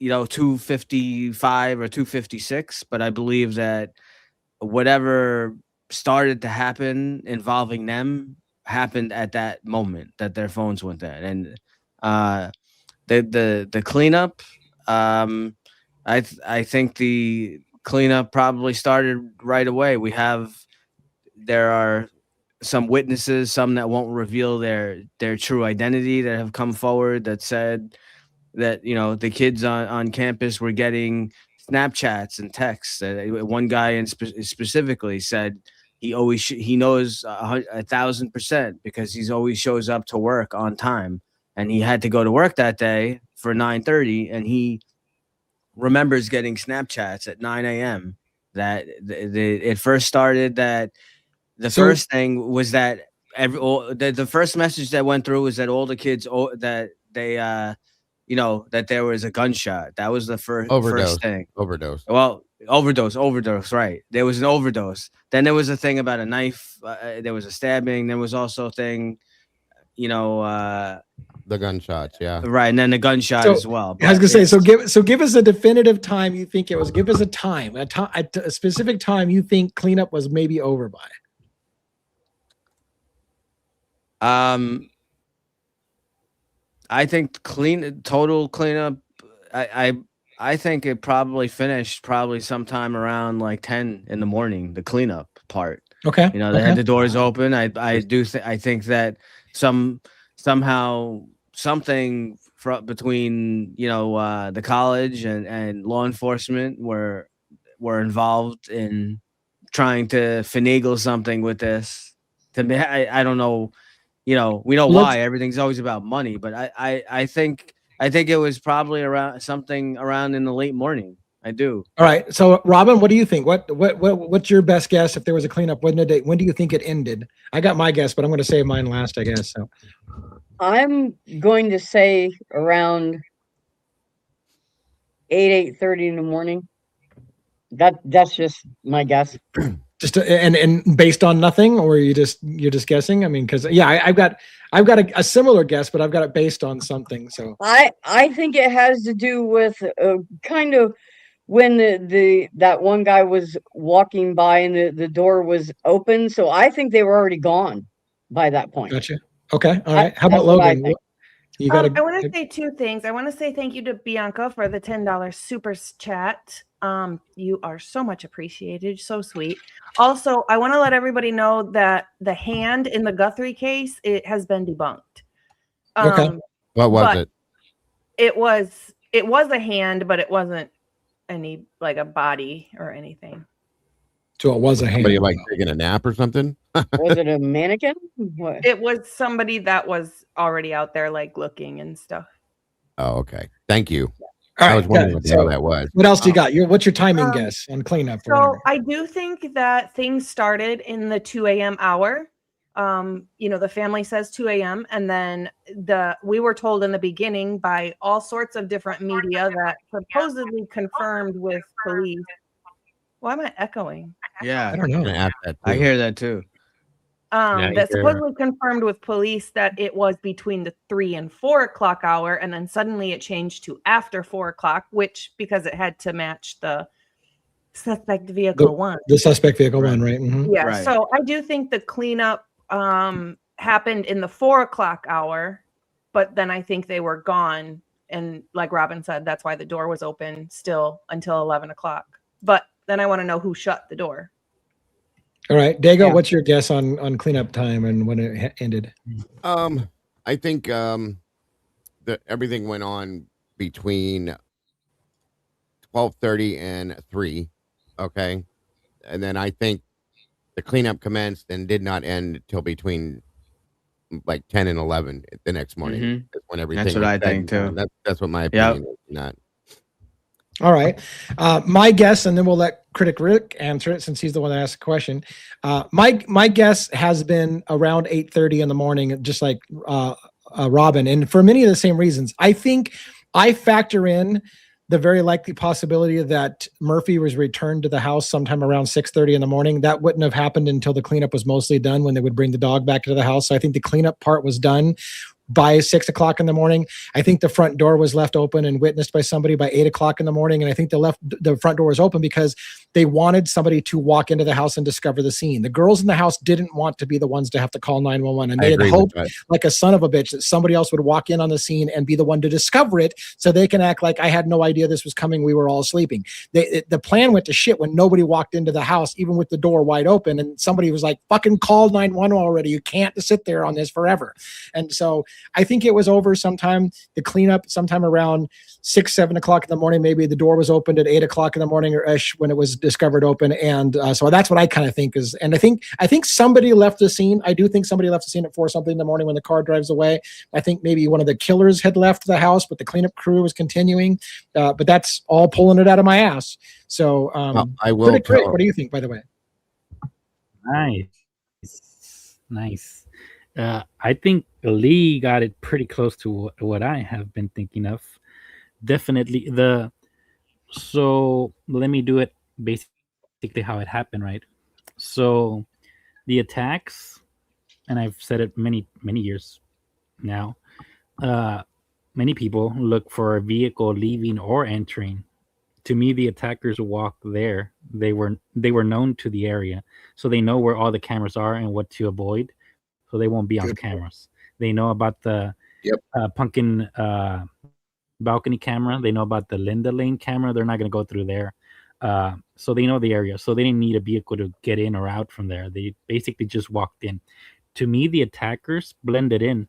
2:55 or 2:56, but I believe that whatever started to happen involving them happened at that moment that their phones went dead. And the cleanup, I think the cleanup probably started right away. There are some witnesses, some that won't reveal their true identity, that have come forward that said that the kids on campus were getting Snapchats and texts. One guy specifically said he knows 1,000% because he's always shows up to work on time, and he had to go to work that day for 9:30, and he remembers getting Snapchats at 9 a.m. that it first started. That the first thing was that the first message that went through was that all the kids that they that there was a gunshot. That was the first thing. Overdose. Well, overdose. Right. There was an overdose. Then there was a thing about a knife. There was a stabbing. There was also a thing, the gunshots. Yeah. Right. And then the gunshot as well. I was gonna say, so give us a definitive time you think it was. Give us a time, a specific time you think cleanup was maybe over by. I think total cleanup. I think it probably finished sometime around like 10 in the morning. The cleanup part. Okay. They had the doors open. I think that somehow something between the college and law enforcement were involved in trying to finagle something with this. To me, I don't know. We know why. Everything's always about money, but I think it was probably around in the late morning. I do. All right. So Robin, what do you think? What's your best guess if there was a cleanup? When do you think it ended? I got my guess, but I'm going to save mine last, I guess. So I'm going to say around 8:30 in the morning. That's just my guess. Just and based on nothing, or you're just guessing? I mean, because I've got a similar guess, but I've got it based on something. So I think it has to do with kind of when that one guy was walking by and the door was open. So I think they were already gone by that point. Gotcha. Okay. All right. How about Logan? You got I want to say two things. I want to say thank you to Bianca for the $10 super chat. You are so much appreciated. So sweet. Also, I want to let everybody know that the hand in the Guthrie case, it has been debunked. Okay. What was it? It was a hand, but it wasn't any like a body or anything. So it was a hand. Somebody like taking a nap or something? Was it a mannequin? What? It was somebody that was already out there like looking and stuff. Oh, okay. Thank you. All I right, was wondering what the hell so that was. what else do you got? What's your timing guess on cleanup? or So whatever? I do think that things started in the 2 a.m. hour. The family says 2 a.m. and then we were told in the beginning by all sorts of different media that supposedly confirmed with police. Why am I echoing? Yeah, I don't know. I hear that too. That supposedly confirmed with police that it was between the 3 and 4 o'clock hour, and then suddenly it changed to after 4 o'clock, which because it had to match the suspect vehicle one. The suspect vehicle one, right? Mm-hmm. Yeah. Right. So I do think the cleanup happened in the 4 o'clock hour, but then I think they were gone. And like Robin said, that's why the door was open still until 11 o'clock. But then I want to know who shut the door. All right, Dago, what's your guess on cleanup time and when it ended? I think that everything went on between 12:30 and 3. Okay, and then I think the cleanup commenced and did not end till between like 10 and 11 the next morning. Mhm. That's when everything. That's what I think too. That's what my opinion is. Not. All right. My guess, and then we'll let Critic Rick answer it since he's the one that asked the question. My guess has been around 8:30 in the morning, just like Robin, and for many of the same reasons. I think I factor in the very likely possibility that Murphy was returned to the house sometime around 6:30 in the morning. That wouldn't have happened until the cleanup was mostly done, when they would bring the dog back to the house. So I think the cleanup part was done by 6 o'clock in the morning. I think the front door was left open and witnessed by somebody by 8 o'clock in the morning. And I think the front door was open because they wanted somebody to walk into the house and discover the scene. The girls in the house didn't want to be the ones to have to call 911. And they had hoped, like a son of a bitch, that somebody else would walk in on the scene and be the one to discover it, so they can act like I had no idea this was coming. We were all sleeping. The plan went to shit when nobody walked into the house, even with the door wide open. And somebody was like, fucking call 911 already. You can't sit there on this forever. And so I think it was over sometime, the cleanup, sometime around 6, 7 o'clock in the morning. Maybe the door was opened at 8 o'clock in the morning or ish when it was discovered open. And so that's what I kind of think is, and I think somebody left the scene. I do think somebody left the scene at 4 something in the morning when the car drives away. I think maybe one of the killers had left the house, but the cleanup crew was continuing. But that's all pulling it out of my ass. So I will. Critic, what do you think, by the way? Nice. I think Lee got it pretty close to what I have been thinking of. Definitely so let me do it basically how it happened, right? So the attacks, and I've said it many years now, many people look for a vehicle leaving or entering. To me, the attackers walked there. They were known to the area, so they know where all the cameras are and what to avoid, so they won't be on cameras. They know about the pumpkin balcony camera. They know about the Linda Lane camera. They're not going to go through there. So they know the area. So they didn't need a vehicle to get in or out from there. They basically just walked in. To me, the attackers blended in.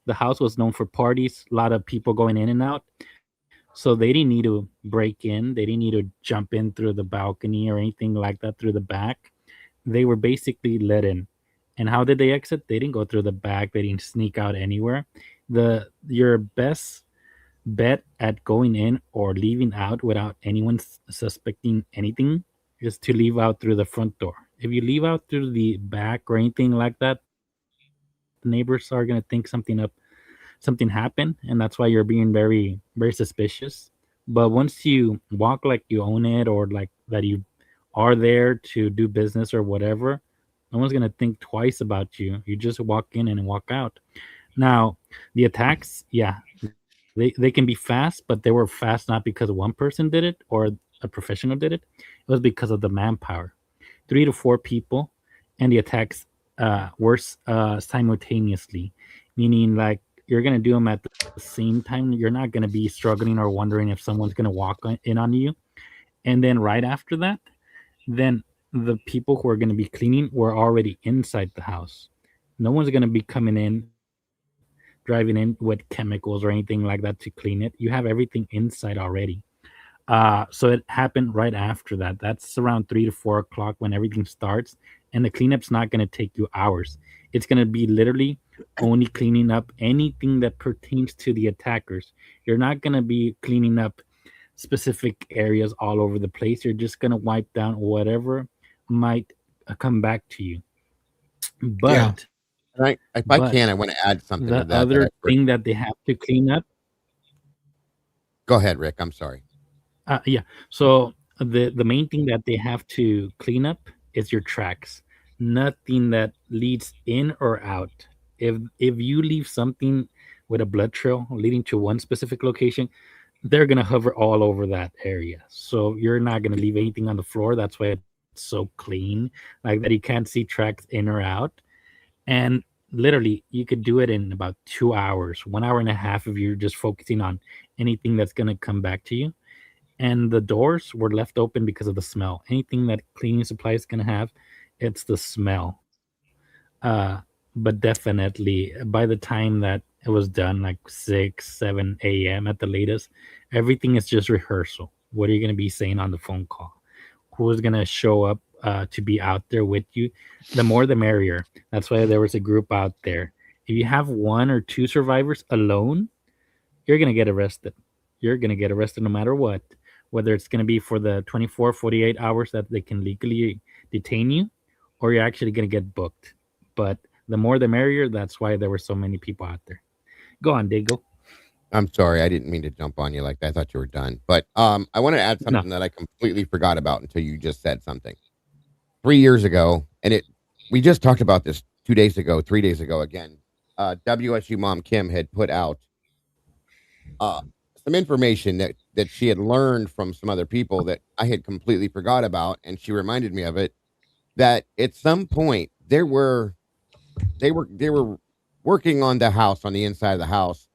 The house was known for parties, a lot of people going in and out. So they didn't need to break in. They didn't need to jump in through the balcony or anything like that through the back. They were basically let in. And how did they exit? They didn't go through the back. They didn't sneak out anywhere. Your best bet at going in or leaving out without anyone suspecting anything is to leave out through the front door. If you leave out through the back or anything like that, the neighbors are going to think something happened, and that's why you're being very, very suspicious. But once you walk like you own it, or like that you are there to do business or whatever, no one's gonna think twice about you. You just walk in and walk out. Now, the attacks, yeah, they can be fast, but they were fast not because one person did it or a professional did it. It was because of the manpower. 3 to 4 people, and the attacks were simultaneously, meaning like you're gonna do them at the same time. You're not gonna be struggling or wondering if someone's gonna walk in on you. And then right after that, then the people who are gonna be cleaning were already inside the house. No one's gonna be coming in, driving in with chemicals or anything like that to clean it. You have everything inside already. So it happened right after that. That's around 3 to 4 o'clock when everything starts, and the cleanup's not going to take you hours. It's going to be literally only cleaning up anything that pertains to the attackers. You're not going to be cleaning up specific areas all over the place. You're just going to wipe down whatever might come back to you. But if I can, I want to add something to that. The other thing that they have to clean up. Go ahead, Rick. I'm sorry. Yeah. So the main thing that they have to clean up is your tracks. Nothing that leads in or out. If you leave something with a blood trail leading to one specific location, they're gonna hover all over that area. So you're not gonna leave anything on the floor. That's why it's so clean, like that you can't see tracks in or out. And literally, you could do it in about 2 hours, 1 hour and a half if you're just focusing on anything that's gonna come back to you. And the doors were left open because of the smell. Anything that cleaning supply is gonna have, it's the smell. But definitely, by the time that it was done, like 6, 7 a.m. at the latest, everything is just rehearsal. What are you gonna be saying on the phone call? Who's gonna show up to be out there with you? The more the merrier. That's why there was a group out there. If you have 1 or 2 survivors alone, you're gonna get arrested. You're gonna get arrested no matter what. Whether it's gonna be for the 24, 48 hours that they can legally detain you, or you're actually gonna get booked. But the more the merrier. That's why there were so many people out there. Go on, Dago. I'm sorry, I didn't mean to jump on you like that. I thought you were done. But I want to add something that I completely forgot about until you just said something. 3 years ago, and we just talked about this 2 days ago, 3 days ago again. WSU mom Kim had put out some information that she had learned from some other people that I had completely forgot about, and she reminded me of it. That at some point they were working on the house, on the inside of the house,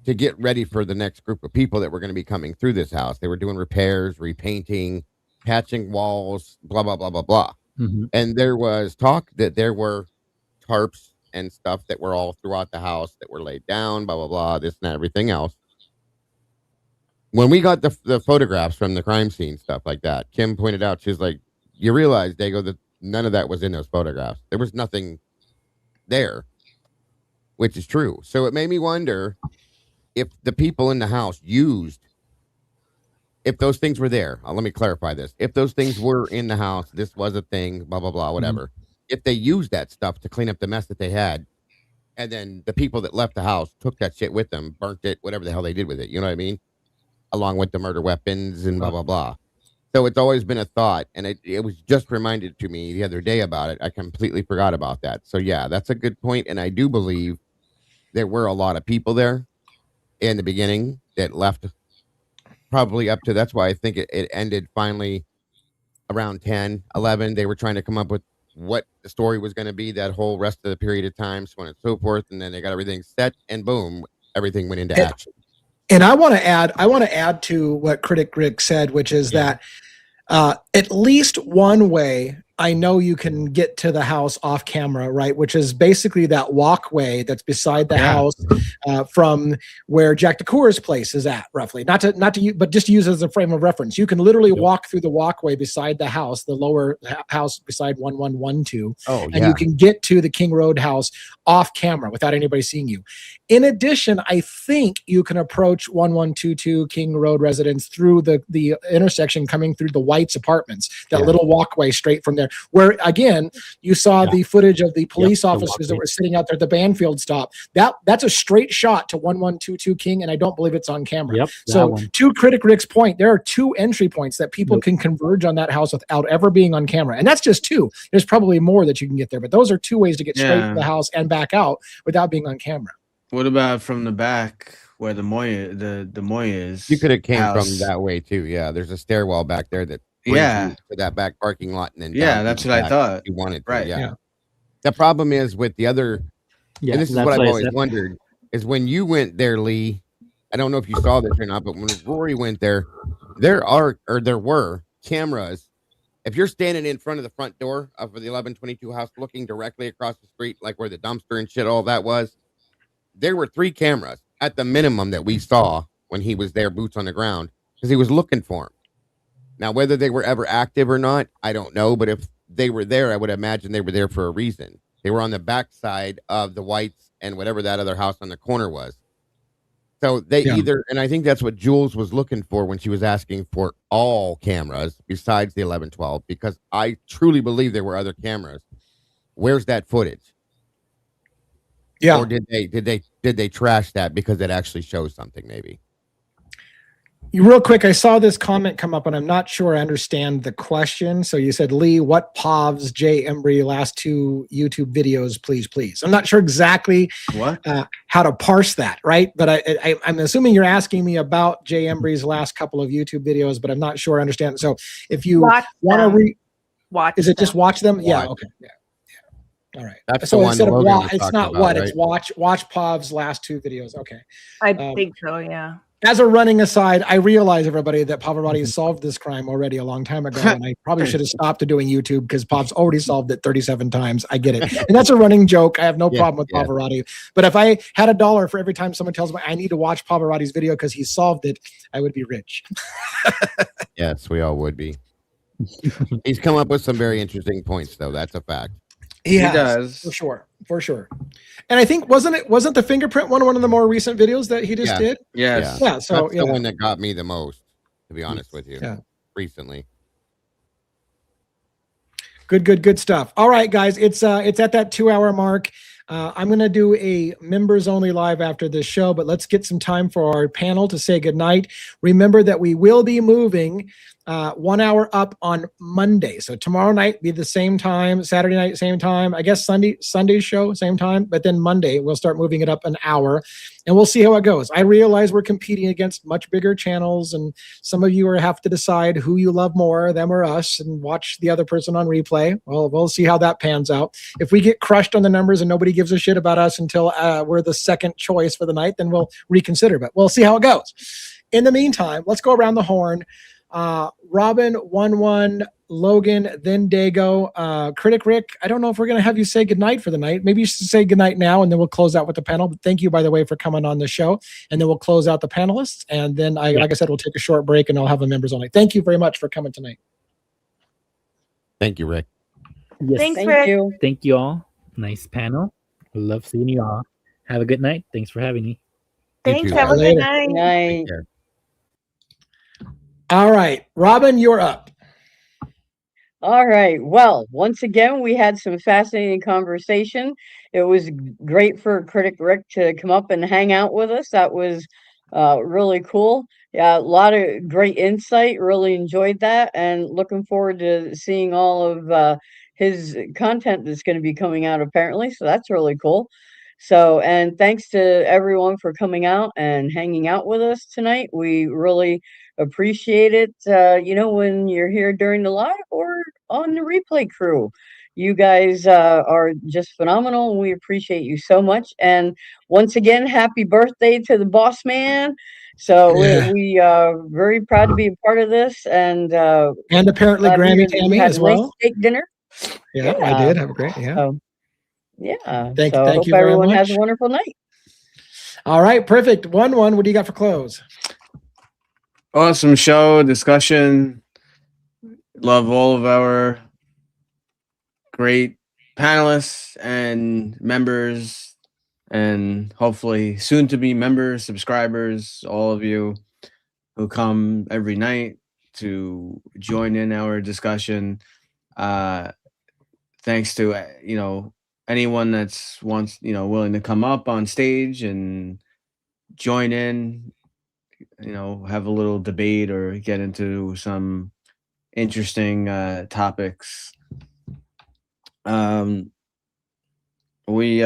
to get ready for the next group of people that were going to be coming through this house. They were doing repairs, repainting, patching walls, blah, blah, blah, blah, blah. Mm-hmm. And there was talk that there were tarps and stuff that were all throughout the house that were laid down, blah, blah, blah, this and that, everything else. When we got the photographs from the crime scene, stuff like that, Kim pointed out, she's like, you realize, Dago, that none of that was in those photographs. There was nothing there, which is true. So it made me wonder if the people in the house if those things were there. Let me clarify this. If those things were in the house, this was a thing, blah, blah, blah, whatever. Mm-hmm. If they used that stuff to clean up the mess that they had, and then the people that left the house took that shit with them, burnt it, whatever the hell they did with it, you know what I mean? Along with the murder weapons and blah, blah, blah. So it's always been a thought, and it was just reminded to me the other day about it. I completely forgot about that. So yeah, that's a good point, and I do believe there were a lot of people there in the beginning that left, probably up to, that's why I think it ended finally around 10, 11. They were trying to come up with what the story was going to be that whole rest of the period of time, so on and so forth, and then they got everything set, and boom, everything went into action. And I want to add to what Critic Rick said, which is that at least one way I know you can get to the house off camera, right? Which is basically that walkway that's beside the house from where Jack DeCour's place is at, roughly. Not to use, but just to use as a frame of reference. You can literally walk through the walkway beside the house, the lower house beside 1112. And you can get to the King Road house off camera without anybody seeing you. In addition, I think you can approach 1122 King Road residence through the intersection coming through the White's apartments, that little walkway straight from there. there. Where again, you saw Yeah. the footage of the police the officers that walkway. were sitting out there at the Banfield stop. That's a straight shot to 1122 King, and I don't believe it's on camera. Yep, that So one. to Critic Rick's point, there are two entry points that people can converge on that house without ever being on camera, and that's just two. There's probably more that you can get there, but those are two ways to get straight to the house and back out without being on camera. What about from the back where the Moya is? You could have came house? from that way too. Yeah, there's a stairwell back there that brings Yeah. you to that back parking lot, and then Yeah, down that's to what the I back thought. if you wanted to. Right. Yeah. Yeah. The problem is with the other, Yeah, and this is that's what I've why I always said- wondered, is when you went there, Lee. I don't know if you saw this or not, but when Rory went there, there were cameras. If you're standing in front of the front door of the 1122 house, looking directly across the street, like where the dumpster and shit, all that was, there were 3 cameras at the minimum that we saw when he was there, boots on the ground, because he was looking for them. Now, whether they were ever active or not, I don't know. But if they were there, I would imagine they were there for a reason. They were on the backside of the Whites and whatever that other house on the corner was. So they either, and I think that's what Jules was looking for when she was asking for all cameras besides the 1112, because I truly believe there were other cameras. Where's that footage? Yeah. Or did they trash that because it actually shows something? Maybe. Real quick, I saw this comment come up, and I'm not sure I understand the question. So you said, Lee, what POVs Jay Embry last 2 YouTube videos, please? I'm not sure exactly how to parse that, right? But I'm assuming you're asking me about Jay Embry's last couple of YouTube videos, but I'm not sure I understand. So if you want to watch, is it just watch them? Yeah. Okay. Yeah. All right. That's so the one instead of Logan was it's talking not about, what right? it's watch POV's last 2 videos. Okay. I think so. Yeah. As a running aside, I realize, everybody, that Pavarotti has solved this crime already a long time ago, and I probably should have stopped doing YouTube because Pav's already solved it 37 times. I get it. And that's a running joke. I have no problem with Pavarotti. But if I had $1 for every time someone tells me I need to watch Pavarotti's video because he solved it, I would be rich. Yes, we all would be. He's come up with some very interesting points, though. That's a fact. He does. For sure. And I think wasn't the fingerprint one of the more recent videos that he just did? Yes. Yeah. So that's the one that got me the most, to be honest with you. Yeah. Recently. Good stuff. All right, guys, it's at that 2-hour mark. I'm going to do a members only live after this show, but let's get some time for our panel to say goodnight. Remember that we will be moving 1 hour up on Monday. So tomorrow night be the same time, Saturday night, same time, I guess Sunday's show, same time, but then Monday we'll start moving it up an hour and we'll see how it goes. I realize we're competing against much bigger channels, and some of you have to decide who you love more, them or us, and watch the other person on replay. Well, we'll see how that pans out. If we get crushed on the numbers and nobody gives a shit about us until we're the second choice for the night, then we'll reconsider, but we'll see how it goes. In the meantime, let's go around the horn. Robin, 1-1, Logan, then Dago, Critic Rick. I don't know if we're going to have you say goodnight for the night. Maybe you should say goodnight now, and then we'll close out with the panel. But thank you, by the way, for coming on the show. And then we'll close out the panelists. And then, like I said, we'll take a short break, and I'll have a members only. Thank you very much for coming tonight. Thank you, Rick. Yes. Thanks, Thank Rick. you. Thank you all. Nice panel. Love seeing you all. Have a good night. Thanks for having me. Thanks. too, Have a guys. good Later. night. Good night. Take care. All right, Robin, you're up. All right. Well, once again, we had some fascinating conversation. It was great for Critic Rick to come up and hang out with us. That was really cool. Yeah, a lot of great insight. Really enjoyed that, and looking forward to seeing all of his content that's going to be coming out apparently. So that's really cool. So, and thanks to everyone for coming out and hanging out with us tonight. We really appreciate it. When you're here during the live or on the replay crew, you guys are just phenomenal, and we appreciate you so much. And once again, happy birthday to the boss man. So we are very proud to be a part of this, and apparently glad to hear Grammy that you Tammy had as a nice well. steak dinner. Yeah, I did have a great. Yeah. So, yeah. Thank so you hope very everyone has much. a wonderful night. All right, perfect. 1-1. What do you got for close? Awesome show, discussion. Love all of our great panelists and members, and hopefully soon to be members, subscribers, all of you who come every night to join in our discussion. Thanks to anyone that's willing to come up on stage and join in, have a little debate or get into some interesting topics. We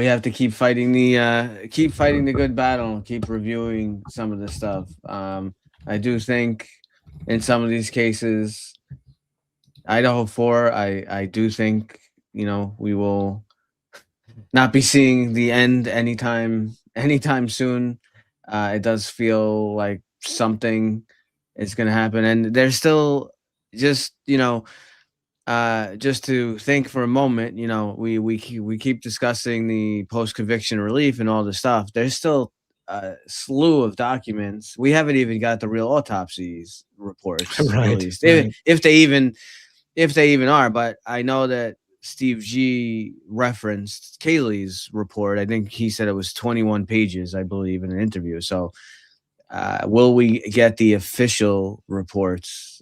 have to keep fighting the good battle, keep reviewing some of the stuff. I do think in some of these cases, Idaho 4, I do think we will not be seeing the end anytime soon. It does feel like something is going to happen, and there's still just just to think for a moment, we keep discussing the post conviction relief and all this stuff. There's still a slew of documents. We haven't even got the real autopsies reports released, if they even are. But I know that Steve G referenced Kaylee's report. I think he said it was 21 pages, I believe, in an interview. So will we get the official reports?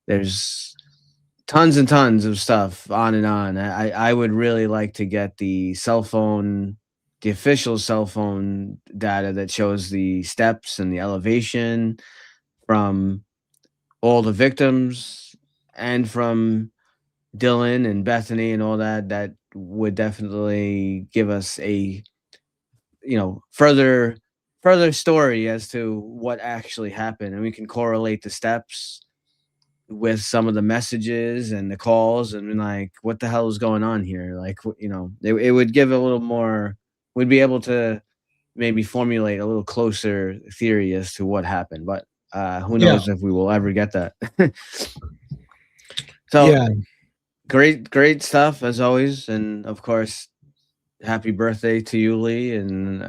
There's tons and tons of stuff on and on. I would really like to get the official cell phone data that shows the steps and the elevation from all the victims and from Dylan and Bethany and all that. That would definitely give us a further story as to what actually happened, and we can correlate the steps with some of the messages and the calls, and like, what the hell is going on here? Like, it would give a little more. We'd be able to maybe formulate a little closer theory as to what happened, but who knows if we will ever get that. So great stuff as always, and of course, happy birthday to you, Lee, and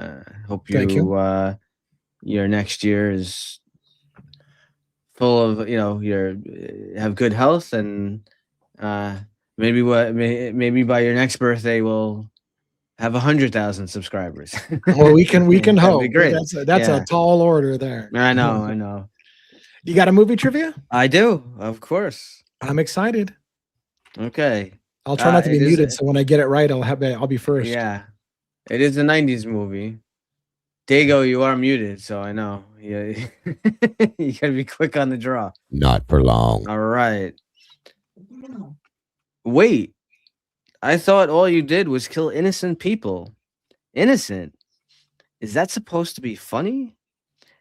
hope you your next year is full of have good health, and maybe by your next birthday we'll have 100,000 subscribers. Well, we can hope. Be great. That's a tall order there. I know. You got a movie trivia? I do, of course. I'm excited. Okay. I'll try not to be muted, so when I get it right, I'll be first. Yeah, it is a 90s movie. Dago, you are muted, so I know. Yeah, you gotta be quick on the draw. Not for long. All right. Wait, I thought all you did was kill innocent people. Innocent? Is that supposed to be funny?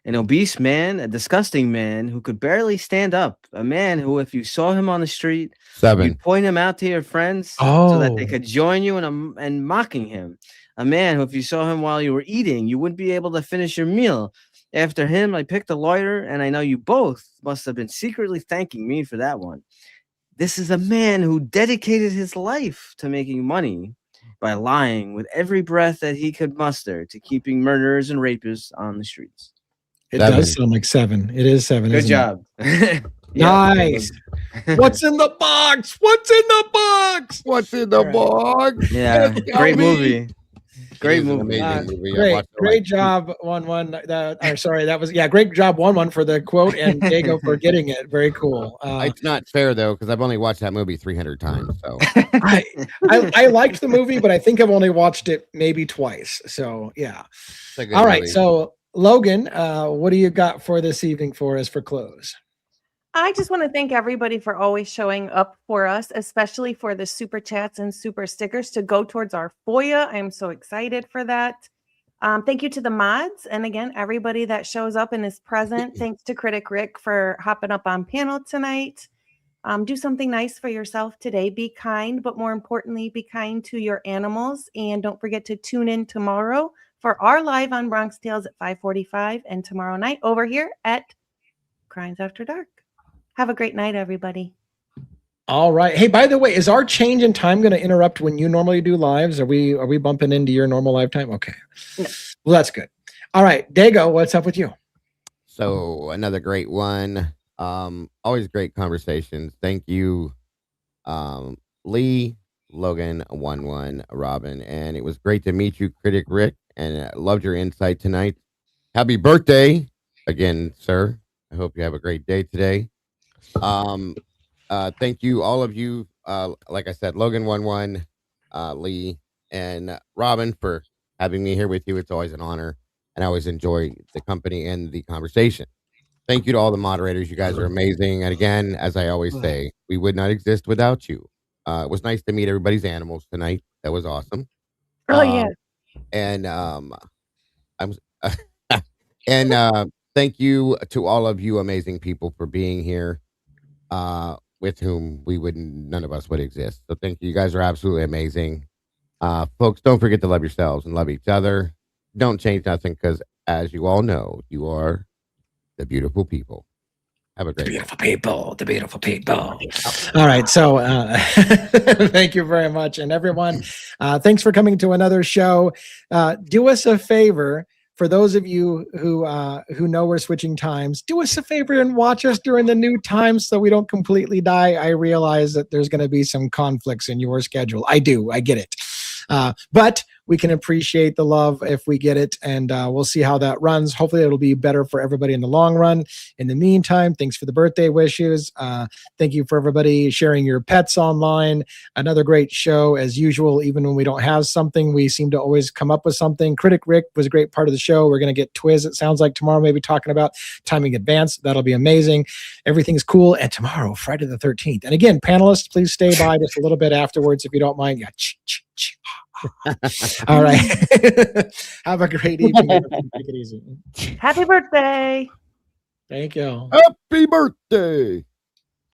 An obese man, a disgusting man who could barely stand up, a man who, if you saw him on the street, 7. you'd point him out to your friends so that they could join you in mocking him. A man who, if you saw him while you were eating, you wouldn't be able to finish your meal. After him, I picked a lawyer, and I know you both must have been secretly thanking me for that one. This is a man who dedicated his life to making money by lying with every breath that he could muster to keeping murderers and rapists on the streets. It does sound like 7. It is 7. Good job. Nice. What's in the box? What's in the box? What's in the box? Yeah, great movie. Great movie. Amazing movie. Great job, 1-1. Sorry, that was great job, 1-1 for the quote, and Dago for getting it. Very cool. It's not fair though, because I've only watched that movie 300 times. So I liked the movie, but I think I've only watched it maybe twice. So yeah. All right. Movie. So Logan, what do you got for this evening for us for close? I just want to thank everybody for always showing up for us, especially for the super chats and super stickers to go towards our FOIA. I'm so excited for that. Thank you to the mods. And again, everybody that shows up and is present. Thanks to Critic Rick for hopping up on panel tonight. Do something nice for yourself today. Be kind, but more importantly, be kind to your animals. And don't forget to tune in tomorrow for our live on Bronx Tales at 5:45 and tomorrow night over here at Crimes After Dark. Have a great night, everybody. All right. Hey, by the way, is our change in time going to interrupt when you normally do lives? Are we bumping into your normal live time? Okay. No. Well, that's good. All right, Dago, what's up with you? So another great one. Always great conversations. Thank you, Lee, Logan, 1-1, Robin, and it was great to meet you, Critic Rick, and I loved your insight tonight. Happy birthday again, sir. I hope you have a great day today. Thank you, all of you. Like I said, Logan11, Lee, and Robin for having me here with you. It's always an honor, and I always enjoy the company and the conversation. Thank you to all the moderators. You guys are amazing. And again, as I always say, we would not exist without you. It was nice to meet everybody's animals tonight. That was awesome. Oh yeah. And and thank you to all of you amazing people for being here. With whom none of us would exist. So thank you. You guys are absolutely amazing. Folks, don't forget to love yourselves and love each other. Don't change nothing, because as you all know, you are the beautiful people. Have a great The beautiful people. All right. So thank you very much. And everyone, thanks for coming to another show. Do us a favor. For those of you who know we're switching times, do us a favor and watch us during the new times so we don't completely die. I realize that there's going to be some conflicts in your schedule. I get it. But we can appreciate the love if we get it, and we'll see how that runs. Hopefully it'll be better for everybody in the long run. In the meantime, thanks for the birthday wishes. Thank you for everybody sharing your pets online. Another great show as usual. Even when we don't have something, we seem to always come up with something. Critic Rick was a great part of the show. We're going to get Twiz, it sounds like, tomorrow, maybe talking about timing advance. That'll be amazing. Everything's cool. And tomorrow, Friday the 13th. And again, panelists, please stay by just a little bit afterwards if you don't mind. Yeah. All right. Have a great evening. Take it easy. Happy birthday. Thank you. Happy birthday.